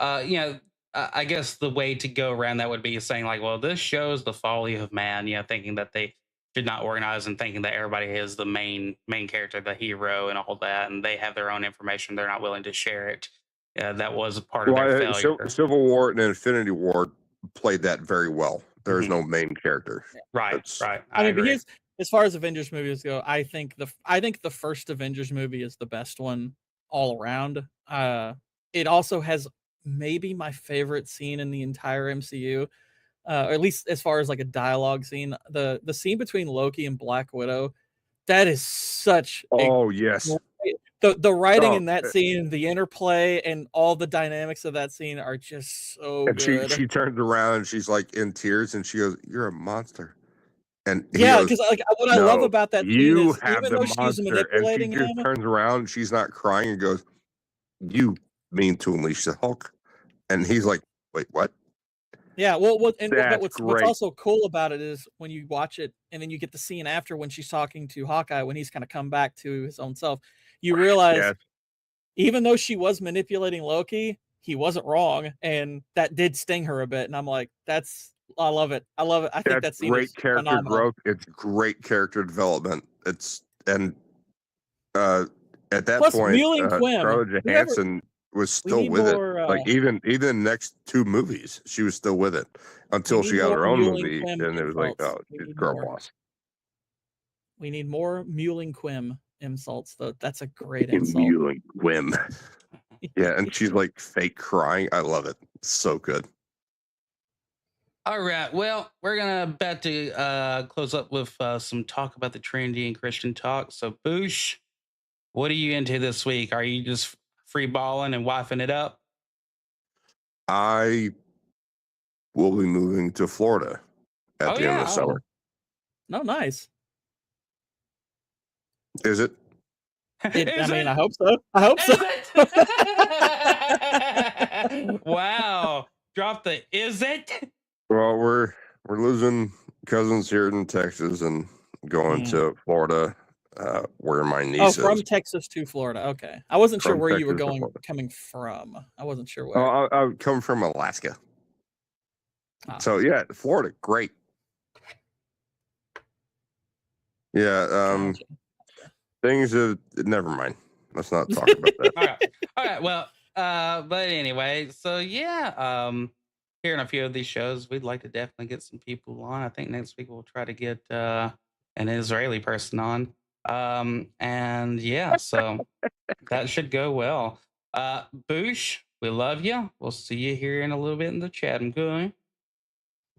I guess the way to go around that would be saying like, well, this shows the folly of man, thinking that they should not organize and thinking that everybody is the main character, the hero, and all that, and they have their own information. They're not willing to share it. That was part of their failure. Civil War and Infinity War played that very well. There is no main character. Right. I mean, but as far as Avengers movies go, I think the first Avengers movie is the best one all around. It also has maybe my favorite scene in the entire MCU, or at least as far as like a dialogue scene. The scene between Loki and Black Widow, that is such. Yes. The writing in that scene, the interplay, and all the dynamics of that scene are just so And good. she turns around and she's like in tears and she goes, "You're a monster." And he Yeah, goes, because what I love "No, about that scene you is have even the though she's monster," and manipulating she just him, turns around and she's not crying and goes, "You mean to unleash the Hulk?" And he's like, "Wait, what?" yeah. But That's what's great. also cool about it is when you watch it and then you get the scene after when she's talking to Hawkeye when he's kind of come back to his own self, you realize Yes. even though she was manipulating Loki, he wasn't wrong, and that did sting her a bit. And I'm like, I love it. I love it. I think that That's scene great is character phenomenal. growth. It's great character development. At that Plus, point, Mewling Quim. Scarlett Johansson was still need with more, it. Like even the next two movies, she was still with it until need she got her more own Mewling movie, Quim and it was like, insults. oh, We she's need girl more. boss. We need more Mewling Quim insults, though. That's a great In insult. Mewling Quim. Yeah, and she's like fake crying. I love it. It's so good. All right. Well, we're about to close up with some talk about the trendy and Christian talk. So, Boosh, what are you into this week? Are you just free balling and wifing it up? I will be moving to Florida at the end of the summer. No, nice. Is it? I mean, I hope so. I hope so. Wow. Drop the is it? Well, we're losing cousins here in Texas and going to Florida where my Oh, niece from is. Texas to Florida. Okay, I wasn't sure From where you were Texas to Florida. coming from. I wasn't sure where. Oh, I would come from Alaska. Ah. So yeah, Florida, great. Yeah, things have. Never mind. Let's not talk about that. All right. Well, but anyway, so yeah, here in a few of these shows, we'd like to definitely get some people on. I think next week we'll try to get an Israeli person on. And yeah, so that should go well. Boosh, we love you. We'll see you here in a little bit in the chat. I'm going.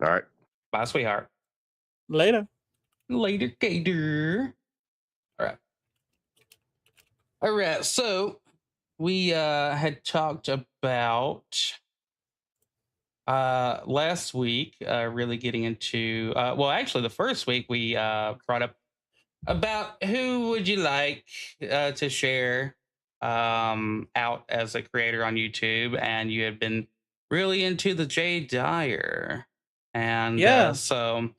All right. Bye, sweetheart. Later. Later, Gator. All right. All right. So we had talked about last week really getting into well, actually the first week we brought up about who would you like to share out as a creator on YouTube, and you had been really into the Jay Dyer. And Yeah. so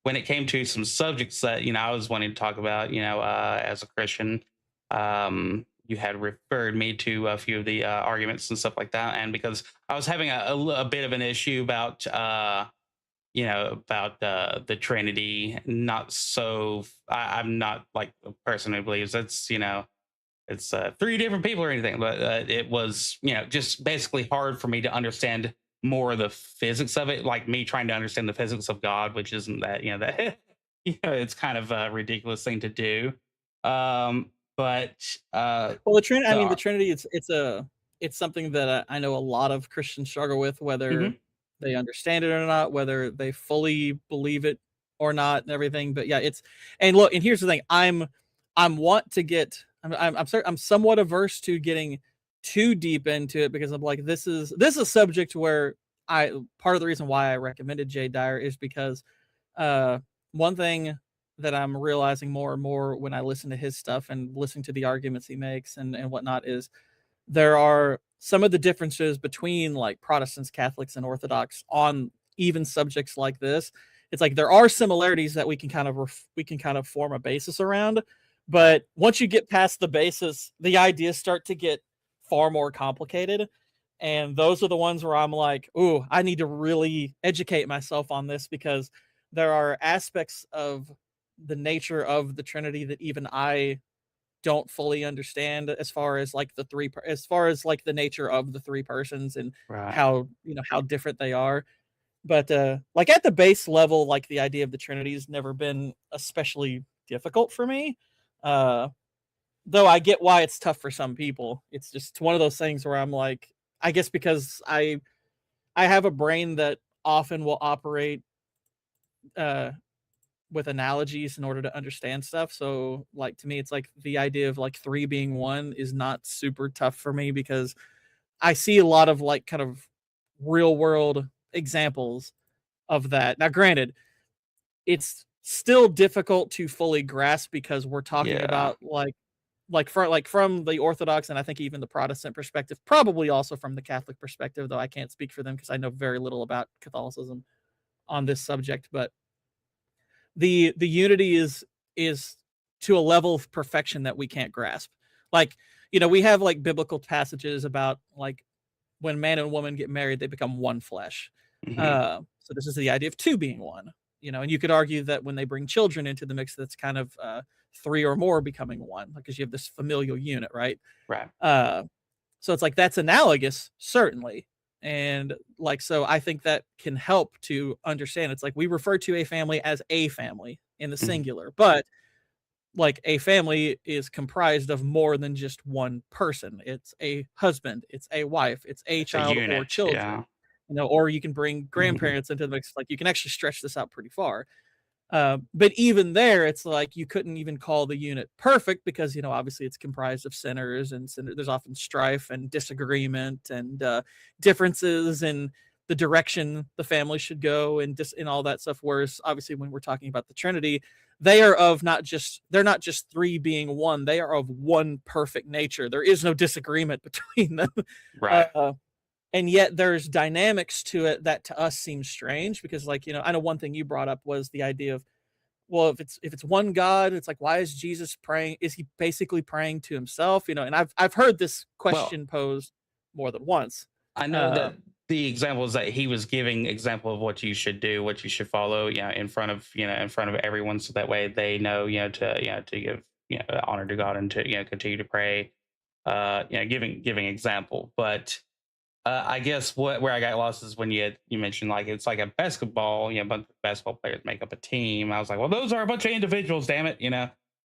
when it came to some subjects that, you know, I was wanting to talk about, you know, as a Christian, you had referred me to a few of the arguments and stuff like that. And because I was having a bit of an issue about, you know, about the Trinity, not so, I'm not like a person who believes it's, you know, it's three different people or anything, but it was, you know, just basically hard for me to understand more of the physics of it, like me trying to understand the physics of God, which isn't that, you know, that you know, it's kind of a ridiculous thing to do. But well, the Trinity, I mean, the Trinity, it's something that I know a lot of Christians struggle with, whether they understand it or not, whether they fully believe it or not, and everything. But yeah, and look, and here's the thing: I'm somewhat averse to getting too deep into it, because I'm like, this is a subject where part of the reason why I recommended Jay Dyer is because one thing that I'm realizing more and more when I listen to his stuff and listening to the arguments he makes and whatnot is there are some of the differences between like Protestants, Catholics, and Orthodox on even subjects like this. It's like there are similarities that we can kind of form a basis around, but once you get past the basis, the ideas start to get far more complicated. And those are the ones where I'm like, ooh, I need to really educate myself on this, because there are aspects of the nature of the Trinity that even I don't fully understand, as far as like the nature of the three persons and how, you know, how different they are. But like at the base level, like the idea of the Trinity has never been especially difficult for me. Though I get why it's tough for some people. It's just one of those things where I'm like, I guess because I have a brain that often will operate with analogies in order to understand stuff. So like to me, it's like the idea of like three being one is not super tough for me, because I see a lot of like kind of real world examples of that. Now, granted, it's still difficult to fully grasp, because we're talking about from the Orthodox, and I think even the Protestant perspective, probably also from the Catholic perspective, though I can't speak for them because I know very little about Catholicism on this subject. But the unity is to a level of perfection that we can't grasp. Like, you know, we have like biblical passages about like when man and woman get married, they become one flesh. So this is the idea of two being one, you know, and you could argue that when they bring children into the mix, that's kind of three or more becoming one, because you have this familial unit, right? So it's like that's analogous, certainly. And like, so I think that can help to understand. It's like we refer to a family as a family in the singular, but like a family is comprised of more than just one person. It's a husband, it's a wife, it's a child or children, you know, or you can bring grandparents into the mix. Like you can actually stretch this out pretty far. But even there, it's like you couldn't even call the unit perfect, because, you know, obviously it's comprised of sinners, and there's often strife and disagreement and differences in the direction the family should go and all that stuff. Whereas obviously when we're talking about the Trinity, they're not just three being one. They are of one perfect nature. There is no disagreement between them. And yet there's dynamics to it that to us seem strange, because like, you know, I know one thing you brought up was the idea of well, if it's one God, it's like, why is Jesus praying? Is he basically praying to himself? You know, and I've heard this Well, question posed more than once. I know Uh, that the examples that he was giving example of what you should do, what you should follow, in front of in front of everyone, so that way they know, to give honor to God and to continue to pray, giving example. But I guess where I got lost is when you mentioned like it's like a basketball, a bunch of basketball players make up a team. I was like, well, those are a bunch of individuals, damn it,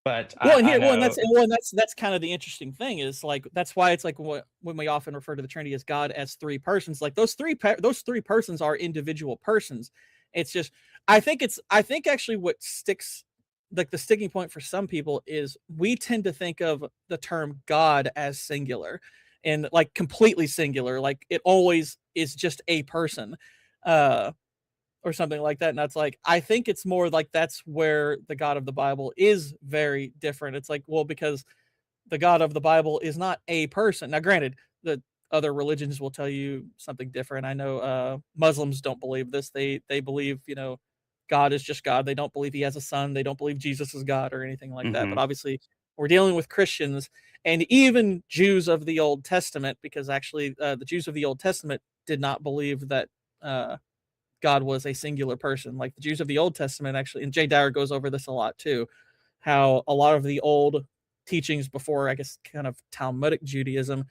But Well, and I here, well, and know, that's kind of the interesting thing is like that's why it's like when we often refer to the Trinity as God as three persons, like those three persons are individual persons. It's just I think actually what sticks like the sticking point for some people is we tend to think of the term God as singular and like completely singular, like it always is just a person. Uh or something like that. And that's like, I think it's more like that's where the God of the Bible is very different. It's like, well, because the God of the Bible is not a person. Now, granted, the other religions will tell you something different. I know Muslims don't believe this. They believe, God is just God. They don't believe he has a son. They don't believe Jesus is God or anything like that. But hmm obviously, we're dealing with Christians and even Jews of the Old Testament, because actually the Jews of the Old Testament did not believe that God was a singular person. Like the Jews of the Old Testament, actually, and Jay Dyer goes over this a lot too, how a lot of the old teachings before, I guess, kind of Talmudic Judaism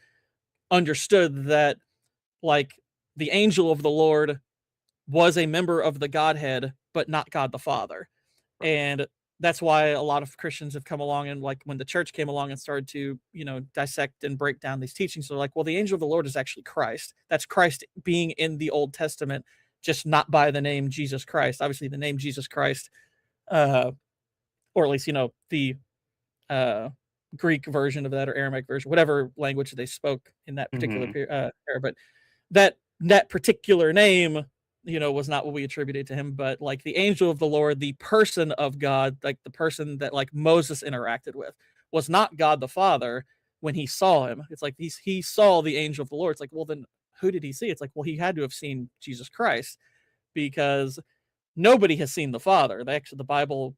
understood that like the angel of the Lord was a member of the Godhead, but not God the Father. And that's why a lot of Christians have come along and like when the church came along and started to, dissect and break down these teachings, they're like, well, the angel of the Lord is actually Christ. That's Christ being in the Old Testament, just not by the name Jesus Christ. Obviously, the name Jesus Christ, uh, or at least, the uh, Greek version of that or Aramaic version, whatever language they spoke in that particular hmm era. But that particular name, was not what we attributed to him. But like the angel of the Lord, the person of God, like the person that like Moses interacted with, was not God the Father when he saw him. It's like he saw the angel of the Lord. It's like, well, then who did he see? It's like, well, he had to have seen Jesus Christ because nobody has seen the Father. The Bible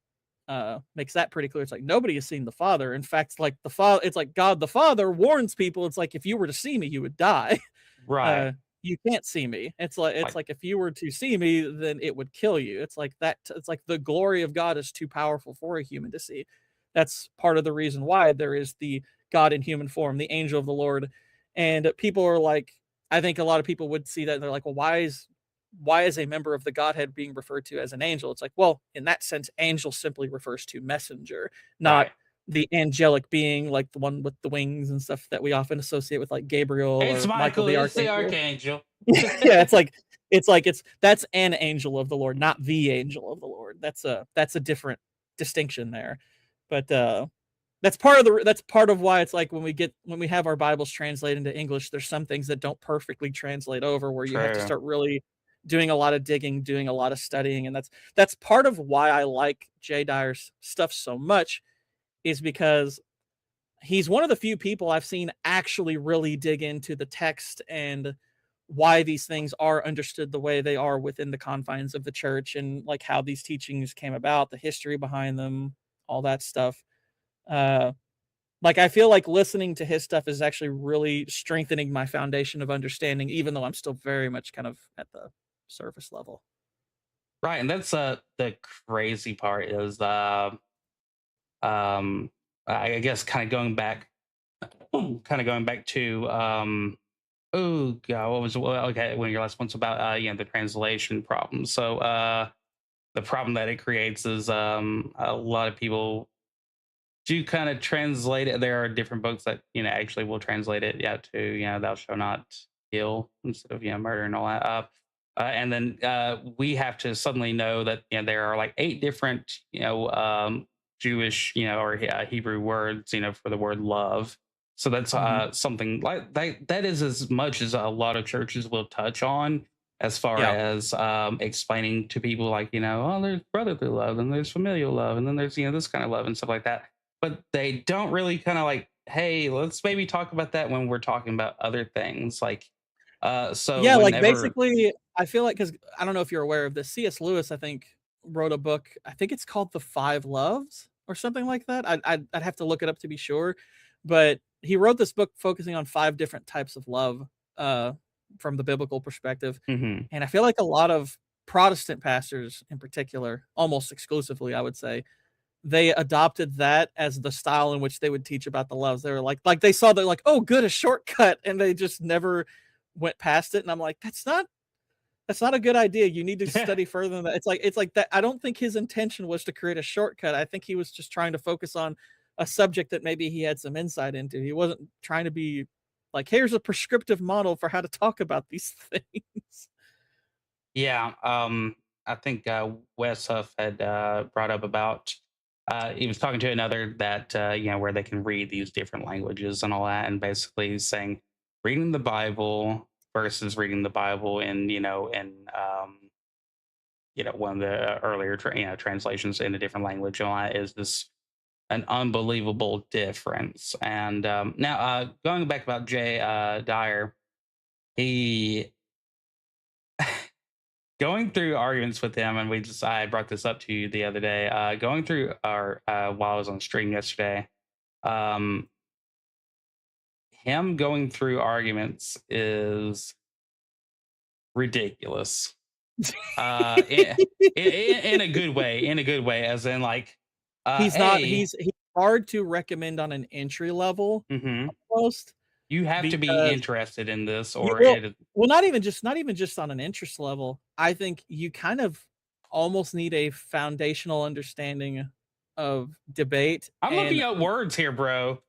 makes that pretty clear. It's like nobody has seen the Father. In fact, like the Father, it's like God the Father warns people. It's like if you were to see me, you would die. right, You can't see me. It's like like if you were to see me, then it would kill you. It's like that. It's like the glory of God is too powerful for a human to see. That's part of the reason why there is the God in human form, the angel of the Lord, and people are like, I think a lot of people would see that and they're like, well, why is a member of the Godhead being referred to as an angel? It's like, well, in that sense, angel simply refers to messenger, not right. the angelic being like the one with the wings and stuff that we often associate with like Gabriel It's or Michael Michael. the It's the Archangel. archangel. Yeah, it's that's an angel of the Lord, not the angel of the Lord. That's a different distinction there. But that's part of why it's like when we have our Bibles translated into English, there's some things that don't perfectly translate over where you have to True. start really doing a lot of digging, doing a lot of studying. And that's part of why I like Jay Dyer's stuff so much, is because he's one of the few people I've seen actually really dig into the text and why these things are understood the way they are within the confines of the church, and like how these teachings came about, the history behind them, all that stuff. Uh, like I feel like listening to his stuff is actually really strengthening my foundation of understanding, even though I'm still very much kind of at the surface level. Right, and that's the crazy part is um I guess kind of going back to oh god, what was okay when your last one's about the translation problem. So the problem that it creates is a lot of people do kind of translate it. There are different books that actually will translate it to thou shalt not kill instead of murder and all that. And then we have to suddenly know that there are like 8 different Jewish or Hebrew words for the word love. So that's something like that is as much as a lot of churches will touch on as far Yeah. as explaining to people like oh, there's brotherly love and there's familial love and then there's this kind of love and stuff like that. But they don't really kind of like, hey, let's maybe talk about that when we're talking about other things like so Yeah, like whenever basically, I feel like because I don't know if you're aware of this, C.S. Lewis, I think, wrote a book. I think it's called The Five Loves or something like that. I'd have to look it up to be sure, but he wrote this book focusing on 5 different types of love from the biblical perspective. Mhm. And I feel like a lot of Protestant pastors in particular, almost exclusively, I would say, they adopted that as the style in which they would teach about the loves. They were like they saw that like, oh, good, a shortcut, and they just never went past it. And I'm like, that's not a good idea. You need to study further than that. It's like that. I don't think his intention was to create a shortcut. I think he was just trying to focus on a subject that maybe he had some insight into. He wasn't trying to be like, here's a prescriptive model for how to talk about these things. Yeah, I think Wes Huff had brought up about he was talking to another that where they can read these different languages and all that, and basically he's saying reading the Bible versus reading the Bible in one of the earlier translations in a different language and all that is this an unbelievable difference. And now going back about Jay Dyer, he going through arguments with him, and I brought this up to you the other day. Going through our while I was on stream yesterday, him going through arguments is ridiculous. In a good way, as in like He's not. He's hard to recommend on an entry level almost. You have to be because- interested in this, Yeah, or well, not even just on an interest level. I think you kind of almost need a foundational understanding of debate. I'm looking at words here, bro.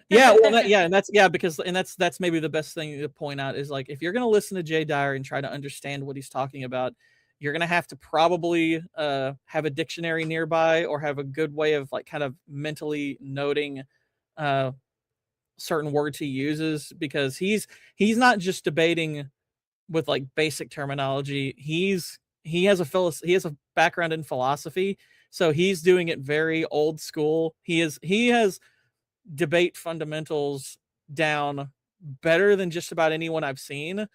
Yeah, well, that's maybe the best thing to point out is like if you're gonna listen to Jay Dyer and try to understand what he's talking about, you're gonna have to probably have a dictionary nearby or have a good way of like kind of mentally noting certain words he uses, because he's not just debating with like basic terminology. He has a background in philosophy, so he's doing it very old school. He has debate fundamentals down better than just about anyone I've seen.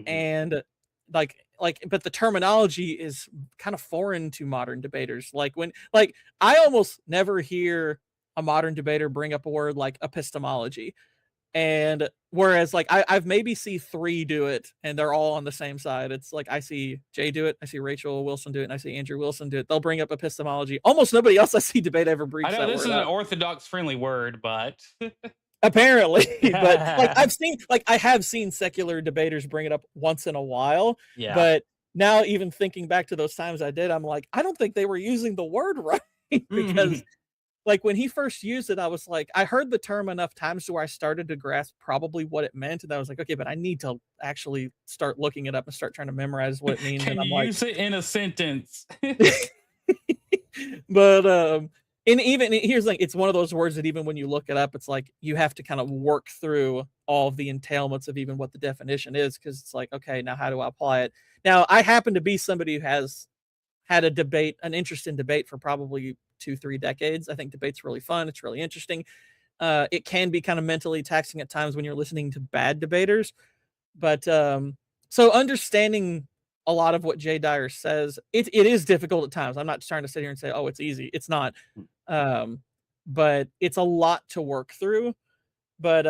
And but the terminology is kind of foreign to modern debaters. Like I almost never hear a modern debater bring up a word like epistemology. And whereas like I've maybe see 3 do it and they're all on the same side. It's like I see Jay do it, I see Rachel Wilson do it, and I see Andrew Wilson do it. They'll bring up epistemology. Almost nobody else I see debate ever brings I that know this word is an up. orthodox friendly word, but Apparently. But like I have seen secular debaters bring it up once in a while. Yeah. But now even thinking back to those times I did, I'm like, I don't think they were using the word right. Because like when he first used it, I was like, I heard the term enough times to where I started to grasp probably what it meant. And I was like, okay, but I need to actually start looking it up and start trying to memorize what it means. Can And I'm you like, use it in a sentence? but and even here's like, it's one of those words that even when you look it up, it's like you have to kind of work through all of the entailments of even what the definition is, because it's like, okay, now how do I apply it? Now I happen to be somebody who has had an interest in debate for probably 2-3 decades. I think debate's really fun. It's really interesting. It can be kind of mentally taxing at times when you're listening to bad debaters. But so understanding a lot of what Jay Dyer says, it is difficult at times. I'm not trying to sit here and say, oh, it's easy. It's not. But it's a lot to work through. But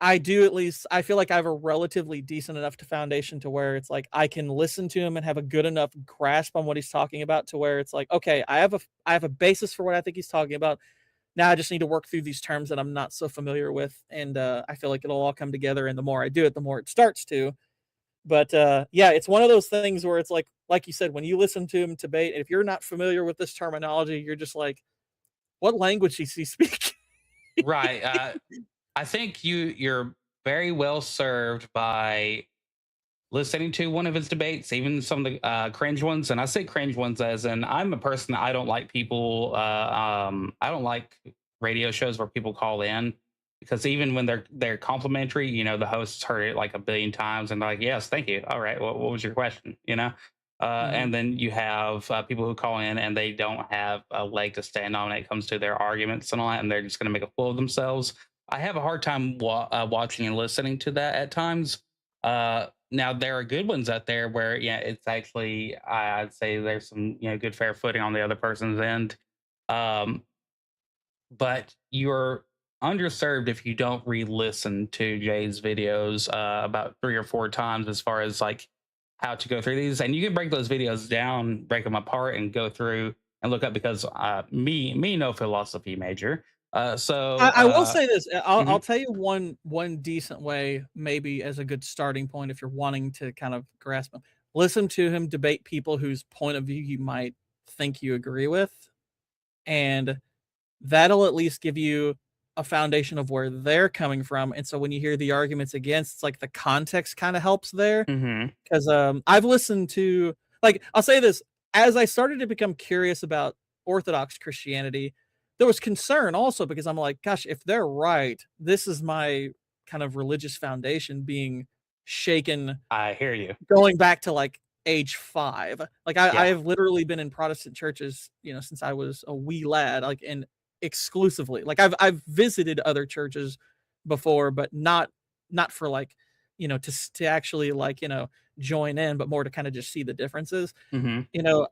I feel like I have a relatively decent enough foundation to where it's like I can listen to him and have a good enough grasp on what he's talking about to where it's like, okay, I have a basis for what I think he's talking about. Now I just need to work through these terms that I'm not so familiar with. And I feel like it'll all come together. And the more I do it, the more it starts to. But yeah, it's one of those things where it's like you said, when you listen to him debate, if you're not familiar with this terminology, you're just like, what language is he speaking? Right. I think you're very well served by listening to one of his debates, even some of the cringe ones. And I say cringe ones as in I'm a person that I don't like people. I don't like radio shows where people call in, because even when they're complimentary, the hosts heard it like a billion times and they're like, yes, thank you. All right. What was your question? And then you have people who call in and they don't have a leg to stand on when it comes to their arguments and all that, and they're just going to make a fool of themselves. I have a hard time watching and listening to that at times. Now there are good ones out there where yeah, it's actually I'd say there's some good fair footing on the other person's end. Um, but you're underserved if you don't re-listen to Jay's videos about 3 or 4 times as far as like how to go through these, and you can break those videos down, break them apart, and go through and look up because me no philosophy major. I will say this. I'll Mhm. tell you one decent way, maybe as a good starting point, if you're wanting to kind of grasp him. Listen to him debate people whose point of view you might think you agree with, and that'll at least give you a foundation of where they're coming from. And so when you hear the arguments against, it's like the context kind of helps there. Mhm. Because I've listened to, like, I'll say this, as I started to become curious about Orthodox Christianity, there was concern also because I'm like, gosh, if they're right, this is my kind of religious foundation being shaken I hear you. going back to like age 5. Like I Yeah. have literally been in Protestant churches, since I was a wee lad, like, and exclusively. Like I've visited other churches before, but not for like, to actually like, join in, but more to kind of just see the differences. Mhm.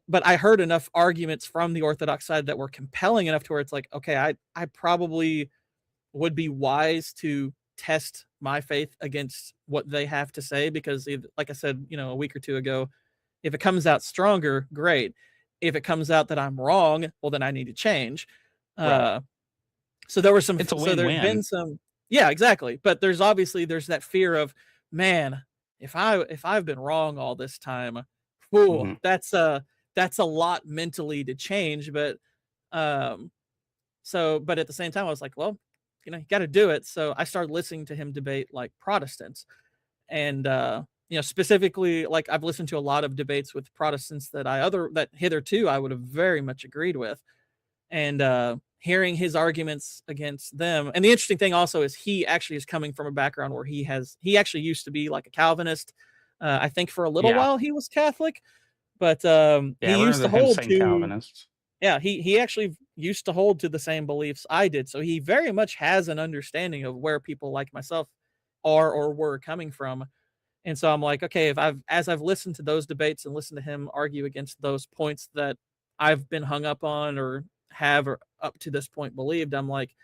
But I heard enough arguments from the Orthodox side that were compelling enough to where it's like, okay, I probably would be wise to test my faith against what they have to say because like I said, a week or two ago, if it comes out stronger, great. If it comes out that I'm wrong, well then I need to change. Right. So there were some It's a so there's been win-win. some. Yeah, exactly. But there's that fear of, man, if I've been wrong all this time, whew, Mhm. that's a lot mentally to change. But um but at the same time I was like, well, you got to do it. So I started listening to him debate like Protestants. And specifically, like, I've listened to a lot of debates with Protestants that hitherto I would have very much agreed with. And hearing his arguments against them. And the interesting thing also is he actually is coming from a background where he actually used to be like a Calvinist. I think for a little Yeah. while he was Catholic, but Yeah, he we're used the to him hold saying to Calvinist. yeah, he actually used to hold to the same beliefs I did. So he very much has an understanding of where people like myself are or were coming from. And so I'm like, okay, as I've listened to those debates and listened to him argue against those points that I've been hung up on or have or up to this point believed, I'm like,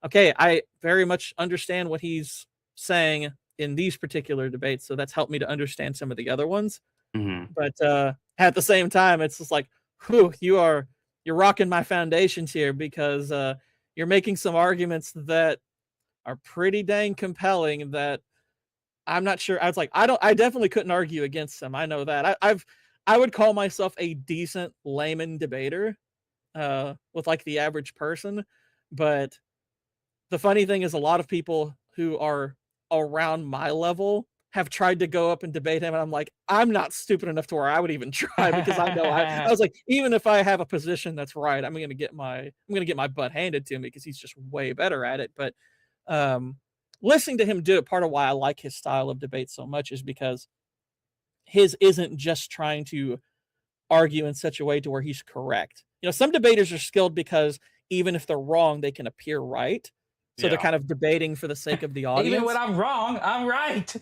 okay, I very much understand what he's saying in these particular debates. So that's helped me to understand some of the other ones. Mhm. But at the same time, it's just like, whew, you're rocking my foundations here because you're making some arguments that are pretty dang compelling that I'm not sure. I was like, I definitely couldn't argue against them. I know that. I would call myself a decent layman debater, with like the average person. But the funny thing is a lot of people who are around my level have tried to go up and debate him. And I'm like, I'm not stupid enough to where I would even try because I know I was like, even if I have a position that's right, I'm gonna get my butt handed to me because he's just way better at it. But um listening to him do it, part of why I like his style of debate so much is because his isn't just trying to argue in such a way to where he's correct. Some debaters are skilled because even if they're wrong, they can appear right. So they're Yeah. kind of debating for the sake of the Even when audience. I'm wrong, I'm right.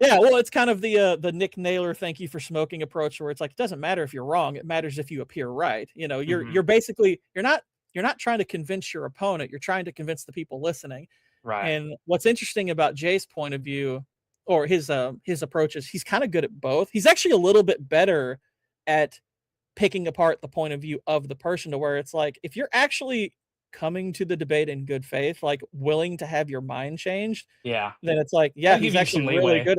Yeah, well, it's kind of the Nick Naylor "thank you for smoking" approach, where it's like it doesn't matter if you're wrong; it matters if you appear right. You're Mhm. basically you're not trying to convince your opponent; you're trying to convince the people listening. Right. And what's interesting about Jay's point of view or his approach is he's kind of good at both. He's actually a little bit better at picking apart the point of view of the person to where it's like if you're actually coming to the debate in good faith, like willing to have your mind changed, Yeah. then it's like, yeah, I'll he's give you actually some really leeway. good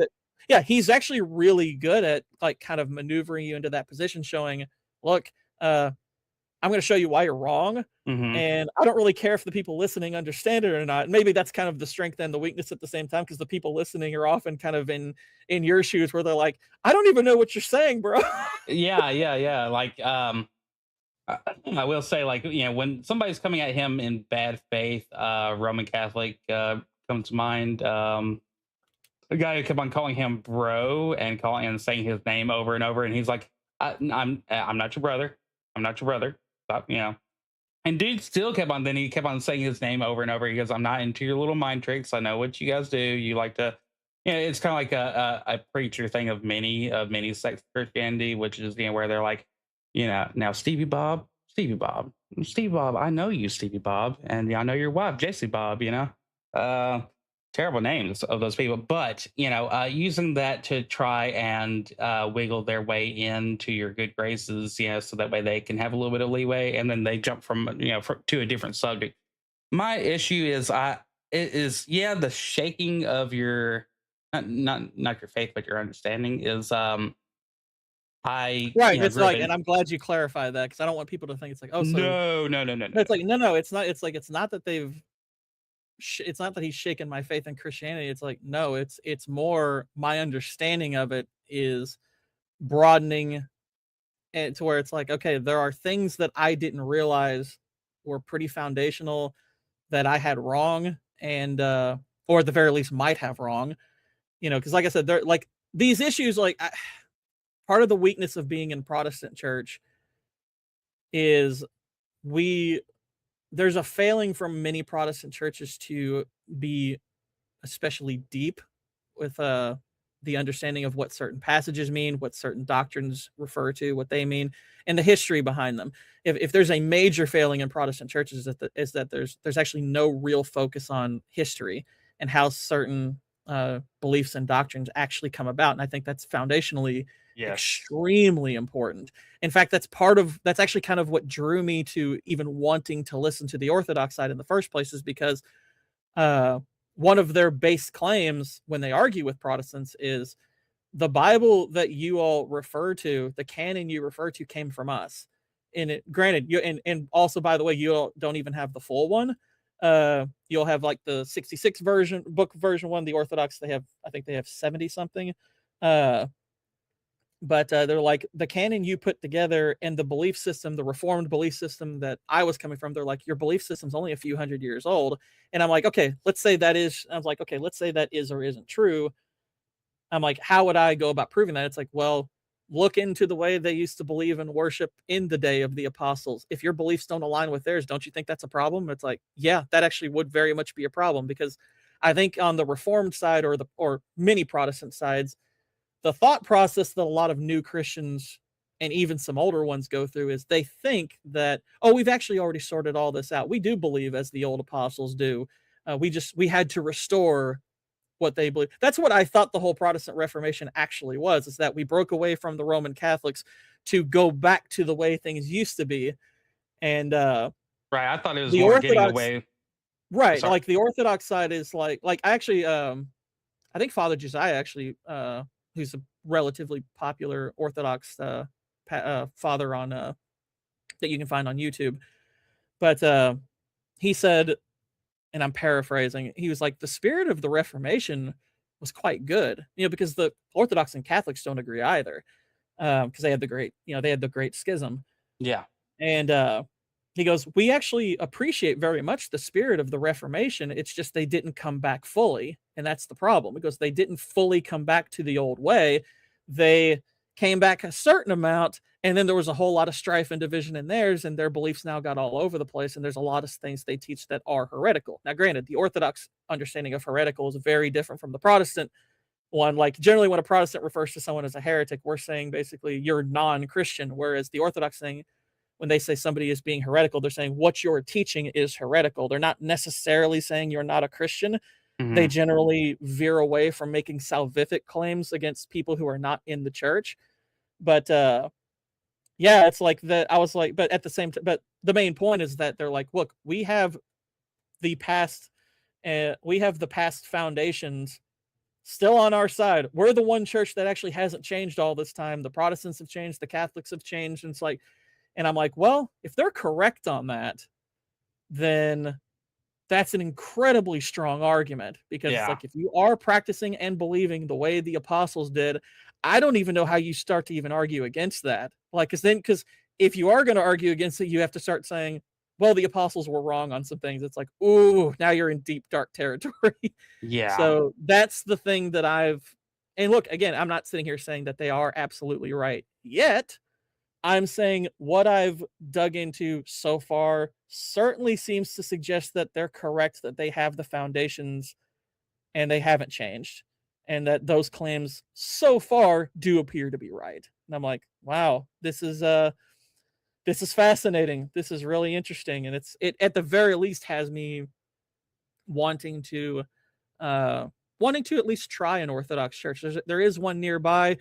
at he's actually really good at like kind of maneuvering you into that position, showing, look, I'm going to show you why you're wrong. Mhm. And I don't really care if the people listening understand it or not. Maybe that's kind of the strength and the weakness at the same time, because the people listening are often kind of in your shoes where they're like, I don't even know what you're saying, bro. Yeah. Like, I will say, like, when somebody's coming at him in bad faith, Roman Catholic comes to mind. The guy who kept on calling him bro and calling and saying his name over and over, and he's like, I'm not your brother. I'm not your brother. Stop. And dude still kept on. Then he kept on saying his name over and over. He goes, I'm not into your little mind tricks. I know what you guys do. You like to, Yeah, it's kind of like a preacher thing of many sects of Christianity, which is where they're like, now Stevie Bob, Stevie Bob, I know you, Stevie Bob, and I know your wife, Jessie Bob. Uh, terrible names of those people, but using that to try and wiggle their way into your good graces, so that way they can have a little bit of leeway, and then they jump from to a different subject. My issue is the shaking of your not your faith but your understanding is I Right. It's grew up like, and in I'm glad you clarified that because I don't want people to think it's like, oh, so no. it's like, no, it's not. It's like, it's not that it's not that he's shaken my faith in Christianity. It's like, no, it's more my understanding of it is broadening, and to where it's like, okay, there are things that I didn't realize were pretty foundational that I had wrong, and or at the very least might have wrong, because like I said, they're like these issues, like part of the weakness of being in Protestant church is there's a failing from many Protestant churches to be especially deep with the understanding of what certain passages mean, what certain doctrines refer to, what they mean, and the history behind them. If there's a major failing in Protestant churches, is that there's actually no real focus on history and how certain beliefs and doctrines actually come about. And I think that's foundationally extremely important. In fact, that's actually kind of what drew me to even wanting to listen to the Orthodox side in the first place, is because one of their base claims when they argue with Protestants is the Bible that you all refer to, the canon you refer to, came from us. And it, granted, and also, by the way, you all don't even have the full one. You'll have like the 66 book version one. The Orthodox, I think they have 70 something. But they're like, the canon you put together and the belief system, the Reformed belief system that I was coming from, they're like, your belief system's only a few hundred years old. And I'm like, okay, let's say that is or isn't true. I'm like, how would I go about proving that? It's like, well, look into the way they used to believe and worship in the day of the apostles. If your beliefs don't align with theirs, don't you think that's a problem? It's like, yeah, that actually would very much be a problem, because I think on the Reformed side or many Protestant sides, the thought process that a lot of new Christians and even some older ones go through is they think that, oh, we've actually already sorted all this out. We do believe as the old apostles do. We had to restore what they believe. That's what I thought the whole Protestant Reformation actually was, is that we broke away from the Roman Catholics to go back to the way things used to be. And right, I thought it was the more Orthodox, getting away. right? Sorry. Like the Orthodox side is like I actually I think Father Josiah actually who's a relatively popular Orthodox father on that you can find on YouTube, but he said, and I'm paraphrasing, he was like, the spirit of the Reformation was quite good, because the Orthodox and Catholics don't agree either, because they had the great schism. Yeah. And he goes, we actually appreciate very much the spirit of the Reformation. It's just they didn't come back fully. And that's the problem, because they didn't fully come back to the old way. They came back a certain amount, and then there was a whole lot of strife and division in theirs, and their beliefs now got all over the place. And there's a lot of things they teach that are heretical. Now, granted, the Orthodox understanding of heretical is very different from the Protestant one. Like, generally, when a Protestant refers to someone as a heretic, we're saying basically you're non-Christian, whereas the Orthodox thing, when they say somebody is being heretical, they're saying what you're teaching is heretical. They're not necessarily saying you're not a Christian. They generally veer away from making salvific claims against people who are not in the church. But yeah, it's like that. I was like, but at the same time, but the main point is that they're like, look, we have the past foundations still on our side. We're the one church that actually hasn't changed all this time. The Protestants have changed, the Catholics have changed. And it's like, and I'm like, well, if they're correct on that, then that's an incredibly strong argument, because it's like, if you are practicing and believing the way the apostles did, I don't even know how you start to even argue against that. Like, because if you are going to argue against it, you have to start saying, well, the apostles were wrong on some things. It's like, ooh, now you're in deep, dark territory. Yeah. So that's the thing that and look, again, I'm not sitting here saying that they are absolutely right yet. I'm saying what I've dug into so far certainly seems to suggest that they're correct, that they have the foundations and they haven't changed. and that those claims so far do appear to be right. And I'm like, wow, this is fascinating. This is really interesting, and it at the very least has me wanting to at least try an Orthodox church. There is one nearby.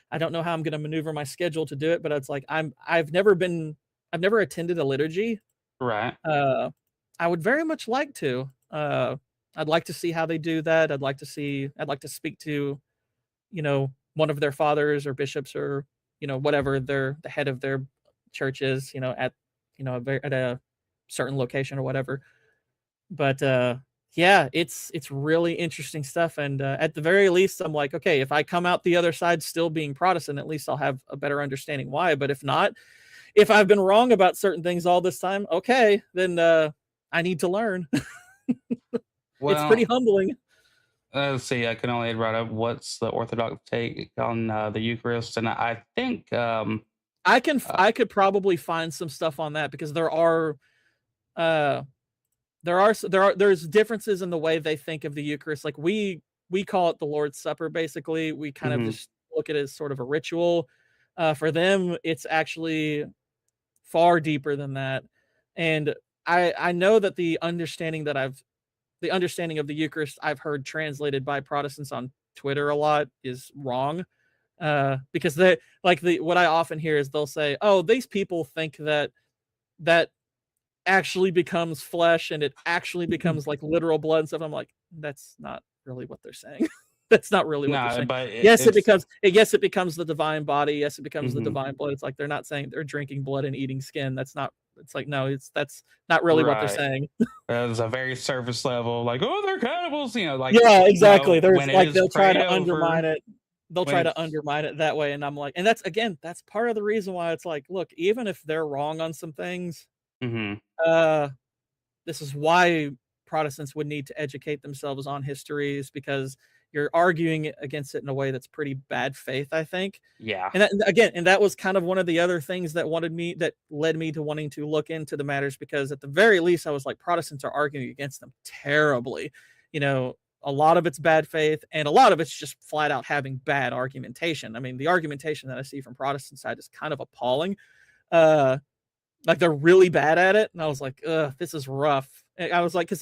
I don't know how I'm going to maneuver my schedule to do it, but it's like I've never attended a liturgy. Right. I would very much like to. I'd like to see how they do that. I'd like to speak to, one of their fathers or bishops or, whatever the head of their church is, at a certain location or whatever. But yeah, it's really interesting stuff. And at the very least, I'm like, okay, if I come out the other side still being Protestant, at least I'll have a better understanding why. But if not, if I've been wrong about certain things all this time, okay, then I need to learn. It's pretty humbling. Let's see. I can only write up what's the Orthodox take on the Eucharist, and I think I could probably find some stuff on that because there's differences in the way they think of the Eucharist. Like we call it the Lord's Supper. Basically, we kind of just look at it as sort of a ritual. For them, it's actually far deeper than that. And I know that the understanding of the Eucharist I've heard translated by Protestants on Twitter a lot is wrong. Because what I often hear is they'll say, "Oh, these people think that actually becomes flesh and it actually becomes like literal blood and stuff." I'm like, that's not really what they're saying. That's not really what they're saying. But it becomes the divine body. Yes, it becomes the divine blood. It's like they're not saying they're drinking blood and eating skin. That's not. It's like no. That's not really what they're saying. There's a very surface level, like, oh, they're cannibals. Yeah, exactly. There's like they'll try to undermine it. They'll try to undermine it that way, and I'm like, and that's part of the reason why it's like, look, even if they're wrong on some things, this is why Protestants would need to educate themselves on histories, because you're arguing against it in a way that's pretty bad faith, I think. Yeah. And that was kind of one of the other things that led me to wanting to look into the matters, because at the very least I was like, Protestants are arguing against them terribly. A lot of it's bad faith, and a lot of it's just flat out having bad argumentation. I mean, the argumentation that I see from Protestant side is kind of appalling. Like they're really bad at it. And I was like, this is rough. I was like,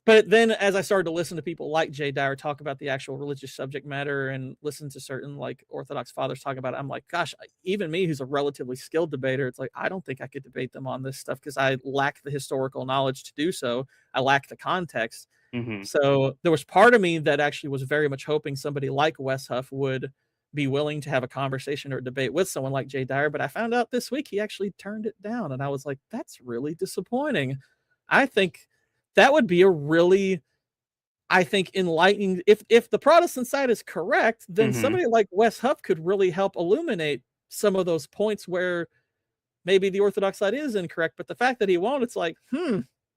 but then as I started to listen to people like Jay Dyer talk about the actual religious subject matter and listen to certain like Orthodox fathers talk about it, I'm like, gosh, even me, who's a relatively skilled debater, it's like, I don't think I could debate them on this stuff because I lack the historical knowledge to do so. I lack the context. So there was part of me that actually was very much hoping somebody like Wes Huff would be willing to have a conversation or debate with someone like Jay Dyer. But I found out this week he actually turned it down. And I was like, that's really disappointing. I think that would be a really, enlightening. If the Protestant side is correct, then somebody like Wes Huff could really help illuminate some of those points where maybe the Orthodox side is incorrect. But the fact that he won't, it's like,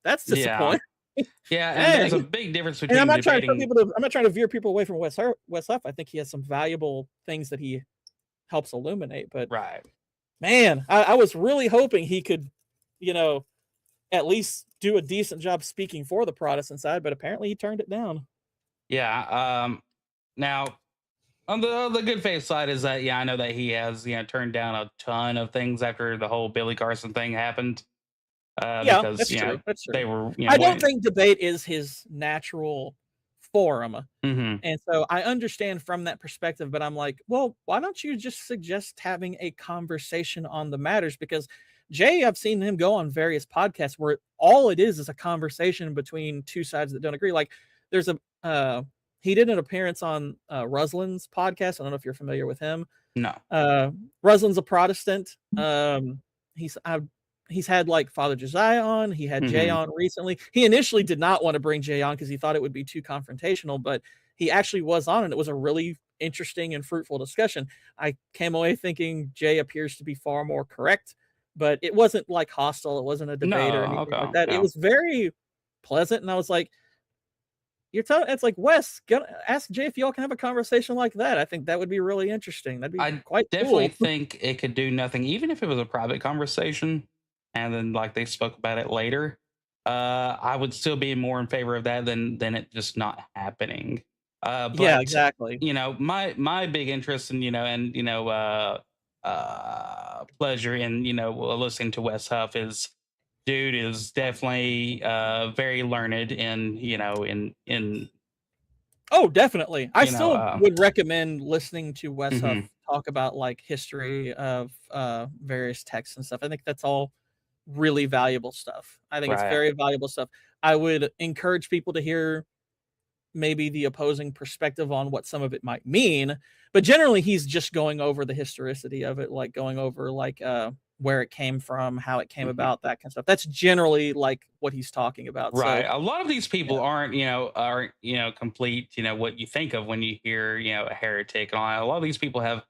that's disappointing. Yeah, and there's a big difference between. And I'm not trying to veer people away from Wes Huff. I think he has some valuable things that he helps illuminate. But man, I was really hoping he could, at least do a decent job speaking for the Protestant side. But apparently, he turned it down. Yeah. Now, on the good faith side is that I know that he has turned down a ton of things after the whole Billy Carson thing happened. Because that's true. That's true. They were. I don't think debate is his natural forum, and so I understand from that perspective. But I'm like, well, why don't you just suggest having a conversation on the matters? Because Jay, I've seen him go on various podcasts where all it is a conversation between two sides that don't agree. Like there's he did an appearance on Ruslin's podcast. I don't know if you're familiar with him. No. Ruslin's a Protestant. He's had like Father Josiah on. He had Jay on recently. He initially did not want to bring Jay on because he thought it would be too confrontational, but he actually was on, and it was a really interesting and fruitful discussion. I came away thinking Jay appears to be far more correct, but it wasn't like hostile. It wasn't a debate or anything like that. It was very pleasant, and I was like, it's like, Wes, ask Jay if y'all can have a conversation like that. I think that would be really interesting. That'd be quite definitely cool. think it could do nothing, even if it was a private conversation. And then, like, they spoke about it later. I would still be more in favor of that than it just not happening. Yeah, But exactly. my big interest in pleasure in listening to Wes Huff is dude is definitely very learned in Oh, definitely. I you know still would recommend listening to Wes Huff mhm. talk about like history of various texts and stuff. I think that's all really valuable stuff. I think it's Right. very valuable stuff. I would encourage people to hear maybe the opposing perspective on what some of it might mean, but generally he's just going over the historicity of it, like going over like where it came from, how it came Mhm. about, that kind of stuff. That's generally like what he's talking about. Right. So A lot of these people yeah. aren't complete, what you think of when you hear, a heretic and all that. A lot of these people have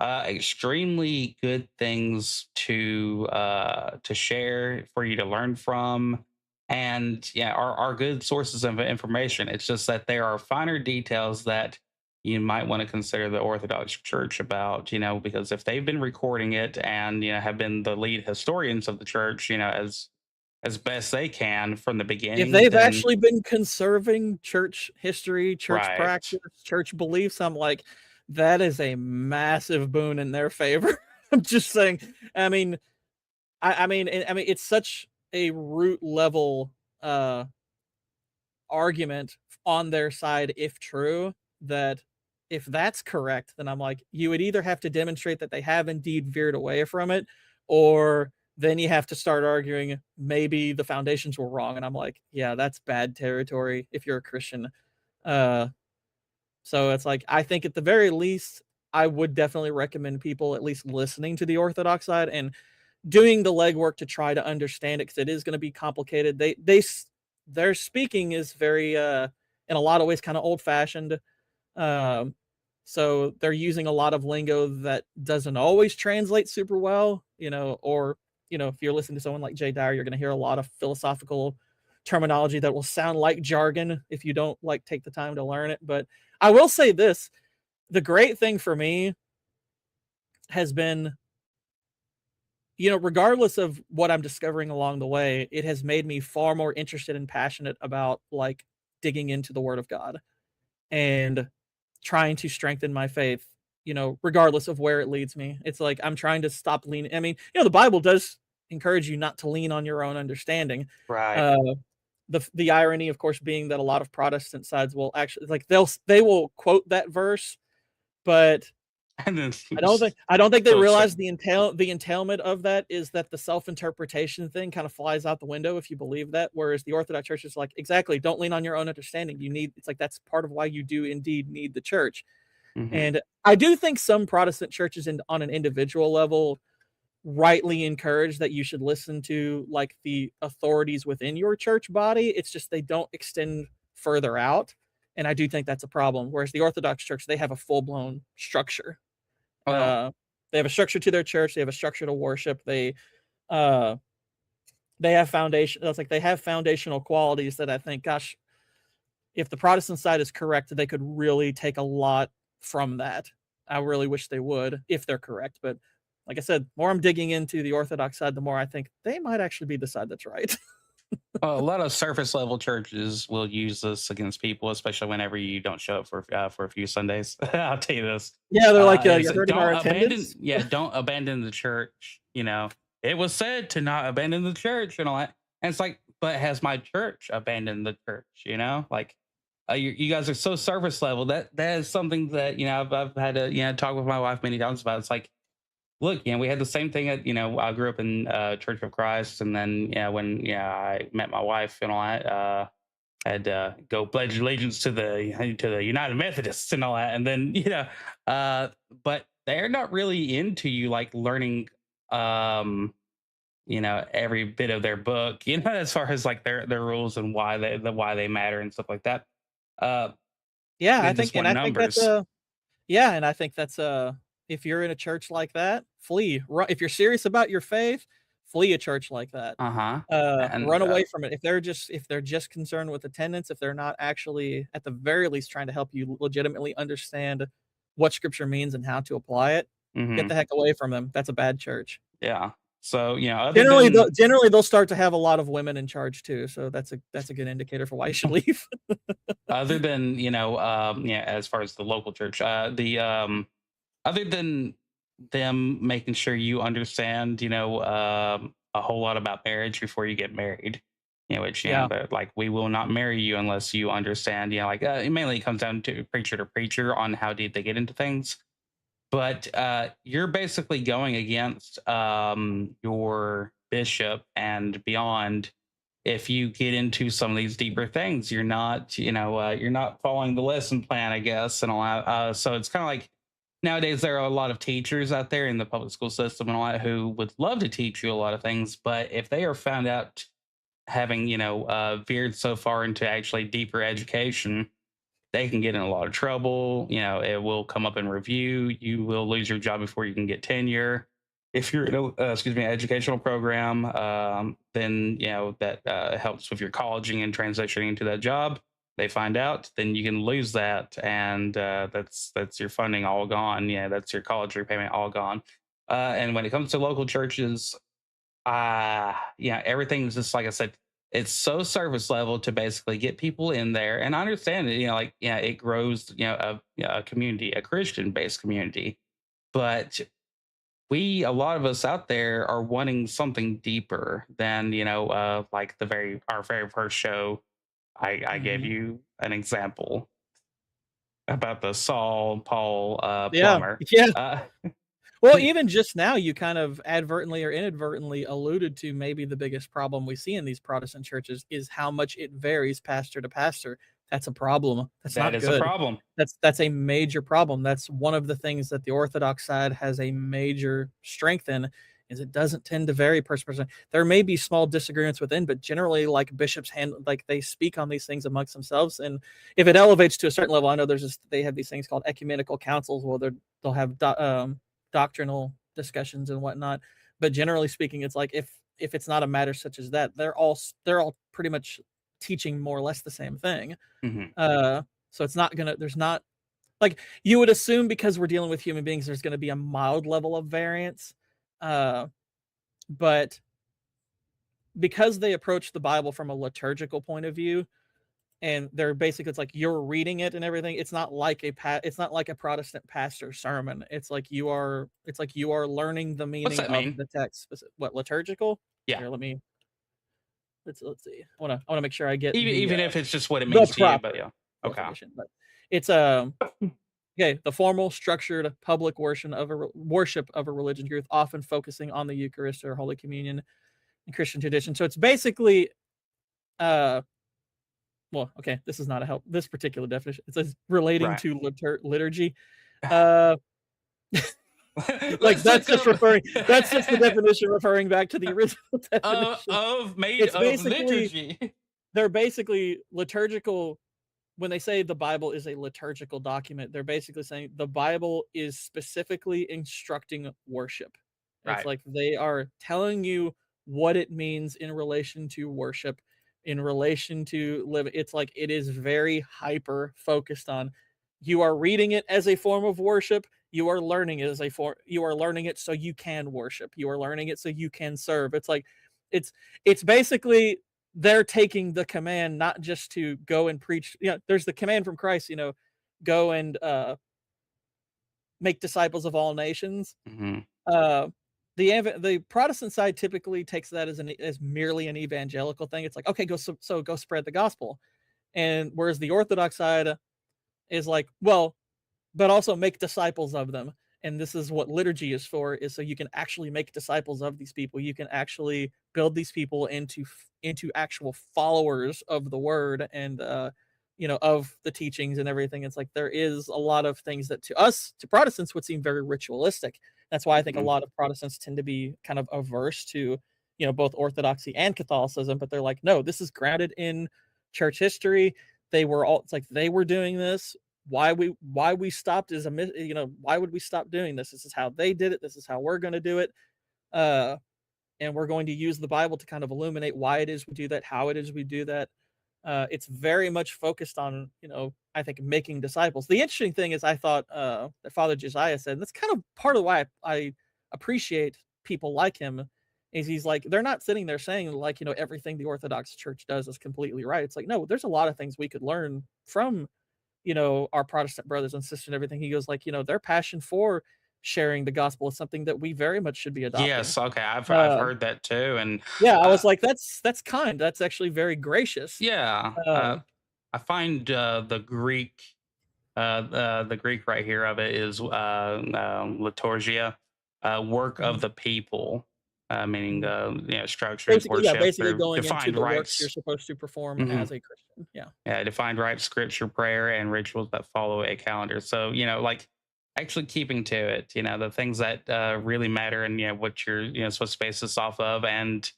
extremely good things to share for you to learn from. And yeah, are good sources of information. It's just that there are finer details that you might want to consider the Orthodox Church about, because if they've been recording it and have been the lead historians of the church, as best they can from the If beginning, they've then actually been conserving church history, church right. practice, church beliefs, I'm like, that is a massive boon in their favor. I'm just saying. I mean, I mean, it's such a root level uh argument on their side if true that if that's correct, then I'm like, you would either have to demonstrate that they have indeed veered away from it, or then you have to start arguing maybe the foundations were wrong. And I'm like, yeah, that's bad territory if you're a Christian. Uh, so it's like, I think at the very least, I would definitely recommend people at least listening to the Orthodox side and doing the legwork to try to understand it because it is going to be complicated. Their speaking is very, in a lot of ways, kind of old fashioned. Um, so they're using a lot of lingo that doesn't always translate super well, or, if you're listening to someone like Jay Dyer, you're going to hear a lot of philosophical terminology that will sound like jargon if you don't like take the time to learn it. But I will say this, the great thing for me has been, regardless of what I'm discovering along the way, it has made me far more interested and passionate about like digging into the word of God and trying to strengthen my faith, regardless of where it leads me. It's like I'm trying to stop leaning. I mean, the Bible does encourage you not to lean on your own understanding. Right. Uh, the irony, of course, being that a lot of Protestant sides will actually like they will quote that verse, but And then I don't think they so realize the entailment of that is that the self-interpretation thing kind of flies out the window if you believe that. Whereas the Orthodox Church is like, exactly, don't lean on your own understanding. It's like that's part of why you do indeed need the church. mhm. And I do think some Protestant churches on an individual level rightly encourage that you should listen to like the authorities within your church body. It's just they don't extend further out. And I do think that's a problem. Whereas the Orthodox Church, they have a full-blown structure. Well, They have a structure to their church. They have a structure to worship. Uh, they have foundation. That's like they have foundational qualities that I think, gosh, if the Protestant side is correct, they could really take a lot from that. I really wish they would if they're correct. But like I said, more I'm digging into the Orthodox side, the more I think they might actually be the side that's right. a lot of surface level churches will use this against people, especially whenever you don't show up for a few Sundays. I'll tell you this. Yeah, they're like, Is you're hurting our attendance. don't abandon the church. It was said to not abandon the church and all that. And it's like, but has my church abandoned the church? Like you guys are so surface level. That is something that I've had to talk with my wife many times about. It's like, look, we had the same thing at I grew up in Church of Christ, and then when I met my wife and all that, I had to go pledge allegiance to the United Methodists and all that, and then but they're not really into you like learning every bit of their book, as far as like their rules and why they matter and stuff like that. Uh, Yeah, they I just think, and want I think that's numbers. yeah, and I think that's if you're in a church like that, flee. If you're serious about your faith, flee a church like that. Uh-huh. Run And away from it. If they're just concerned with attendance, if they're not actually at the very least trying to help you legitimately understand what scripture means and how to apply it, get mhm. the heck away from them. That's a bad church. Yeah. So other Generally, than they'll start to have a lot of women in charge too. So that's a good indicator for why you should leave. other than as far as the local church, other than them making sure you understand, a whole lot about marriage before you get married, which Yeah. they're like, we will not marry you unless you understand, it mainly comes down to preacher to preacher on how deep they get into things. But you're basically going against your bishop and beyond. If you get into some of these deeper things, you're not, you're not following the lesson plan, I guess, and all that. So it's kind of like nowadays there are a lot of teachers out there in the public school system and all that who would love to teach you a lot of things, but if they are found out having, veered so far into actually deeper education, they can get in a lot of trouble. It will come up in review. You will lose your job before you can get tenure. If you're in a, educational program, then that helps with your colleging and transitioning into that job. They find out, then you can lose that, and that's your funding all gone. That's your college repayment all gone. And when it comes to local churches, everything's just like I said. It's so surface level to basically get people in there, and I understand it. It grows, a community, a Christian based community, but a lot of us out there are wanting something deeper than like our very first show. I gave you an example about the Saul Paul plumber. Yeah. Well, even just now, you kind of advertently or inadvertently alluded to maybe the biggest problem we see in these Protestant churches is how much it varies pastor to pastor. That's a problem. That's not That is good. a problem. That's a major problem. That's one of the things that the Orthodox side has a major strength in, is it doesn't tend to vary person to person. There may be small disagreements within, but generally, like bishops they speak on these things amongst themselves. And if it elevates to a certain level, I know they have these things called ecumenical councils where they'll have doctrinal discussions and whatnot, but generally speaking, it's like if it's not a matter such as that, they're all pretty much teaching more or less the same thing. So it's not gonna, there's not, like, you would assume because we're dealing with human beings, there's going to be a mild level of variance, but because they approach the Bible from a liturgical point of view, and they're basically, it's like you're reading it and everything. It's not like a Protestant pastor sermon. It's like you are learning the meaning of the text. What, liturgical? Yeah. Here, let's see. I want to make sure I get even if it's just what it means to you, but yeah. Okay. But it's okay. The formal, structured public worship of a religion group, often focusing on the Eucharist or Holy Communion and Christian tradition. So it's basically well, okay, this is not this particular definition. It says relating to liturgy. Like that's just the definition referring back to the original definition of liturgy. They're basically liturgical. When they say the Bible is a liturgical document, they're basically saying the Bible is specifically instructing worship. It's like they are telling you what it means in relation to worship, in relation to live. It's like it is very hyper focused on, you are reading it as a form of worship, you are learning it you are learning it so you can worship, you are learning it so you can serve. It's like it's basically they're taking the command not just to go and preach. There's the command from Christ, go and make disciples of all nations. The Protestant side typically takes that as merely an evangelical thing. It's like, okay, go spread the gospel. And whereas the Orthodox side is like, well, but also make disciples of them. And this is what liturgy is for, is so you can actually make disciples of these people. You can actually build these people into actual followers of the word and of the teachings and everything. It's like there is a lot of things that to Protestants would seem very ritualistic. That's why I think a lot of Protestants tend to be kind of averse to, both Orthodoxy and Catholicism, but they're like, no, this is grounded in church history. It's like they were doing this. Why we stopped is why would we stop doing this? This is how they did it. This is how we're going to do it. And we're going to use the Bible to kind of illuminate why it is we do that, how it is we do that. It's very much focused on, I think, making disciples. The interesting thing is I thought that Father Josiah said, and that's kind of part of why I appreciate people like him, is he's like, they're not sitting there saying like, everything the Orthodox Church does is completely right. It's like, no, there's a lot of things we could learn from, our Protestant brothers and sisters and everything. He goes like, their passion for sharing the gospel is something that we very much should be adopting. Yes, okay, I've Um, heard that too, and yeah, I was like, that's kind. That's actually very gracious. yeah, I find the Greek right here of it is liturgia, work of the people, meaning structure and Basically, yeah, worship basically through going into defined the works you're rites. supposed to perform Mhm. as a Christian. Yeah. Yeah, defined rites, scripture, prayer, and rituals that follow a calendar. So like actually keeping to it. The things that really matter, and what you're supposed to base this off of, and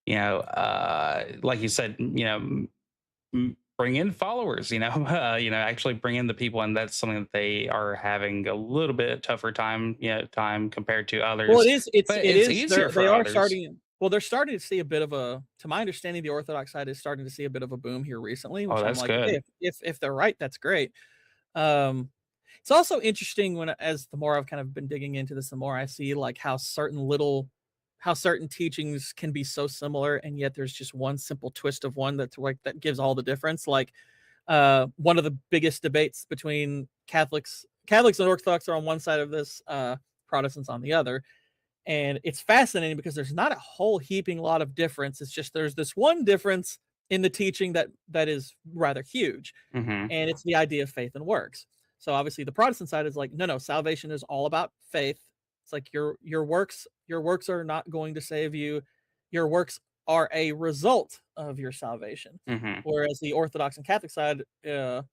like you said, bring in followers. Actually bring in the people, and that's something that they are having a little bit tougher time, compared to others. Well, it is. But It it's is. easier They for are others. starting. Well, they're starting to see a bit of a. To my understanding, the Orthodox side is starting to see a bit of a boom here recently, Oh, which I'm that's like, okay, good. if they're right, that's great. Um, it's also interesting as the more I've kind of been digging into this, the more I see like how certain teachings can be so similar, and yet there's just one simple twist of one that's like that gives all the difference. Like, one of the biggest debates between Catholics and Orthodox are on one side of this, Protestants on the other. And it's fascinating because there's not a whole heaping lot of difference. It's just there's this one difference in the teaching that is rather huge, Mhm. and it's the idea of faith and works. So obviously the Protestant side is like, no, salvation is all about faith. It's like your works are not going to save you. Your works are a result of your salvation. Mhm. Whereas the Orthodox and Catholic side, and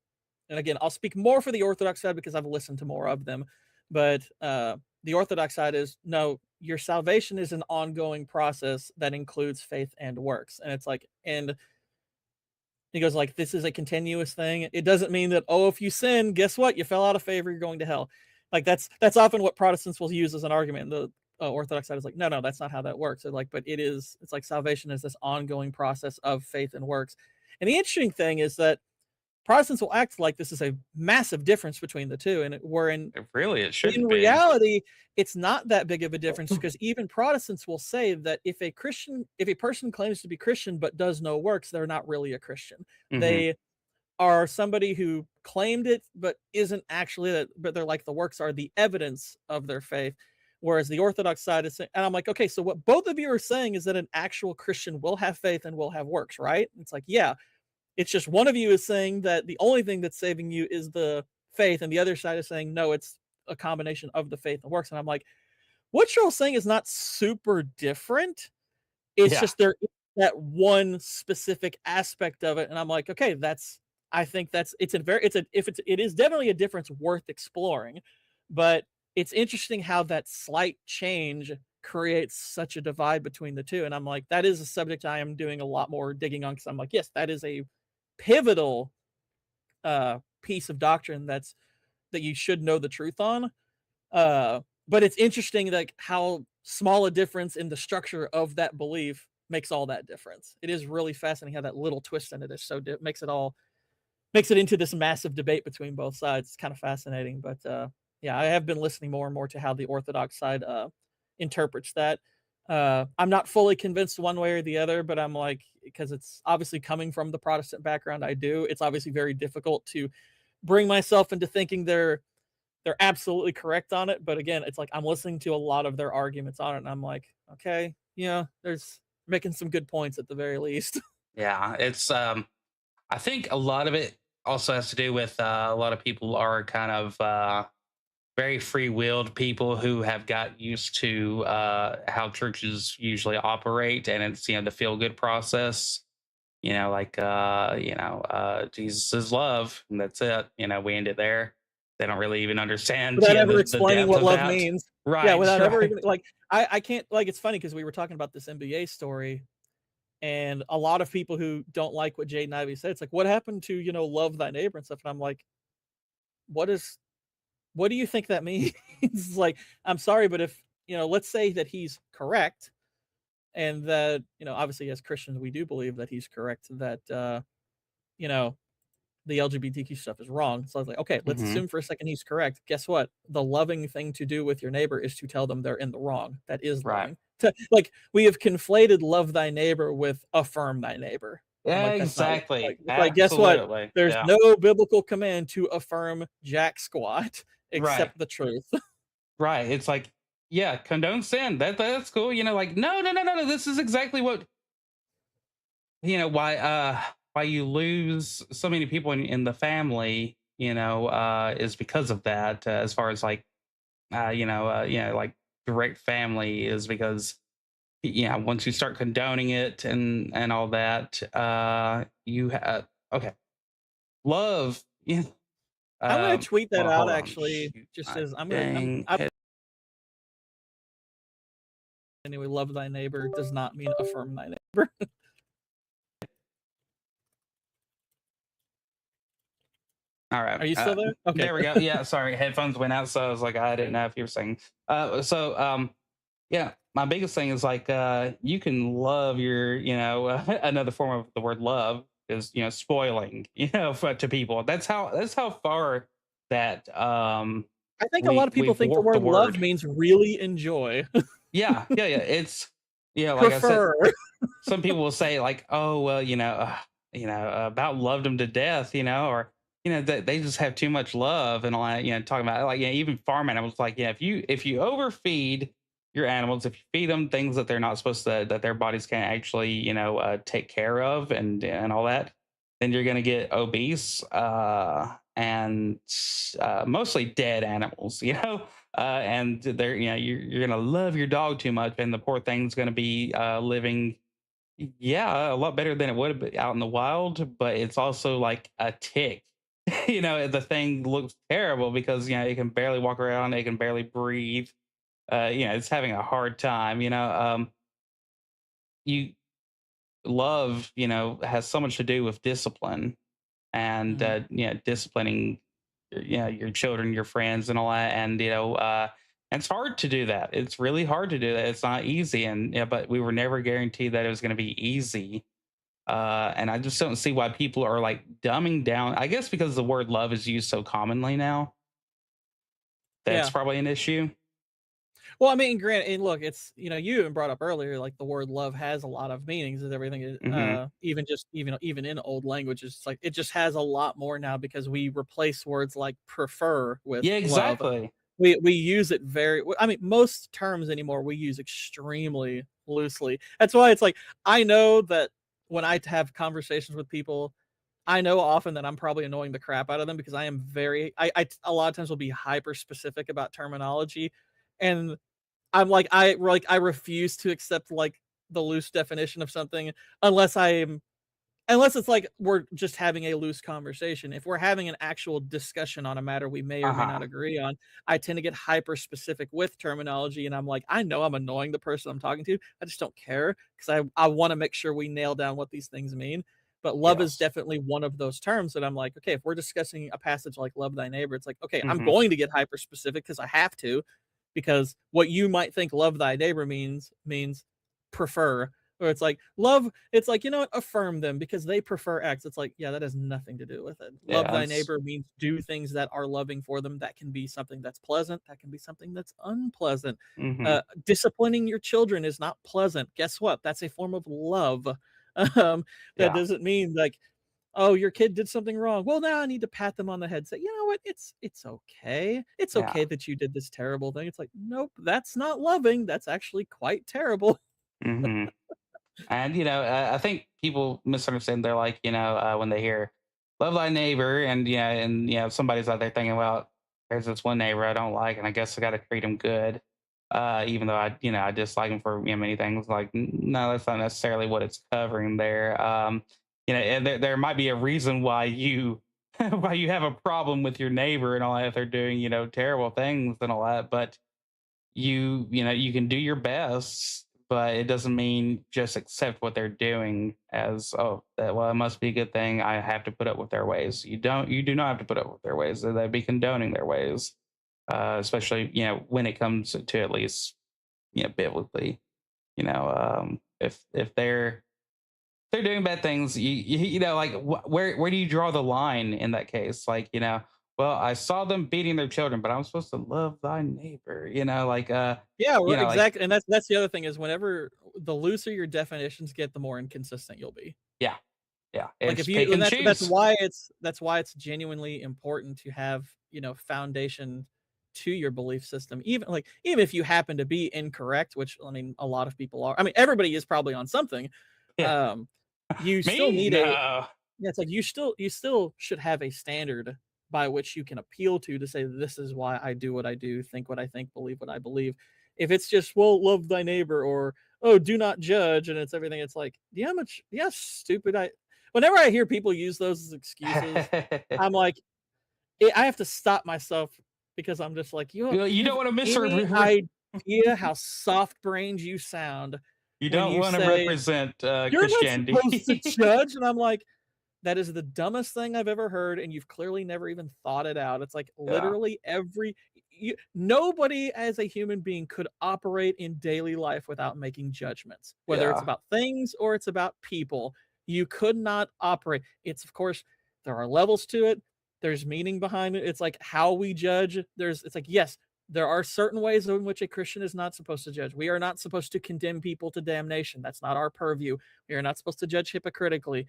again, I'll speak more for the Orthodox side because I've listened to more of them, but the Orthodox side is no, your salvation is an ongoing process that includes faith and works. And it's like, and he goes like, this is a continuous thing. It doesn't mean that, oh, if you sin, guess what? You fell out of favor, you're going to hell. Like that's often what Protestants will use as an argument. And the Orthodox side is like, no, that's not how that works. They're like, but it's like salvation is this ongoing process of faith and works. And the interesting thing is that Protestants will act like this is a massive difference between the two, and It shouldn't in be. reality, it's not that big of a difference because even Protestants will say that if a person claims to be Christian but does no works, they're not really a Christian. Mhm. They are somebody who claimed it but isn't actually that, but they're like the works are the evidence of their faith. Whereas the Orthodox side is saying, and I'm like, okay, so what both of you are saying is that an actual Christian will have faith and will have works, right? It's like, yeah. It's just one of you is saying that the only thing that's saving you is the faith, and the other side is saying, no, it's a combination of the faith and works. And I'm like, what you're all saying is not super different. It's Yeah. just there is that one specific aspect of it. And I'm like, okay, I think it is definitely a difference worth exploring, but it's interesting how that slight change creates such a divide between the two. And I'm like, that is a subject I am doing a lot more digging on because I'm like, yes, that is a pivotal piece of doctrine that you should know the truth on. But it's interesting like how small a difference in the structure of that belief makes all that difference. It is really fascinating how that little twist in it is makes it into this massive debate between both sides. It's kind of fascinating. But yeah, I have been listening more and more to how the Orthodox side interprets that. I'm not fully convinced one way or the other, but I'm like, because it's obviously coming from the Protestant background it's obviously very difficult to bring myself into thinking they're absolutely correct on it. But again, it's like I'm listening to a lot of their arguments on it, and I'm like, okay, there's making some good points at the very least. Yeah, it's I think a lot of it also has to do with a lot of people are kind of very free-willed people who have got used to how churches usually operate, and it's the feel-good process. Like Jesus is love, and that's it. We end it there. They don't really even understand Without ever the explaining depth what of love that. means. Right. Yeah, without ever right. even like I can't like it's funny because we were talking about this NBA story, and a lot of people who don't like what Jaden Ivey said, it's like, what happened to love thy neighbor and stuff? And I'm like, what do you think that means? It's like, I'm sorry, but if let's say that he's correct, and that obviously as Christians we do believe that he's correct, that the LGBTQ stuff is wrong. So I was like, okay, let's Mhm. assume for a second he's correct. Guess what? The loving thing to do with your neighbor is to tell them they're in the wrong. That is Right. loving. Like we have conflated love thy neighbor with affirm thy neighbor. I'm Yeah, like, that's not exactly. like guess what? Absolutely. There's Yeah. no biblical command to affirm jack squat Right. except the truth. Right. It's like, yeah, condone sin. That's cool. Like, no. This is exactly what why you lose so many people in the family, is because of that. As far as like like direct family is because once you start condoning it and all that, okay. Love, yeah. I'm gonna tweet that Well, out hold on. actually. Shoot, Just my as dang I'm anyway, love thy neighbor does not mean affirm thy neighbor. All right. Are you still there? Okay. There we go. Yeah, sorry. Headphones went out, so I was like, I didn't know if you were saying. Yeah, my biggest thing is like, you can love your, another form of the word love is, spoiling, to people. That's how far that I think a lot of people we've think the warped the word love word. means really enjoy. Yeah. It's like I said, Prefer. some people will say like, oh well, about loved them to death, or they just have too much love and all that. Talking about like even farm animals, like if you overfeed your animals, if you feed them things that they're not supposed to, that their bodies can't actually take care of and all that, then you're gonna get obese and mostly dead animals, and they're you're gonna love your dog too much, and the poor thing's gonna be living, yeah, a lot better than it would have been out in the wild, but it's also like a tick. The thing looks terrible because it can barely walk around, it can barely breathe. It's having a hard time. You love, has so much to do with discipline and Mhm. disciplining your children, your friends, and all that. And and it's hard to do that. It's really hard to do that. It's not easy, and but we were never guaranteed that it was going to be easy. And I just don't see why people are like dumbing down. I guess because the word love is used so commonly now. That's Yeah. probably an issue. Well, I mean, granted, and look, it's you even brought up earlier, like the word love has a lot of meanings and everything. Hmm. Even just even in old languages, it's like it just has a lot more now because we replace words like prefer with Yeah, love. exactly. We use it I mean, most terms anymore we use extremely loosely. That's why it's like I know that when I have conversations with people, I know often that I'm probably annoying the crap out of them because I am very I a lot of times will be hyper specific about terminology, and I refuse to accept like the loose definition of something unless unless it's like we're just having a loose conversation. If we're having an actual discussion on a matter we may or may not Uh-huh. agree on, I tend to get hyper specific with terminology, and I'm like, I know I'm annoying the person I'm talking to. I just don't care because I want to make sure we nail down what these things mean. But love is Yes. definitely one of those terms that I'm like, okay, if we're discussing a passage like love thy neighbor, it's like, okay, I'm Hmm. going to get hyper specific because I have to, because what you might think love thy neighbor means prefer, or it's like love, it's like, you know what, affirm them because they prefer X. It's like, yeah, that has nothing to do with it. Love Yeah. thy neighbor means do things that are loving for them. That can be something that's pleasant, that can be something that's unpleasant. Hmm. Disciplining your children is not pleasant. Guess what? That's a form of love. That Yeah. doesn't mean like, oh, your kid did something wrong. Well, now I need to pat them on the head. Say, you know what? It's okay. It's Yeah. okay that you did this terrible thing. It's like, nope, that's not loving. That's actually quite terrible. Hmm. And I think people misunderstand. They're like, when they hear "love thy neighbor," and somebody's out there thinking, well, there's this one neighbor I don't like, and I guess I got to treat him good, even though I dislike him for many things. Like, no, that's not necessarily what it's covering there. And there might be a reason why you why you have a problem with your neighbor and all that if they're doing terrible things and all that, but you can do your best, but it doesn't mean just accept what they're doing as, oh, that, well, it must be a good thing, I have to put up with their ways. You do not have to put up with their ways. They'd be condoning their ways, especially when it comes to at least biblically. If they're they're doing bad things. You know, like where do you draw the line in that case? Like, you know, well, I saw them beating their children, but I'm supposed to love thy neighbor. You know, like Yeah, you know, like exactly. And that's the other thing is whenever the looser your definitions get, the more inconsistent you'll be. yeah, yeah. Like It's if pick you, and and that's choose. why it's genuinely important to have, foundation to your belief system. Even if you happen to be incorrect, which I mean a lot of people are. I mean everybody is probably on something. Yeah. Um you still Me? need No. yeah, it's like you still should have a standard by which you can appeal to say this is why I do what I do, think what I think, believe what I believe. If it's just well, love thy neighbor or oh, do not judge, and it's everything, it's like, how stupid whenever I hear people use those as excuses, I'm like, I have to stop myself because I'm just like, You you don't have want to miss any idea how soft brained you sound You when don't you want to say represent you're not supposed to Christianity. judge, and I'm like, that is the dumbest thing I've ever heard, and you've clearly never even thought it out. It's like Yeah. literally nobody as a human being could operate in daily life without making judgments, whether it's Yeah. about things or it's about people. You could not operate. It's of course there are levels to it. There's meaning behind it. It's like how we judge. It's like, yes, there are certain ways in which a Christian is not supposed to judge. We are not supposed to condemn people to damnation. That's not our purview. We are not supposed to judge hypocritically.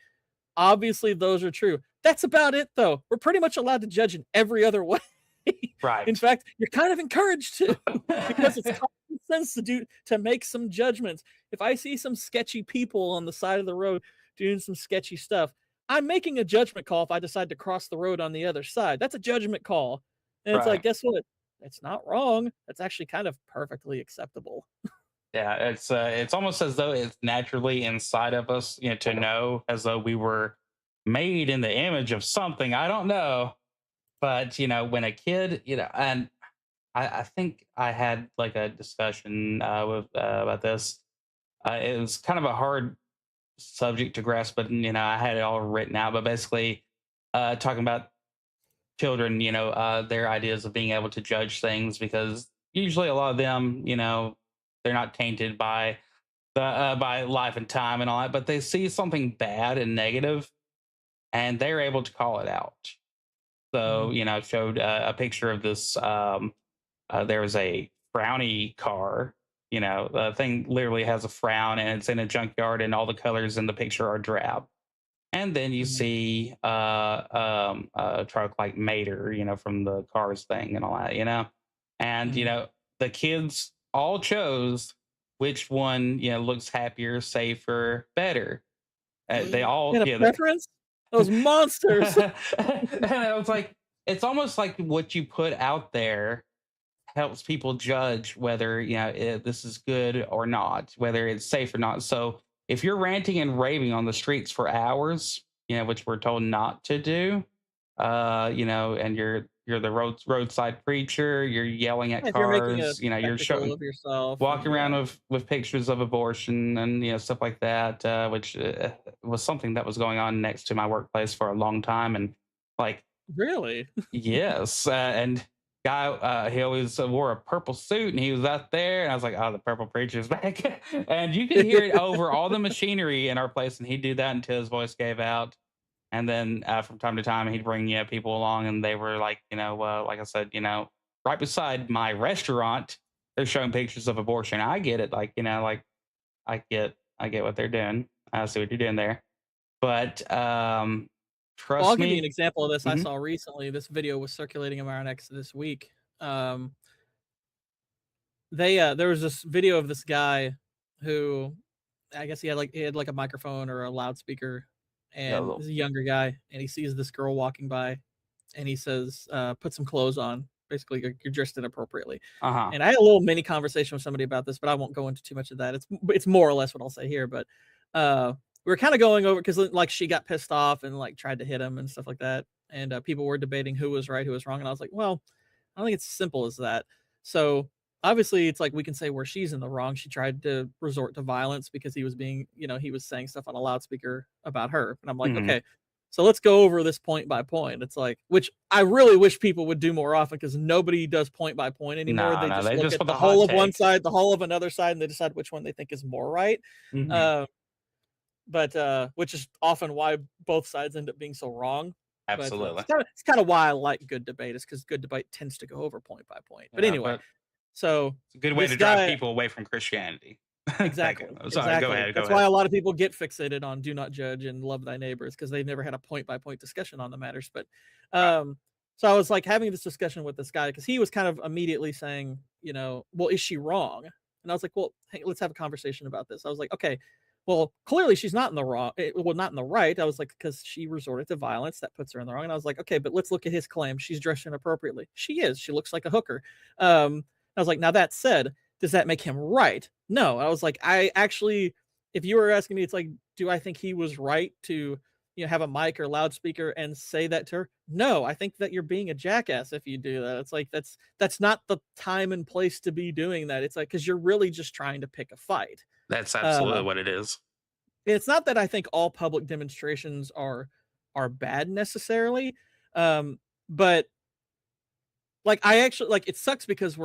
Obviously, those are true. That's about it, though. We're pretty much allowed to judge in every other way. Right. In fact, you're kind of encouraged to because it's common sense to make some judgments. If I see some sketchy people on the side of the road doing some sketchy stuff, I'm making a judgment call if I decide to cross the road on the other side. That's a judgment call. And it's like, Right. guess what? It's not wrong. That's actually kind of perfectly acceptable. Yeah, it's almost as though it's naturally inside of us, you know, to know as though we were made in the image of something. I don't know. But, you know, when a kid, you know, and I think I had like a discussion with about this. It was kind of a hard subject to grasp, but you know, I had it all written out. But basically, talking about children, you know, their ideas of being able to judge things because usually a lot of them, you know, they're not tainted by life and time and all that, but they see something bad and negative, and they're able to call it out. So, Mhm. you know, I showed a picture of this. There was a frowny car. You know, the thing literally has a frown and it's in a junkyard, and all the colors in the picture are drab. And then you Mhm. see a truck like Mater, you know, from the Cars thing and all that, you know. And, you Mhm. know, the kids all chose which one, you know, looks happier, safer, better. They all, You had a yeah, preference? Those monsters. and I was like, it's almost like what you put out there helps people judge whether you know this is good or not, whether it's safe or not. So if you're ranting and raving on the streets for hours, you know, which we're told not to do, you know, and you're the roadside preacher, you're yelling at If you're making a cars, you know, you're spectacle showing of yourself and walking around yeah. with pictures of abortion and you know stuff like that, which was something that was going on next to my workplace for a long time, and like Really? yes, and guy he always wore a purple suit and he was out there, and I was like, oh, the purple preacher's back, and you could hear it over all the machinery in our place, and he'd do that until his voice gave out, and then from time to time he'd bring people along, and they were like, you know, like I said, you know, right beside my restaurant, they're showing pictures of abortion. I get it, like you know, like I get what they're doing. I see what you're doing there, but Well, I'll trust give you an me. example of this I Mhm. saw recently. This video was circulating around X this week. There was this video of this guy who I guess he had like a microphone or a loudspeaker, Yeah, a and little. he's a younger guy, and he sees this girl walking by, and he says, "Put some clothes on." Basically, you're dressed inappropriately. Uh huh. And I had a little mini conversation with somebody about this, but I won't go into too much of that. It's more or less what I'll say here, but we were kind of going over because like she got pissed off and like tried to hit him and stuff like that, and people were debating who was right, who was wrong, and I was like, well, I don't think it's as simple as that. So obviously, it's like we can say where she's in the wrong. She tried to resort to violence because he was being, he was saying stuff on a loudspeaker about her, and I'm like, Mhm. okay. So let's go over this point by point. It's like, which I really wish people would do more often because nobody does point by point anymore. No, They no, just they look just at put the the hot whole of one take. side, the whole of another side, and they decide which one they think is more right. Mhm. Uh, but which is often why both sides end up being so wrong. Absolutely. But it's kind of why I like good debate, is because good debate tends to go over point by point. But Yeah, anyway, but so it's a good way this to drive guy, people away from Christianity. exactly, Sorry, exactly. go ahead. That's why a lot of people get fixated on "do not judge" and "love thy neighbors" because they've never had a point by point discussion on the matters. But so I was like having this discussion with this guy because he was kind of immediately saying, well, is she wrong? And I was like, well, hey, let's have a conversation about this. I was like, okay, well, clearly she's not in the wrong. Well, not in the right. I was like, because she resorted to violence, that puts her in the wrong. And I was like, okay, but let's look at his claim. She's dressed inappropriately. She is. She looks like a hooker. I was like, now that said, does that make him right? No. I was like, I actually, if you were asking me, it's like, do I think he was right to, have a mic or loudspeaker and say that to her? No, I think that you're being a jackass if you do that. It's like, that's not the time and place to be doing that. It's like, because you're really just trying to pick a fight. That's absolutely what it is. It's not that I think all public demonstrations are bad necessarily, but like I actually like it sucks because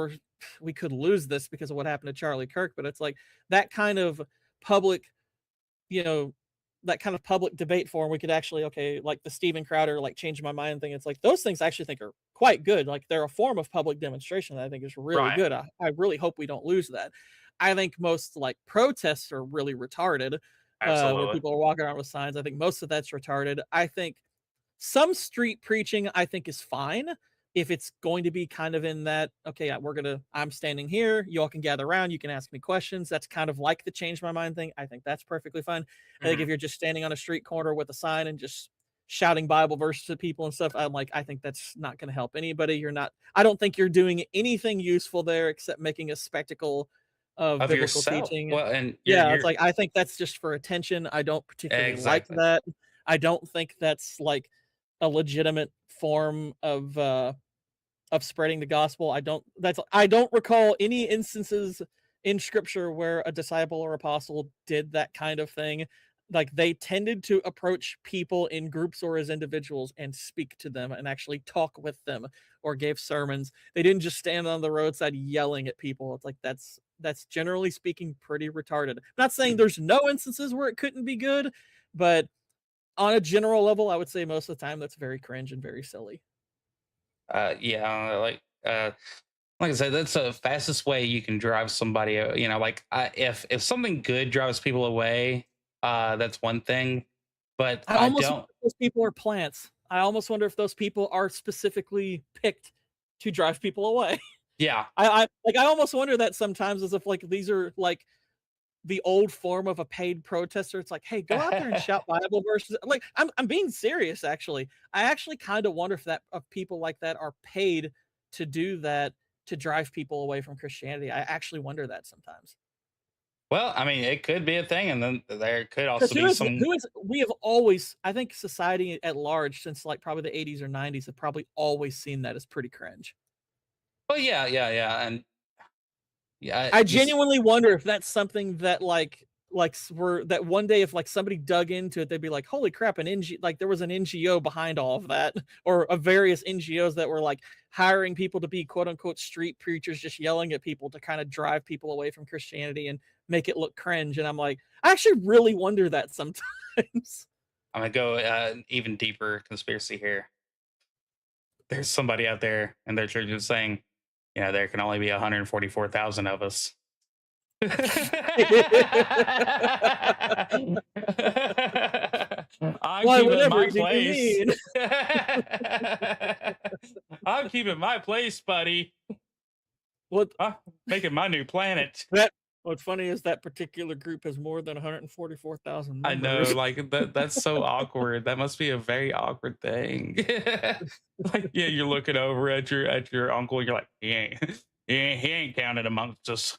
we could lose this because of what happened to Charlie Kirk. But it's like that kind of public, that kind of public debate forum. We could actually like the Steven Crowder like change my mind thing. It's like those things I actually think are quite good. Like they're a form of public demonstration that I think is really good. I really hope we don't lose that. I think most like protests are really retarded. Where people are walking around with signs. I think most of that's retarded. I think some street preaching I think is fine if it's going to be kind of in that, okay, I'm standing here, you all can gather around, you can ask me questions. That's kind of like the change my mind thing. I think that's perfectly fine. I think if you're just standing on a street corner with a sign and just shouting Bible verses at people and stuff, I think that's not going to help anybody. I don't think you're doing anything useful there except making a spectacle of biblical yourself. teaching. Well, and it's like I think that's just for attention. I don't particularly like that. I don't think that's like a legitimate form of spreading the gospel. I don't recall any instances in scripture where a disciple or apostle did that kind of thing. Like they tended to approach people in groups or as individuals and speak to them and actually talk with them or gave sermons. They didn't just stand on the roadside yelling at people. It's like that's generally speaking pretty retarded. I'm not saying there's no instances where it couldn't be good, but on a general level, I would say most of the time that's very cringe and very silly. Like I said, that's the fastest way you can drive somebody. If something good drives people away, that's one thing. But I almost wonder if those people are plants. I almost wonder if those people are specifically picked to drive people away. Yeah, I almost wonder that sometimes, as if like these are like the old form of a paid protester. It's like, hey, go out there and shout Bible verses. Like I'm being serious. Actually, I actually kind of wonder if people like that are paid to do that, to drive people away from Christianity. I actually wonder that sometimes. Well, I mean, it could be a thing, and then there could also be some. We have always, I think, society at large since like probably the 80s or 90s have probably always seen that as pretty cringe. Well, yeah, and I genuinely wonder if that's something that that one day if like somebody dug into it, they'd be like, holy crap, there was an NGO behind all of that, or of various NGOs that were like hiring people to be quote unquote street preachers, just yelling at people to kind of drive people away from Christianity and make it look cringe. And I'm like, I actually really wonder that sometimes. I'm gonna go even deeper conspiracy here. There's somebody out there in their church who's saying, there can only be 144,000 of us. I'm keeping my place, buddy. What? Making my new planet. What's funny is that particular group has more than 144,000 members. I know, like that's so awkward. That must be a very awkward thing. Like, yeah, you're looking over at your uncle. You're like, he ain't counted amongst us.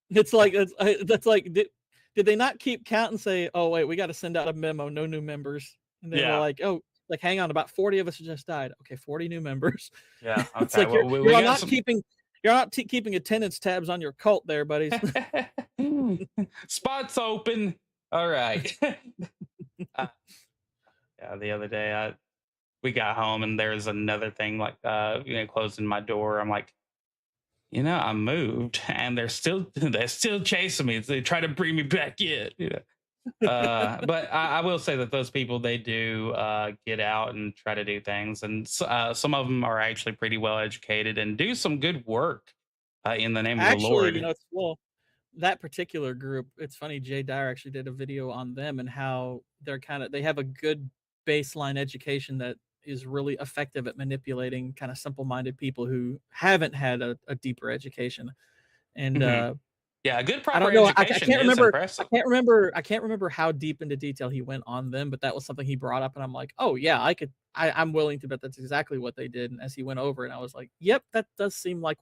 It's like that's like did they not keep count and say, oh wait, we got to send out a memo, no new members, and they were like, oh, like hang on, about 40 of us just died. Okay, 40 new members. Yeah, okay. It's like you're not keeping attendance tabs on your cult there, buddies. Spots open. All right. The other day we got home and there's another thing like closing my door. I'm like, I moved and they're still chasing me. They try to bring me back in. But I will say that those people, they do get out and try to do things, and some of them are actually pretty well educated and do some good work in the name of the Actually, you Lord. know, it's well, that particular group, it's funny, Jay Dyer actually did a video on them and how they have a good baseline education that is really effective at manipulating kind of simple-minded people who haven't had a deeper education. And Mhm. Yeah, a good I proper don't know, I education can't is remember impressive. I can't remember how deep into detail he went on them, but that was something he brought up, and I'm like, "Oh, yeah, I'm willing to bet that's exactly what they did," and as he went over it, I was like, "Yep, that does seem like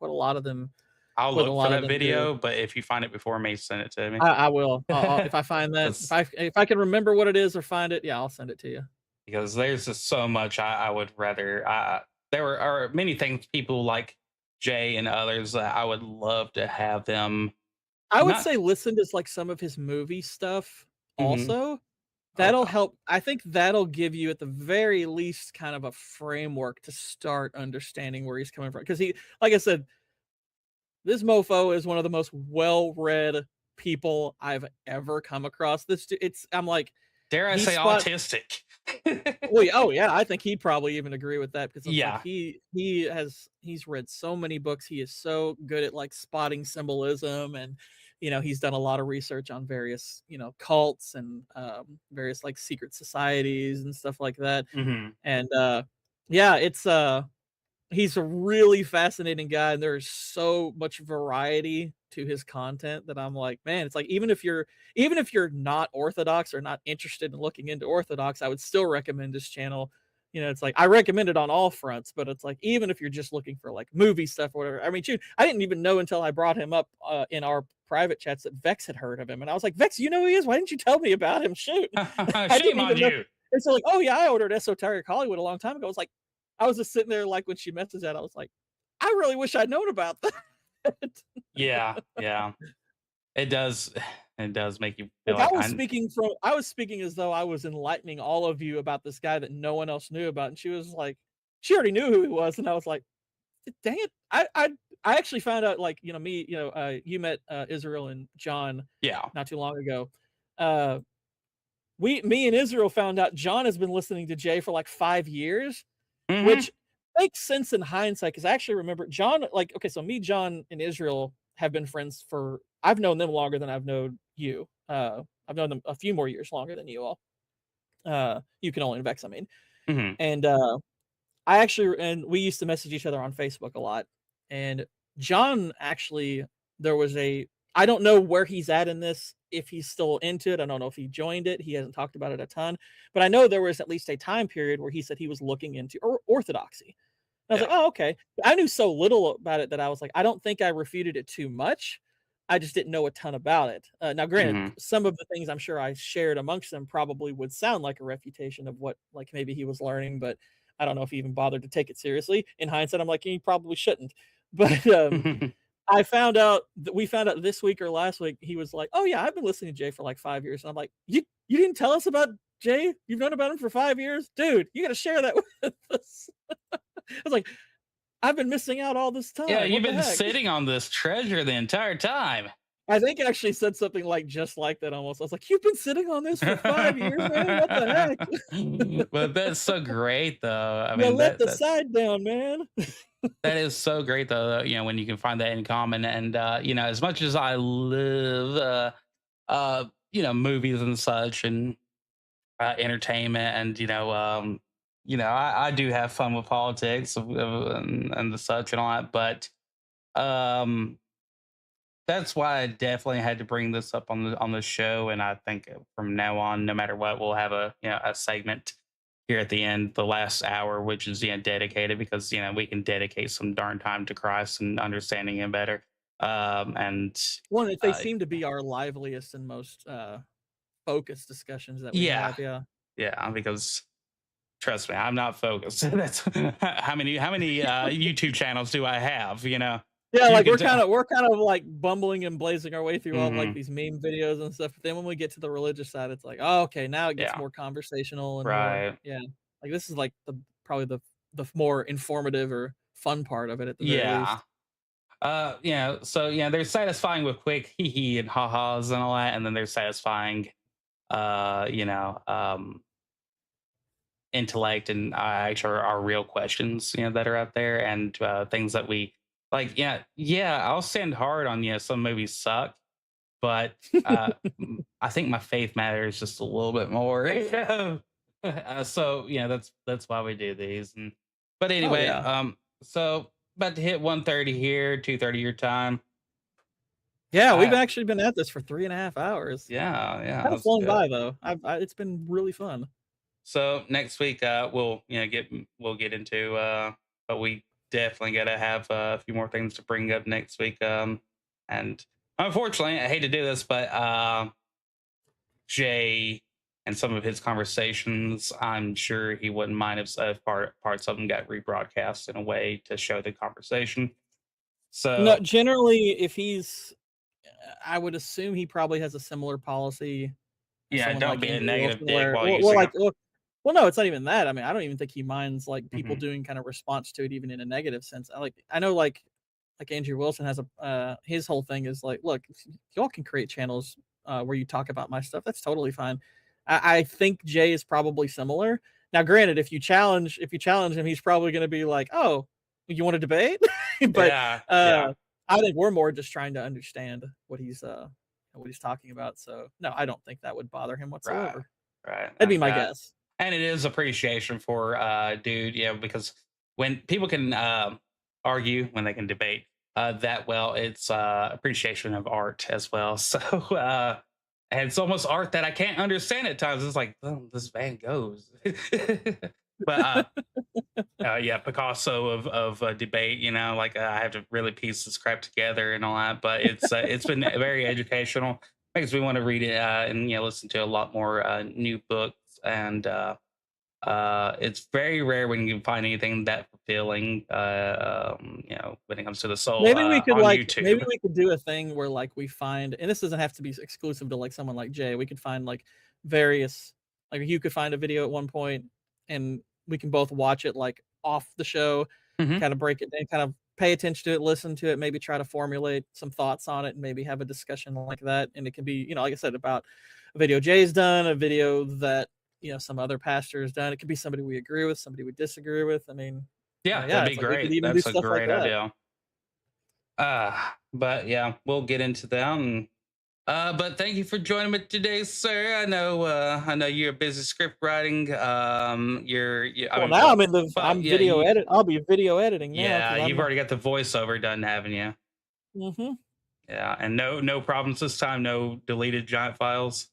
I'll what a look for lot of that them do." video, but if you find it before me, send it to me. I will. I'll if I find that, 'Cause if I can remember what it is or find it, yeah, I'll send it to you. because there's just so much I would rather. Are many things people like Jay and others that I would love to have them I would not. say listen to, like, some of his movie stuff Mhm. also. That'll Okay. help I think that'll give you, at the very least, kind of a framework to start understanding where he's coming from. Because like I said, this mofo is one of the most well-read people I've ever come across. I'm like, Dare I he say spot autistic? well, oh yeah, I think he'd probably even agree with that because it's like Yeah. he's read so many books. He is so good at like spotting symbolism, and you know he's done a lot of research on various cults and various like secret societies and stuff like that. Mhm. And yeah, it's he's a really fascinating guy, and there's so much variety to his content that I'm like, man, it's like even if you're not Orthodox or not interested in looking into Orthodox, I would still recommend this channel. You know, it's like I recommend it on all fronts, but it's like even if you're just looking for like movie stuff or whatever. I mean, shoot, I didn't even know until I brought him up in our private chats that Vex had heard of him, and I was like, Vex, you know who he is? Why didn't you tell me about him? Shoot, I didn't Shame on even know. you. And so like, oh yeah, I ordered Esoteric Hollywood a long time ago. I was like, I was just sitting there like when she messaged that, I was like, I really wish I'd known about that. Yeah, yeah. It does. It does make you feel Like like I. I was speaking as though I was enlightening all of you about this guy that no one else knew about, and she was like, she already knew who he was, and I was like, dang it, I actually found out like you met Israel and John Yeah. not too long ago. Uh, me and Israel found out John has been listening to Jay for like 5 years, Mhm. which makes sense in hindsight, because I actually remember John, like, okay, so me, John, and Israel have been friends for I've known them longer than I've known you. I've known them a few more years longer than you all. You can only Vex, I mean. Mhm. And we used to message each other on Facebook a lot. And John actually, there was a I don't know where he's at in this, if he's still into it. I don't know if he joined it. He hasn't talked about it a ton, but I know there was at least a time period where he said he was looking into orthodoxy. I was Yeah. like, "Oh, okay." I knew so little about it that I was like, I don't think I refuted it too much. I just didn't know a ton about it. Now, granted, Mhm. some of the things I'm sure I shared amongst them probably would sound like a refutation of what, like, maybe he was learning, but I don't know if he even bothered to take it seriously. In hindsight, I'm like, he probably shouldn't. But we found out this week or last week. He was like, "Oh yeah, I've been listening to Jay for like 5 years." And I'm like, "You didn't tell us about Jay? You've known about him for 5 years, dude. You got to share that with us." I was like, I've been missing out all this Yeah, time. you've What the been heck? sitting on this treasure the entire time. I think I actually said something like just like that almost. I was like, "You've been sitting on this for 5 years, man. What the heck?" But that's so great, though. I You mean, let the side down, man. that is so great, though. When you can find that in common, and as much as I love, movies and such, and entertainment, and I do have fun with politics and the such and all that, but um that's why I definitely had to bring this up on the show, and I think from now on, no matter what, we'll have a segment here at the end, the last hour, which is dedicated, because we can dedicate some darn time to Christ and understanding Him better. And One, they uh, seem to be our liveliest and most focused discussions that we yeah, have. Yeah. yeah, because trust me, I'm not focused. That's how many YouTube channels do I have? Yeah, You like can tell. we're kind of like bumbling and blazing our way through all of, like, Hmm. these meme videos and stuff, but then when we get to the religious side, it's like, "Oh, okay, now it gets Yeah, more conversational and more." right. Yeah. Like, this is, like, probably the more informative or fun part of it at the very Yeah. least. So they're satisfying with quick hee hee and ha ha's and all that, and then they're satisfying you know, intellect and actually are real questions, you know, that are out there, and things that we like. Yeah, yeah, I'll stand hard on, you know, some movies suck, but I think my faith matters just a little bit more. So you know, that's why we do these. And but Oh anyway, yeah. so about to hit 1:30 here, 2:30 your time. Yeah, we've I actually been at this for 3.5 hours. Yeah, yeah, Kind of that's flown good. by though. It's been really fun. So next week, we'll you know we'll get into, but we definitely got to have a few more things to bring up next week. And unfortunately, I hate to do this, but Jay and some of his conversations, I'm sure he wouldn't mind if parts of them got rebroadcast in a way to show the conversation. No, So generally, if he's, I would assume he probably has a similar policy as yeah, someone don't like be a Andrew negative Wilson, dick where, while well, using like, it. well, no, it's not even that. I mean, I don't even think he minds like people Mhm. doing kind of response to it, even in a negative sense. I know like Andrew Wilson has a his whole thing is like, look, y'all can create channels where you talk about my stuff. That's totally fine. I think Jay is probably similar. Now, granted, if you challenge him, he's probably going to be like, "Oh, you want to debate?" But Yeah, yeah, I think we're more just trying to understand what he's talking about. So no, I don't think that would bother him right, whatsoever. right. That'd be my guess. And it is appreciation for dude, you know, because when people can argue, when they can debate that well, it's appreciation of art as well. So and it's almost art that I can't understand at times. It's like, oh, this Van Gogh's. But yeah, Picasso of debate, you know, like I have to really piece this crap together and all that. But it's been very educational. Makes me want to read it and, you know, listen to a lot more new books. And it's very rare when you can find anything that fulfilling, you know, when it comes to the soul on Maybe YouTube. we could do a thing where like we find, and this doesn't have to be exclusive to like someone like Jay. We could find like various, like you could find a video at one point and we can both watch it like off the show, Mhm. kind of break it down, kind of pay attention to it, listen to it, maybe try to formulate some thoughts on it and maybe have a discussion like that. And it can be, you know, like I said, about a video Jay's done, a video that, you know, some other pastor has done. It could be somebody we agree with, somebody we disagree with. I mean, Yeah, yeah, that'd be it's like we could great. even do That's a stuff like great that. idea. But yeah, we'll get into that. And but thank you for joining me today, sir. I know you're busy script writing. I Well, mean, now but I'm yeah, video edit. I'll be video editing now yeah, because you've I'm. already got the voiceover done, haven't you? Hmm. Yeah, and no problems this time. No deleted giant files.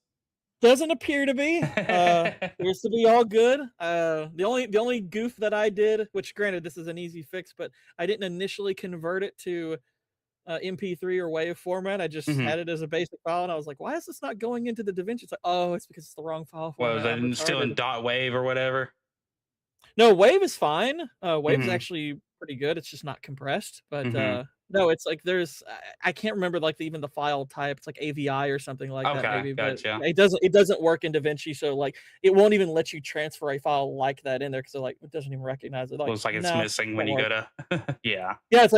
Doesn't appear to be. Appears to be all good. The only goof that I did, which granted this is an easy fix, but I didn't initially convert it to MP3 or WAV format. I just Mhm. had it as a basic file, and I was like, "Why is this not going into the DaVinci?" It's like, "Oh, it's because it's the wrong file What was format. I'm it? Still in retarded." dot wave or whatever? No, Wave is fine. Wave's Mhm. actually pretty good. It's just not compressed. But Mhm. no, it's like I can't remember like even the file type. It's like AVI or something like that Okay, maybe. But gotcha. it doesn't work in DaVinci. So like it won't even let you transfer a file like that in there because like it doesn't even recognize it. Like Looks like it's no, missing when won't you work. go to. Yeah. Yeah, it's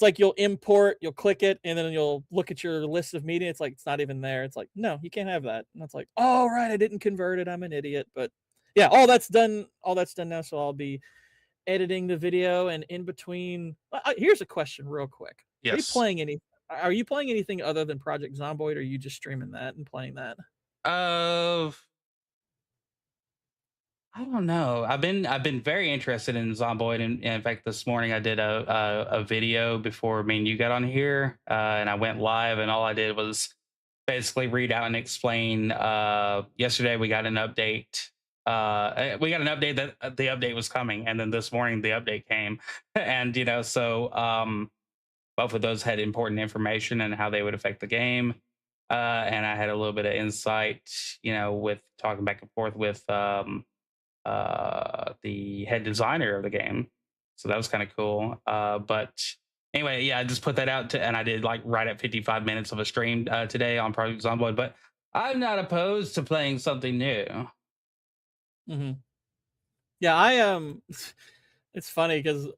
like you'll import, you'll click it, and then you'll look at your list of media. It's like it's not even there. It's like no, you can't have that. And it's like, oh right, I didn't convert it. I'm an idiot. But yeah, all that's done. All that's done now. So I'll be editing the video, and in between here's a question real quick. Yes. Are you playing anything other than Project Zomboid, or are you just streaming that and playing that? Of I don't know. I've been very interested in Zomboid, and in fact, this morning I did a video before me and you got on here, and I went live, and all I did was basically read out and explain. Yesterday we got an update. We got an update that the update was coming, and then this morning the update came, and you know, so both of those had important information and how they would affect the game. And I had a little bit of insight, you know, with talking back and forth with the head designer of the game. So that was kind of cool. But anyway, yeah, I just put that out and I did like right at 55 minutes of a stream today on Project Zomboid. But I'm not opposed to playing something new. Hmm. Yeah, I it's funny because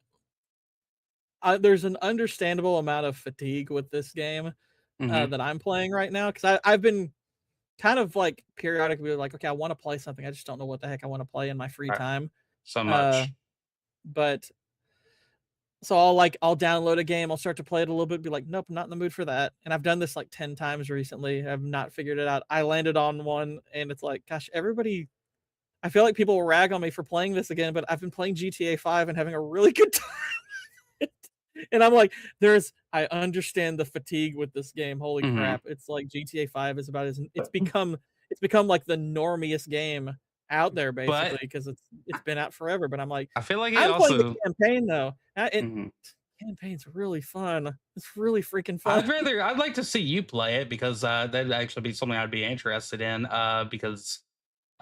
there's an understandable amount of fatigue with this game Hmm. that I'm playing right now because I've been kind of like periodically like, okay, I want to play something. I just don't know what the heck I want to play in my free Right. time. So much. But so I'll download a game, I'll start to play it a little bit, be like, nope, I'm not in the mood for that. And I've done this like 10 times recently. I've not figured it out. I landed on one and it's like, gosh, I feel like people will rag on me for playing this again, but I've been playing GTA 5 and having a really good time. And I'm like, I understand the fatigue with this game. Holy Mhm. crap. It's like GTA 5 is about it's become like the normiest game out there basically because it's been out forever. But I'm like, I feel like it I'm playing the also. campaign though. Mhm. Campaign's really fun. It's really freaking fun. I'd like to see you play it because that'd actually be something I'd be interested in. Because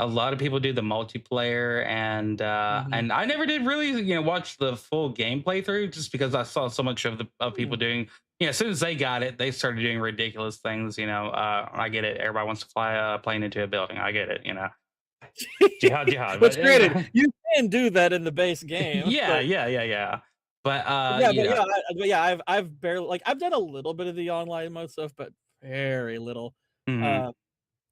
a lot of people do the multiplayer, and and I never did really watch the full gameplay through just because I saw so much of people doing. As soon as they got it, they started doing ridiculous things. I get it. Everybody wants to fly a plane into a building. I get it. Jihad. Which granted, you can do that in the base game. Yeah. But I've barely I've done a little bit of the online mode stuff, but very little. Mhm.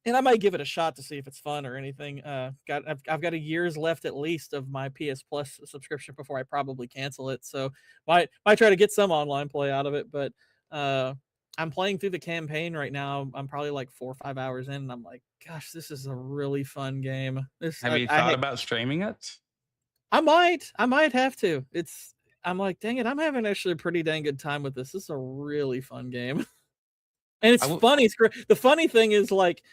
And I might give it a shot to see if it's fun or anything. I've got a year's left at least of my PS Plus subscription before I probably cancel it. So might try to get some online play out of it. But I'm playing through the campaign right now. I'm probably like 4 or 5 hours in, and I'm like, gosh, this is a really fun game. Have you thought about streaming it? I might have to. I'm like, dang it, I'm having actually a pretty dang good time with this. This is a really fun game. And it's funny. The funny thing is like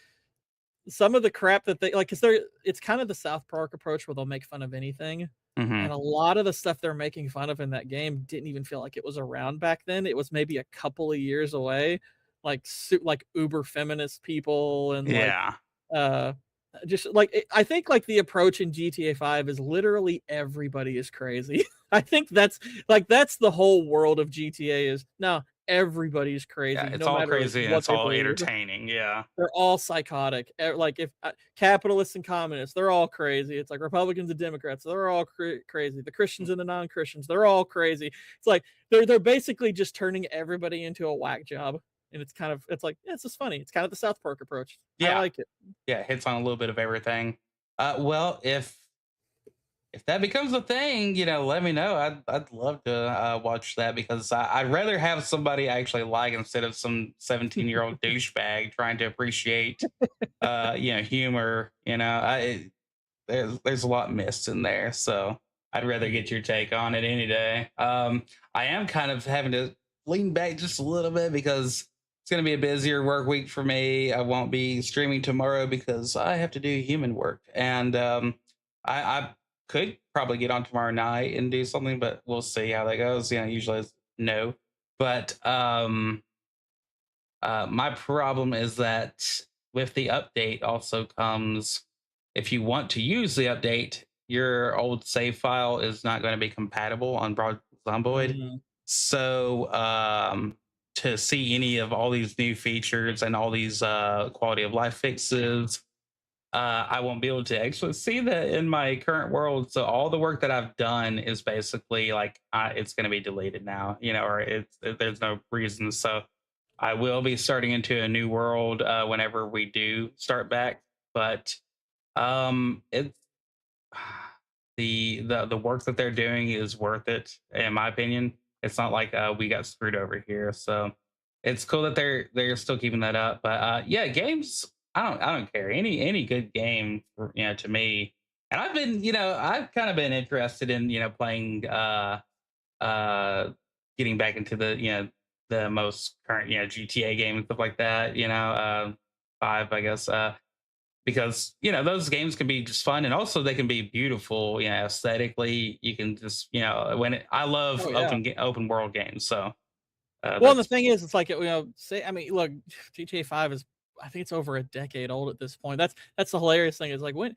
some of the crap that they because it's kind of the South Park approach where they'll make fun of anything. Mhm. And a lot of the stuff they're making fun of in that game didn't even feel like it was around back then. It was maybe a couple of years away, like uber feminist people and Yeah. just like I think like the approach in GTA 5 is literally everybody is crazy. I think that's the whole world of GTA is no, everybody's crazy. Yeah, it's no all matter crazy and what it's they all believe. entertaining. Yeah. They're all psychotic. Like if capitalists and communists, they're all crazy. It's like Republicans and Democrats, they're all crazy. The Christians and the non-Christians, they're all crazy. It's like they're basically just turning everybody into a whack job. And it's like, yeah, it's just funny. It's kind of the South Park approach. Yeah. I like it. Yeah, it hits on a little bit of everything. Well, if that becomes a thing, let me know. I'd love to watch that because I'd rather have somebody I actually like instead of some 17-year-old douchebag trying to appreciate, humor. There's a lot missed in there, so I'd rather get your take on it any day. I am kind of having to lean back just a little bit because it's going to be a busier work week for me. I won't be streaming tomorrow because I have to do human work. And I could probably get on tomorrow night and do something, but we'll see how that goes. Usually it's no. But my problem is that with the update also comes, if you want to use the update, your old save file is not going to be compatible on Broad Zomboid. Mhm. So to see any of all these new features and all these quality of life fixes, I won't be able to actually see that in my current world. So all the work that I've done is basically like it's going to be deleted now, or there's no reason. So I will be starting into a new world whenever we do start back. But it's the work that they're doing is worth it, in my opinion. It's not like we got screwed over here. So it's cool that they're still keeping that up. But yeah, games, I don't care. Any good game, to me. And I've been, I've kind of been interested in, playing getting back into the most current, GTA game and stuff like that, 5, I guess. Because those games can be just fun and also they can be beautiful, aesthetically. You can just I love open world games. So well, and the thing is, it's like look, GTA 5 is, I think it's over a decade old at this point. That's the hilarious thing is like when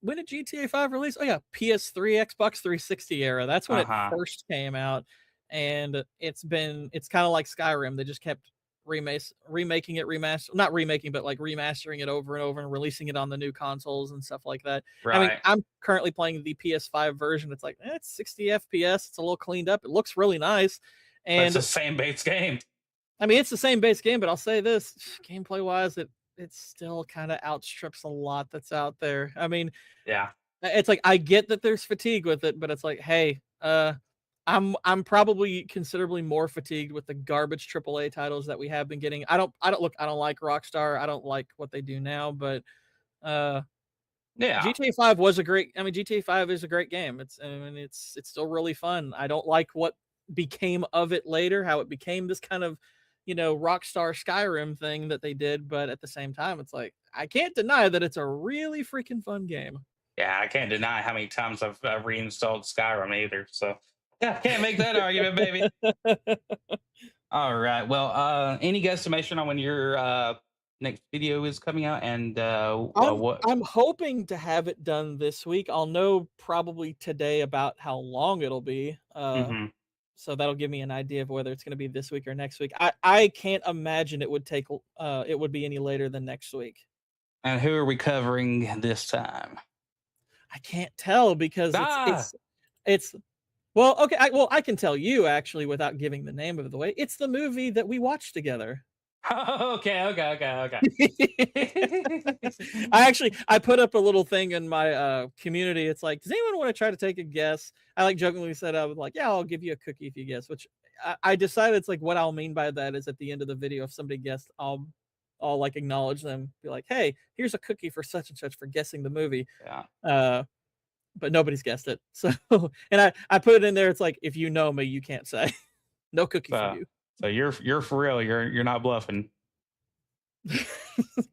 did GTA 5 release? Oh yeah, PS3, Xbox 360 era. That's when it first came out, and it's kind of like Skyrim. They just kept remastering it over and over and releasing it on the new consoles and stuff like that. Right. I mean, I'm currently playing the PS5 version. It's like it's 60 FPS. It's a little cleaned up. It looks really nice. And it's the same base game. I mean, it's the same base game, but I'll say this: gameplay wise, it still kind of outstrips a lot that's out there. I mean, Yeah. it's like I get that there's fatigue with it, but it's like, hey, I'm probably considerably more fatigued with the garbage AAA titles that we have been getting. I don't like Rockstar. I don't like what they do now, but Yeah. GTA 5 was a great. I mean, GTA 5 is a great game. It's still really fun. I don't like what became of it later, how it became this kind of, Rockstar Skyrim thing that they did, but at the same time, it's like I can't deny that it's a really freaking fun game. Yeah, I can't deny how many times I've reinstalled Skyrim either. So yeah, can't make that argument, baby. All right. Well, any guesstimation on when your next video is coming out and what? I'm hoping to have it done this week. I'll know probably today about how long it'll be. Mhm. So that'll give me an idea of whether it's going to be this week or next week. I can't imagine it would be any later than next week. And who are we covering this time? I can't tell because it's well, okay. I can tell you actually without giving the name of the way. It's the movie that we watched together. Okay. I put up a little thing in my community. It's like, does anyone want to try to take a guess? I like jokingly said I was like, yeah, I'll give you a cookie if you guess. Which I decided it's like what I'll mean by that is at the end of the video, if somebody guessed, I'll like acknowledge them, be like, hey, here's a cookie for such and such for guessing the movie. Yeah. But nobody's guessed it. So and I put it in there. It's like, if you know me, you can't say no cookie for you. So you're for real. You're not bluffing.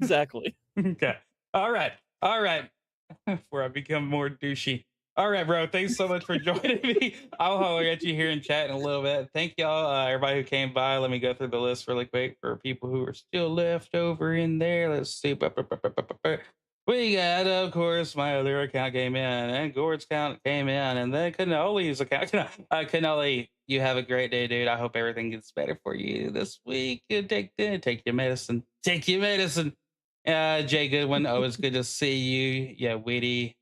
Exactly. Okay. All right. Before I become more douchey. All right, bro. Thanks so much for joining me. I'll holler at you here in chat in a little bit. Thank y'all, everybody who came by. Let me go through the list really quick for people who are still left over in there. Let's see. We got, of course, my other account came in, and Gord's account came in, and then Cannoli's account. Cannoli, you have a great day, dude. I hope everything gets better for you this week. Take your medicine. Take your medicine. Jay Goodwin, always good to see you. Yeah, witty.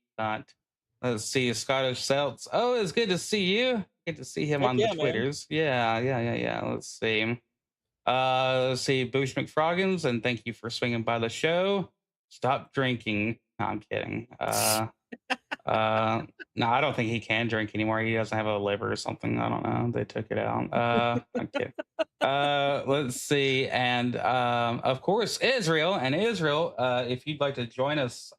Let's see, Scottish Celts. Oh, it's good to see you. Good to see him on the Twitters. Man. Yeah. Let's see. Boosh McFroggins, and thank you for swinging by the show. Stop drinking. No, I'm kidding. No, I don't think he can drink anymore. He doesn't have a liver or something. I don't know. They took it out. I'm kidding. Let's see. And of course, Israel. And Israel, if you'd like to join us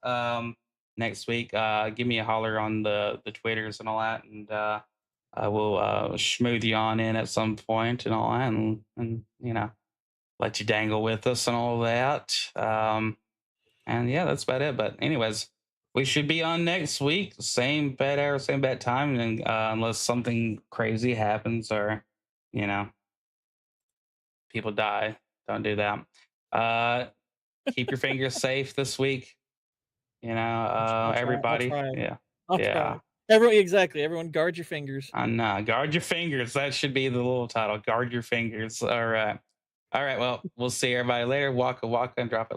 next week, give me a holler on the Twitters and all that. And I will schmooth you on in at some point and all that. And let you dangle with us and all that. And yeah, that's about it. But anyways, we should be on next week. Same bad hour, same bad time. And unless something crazy happens or, people die, don't do that. Keep your fingers safe this week. Everybody. Yeah. Try. Everyone guard your fingers. Guard your fingers. That should be the little title. Guard your fingers. All right. Well, we'll see everybody later. Waka waka and drop it.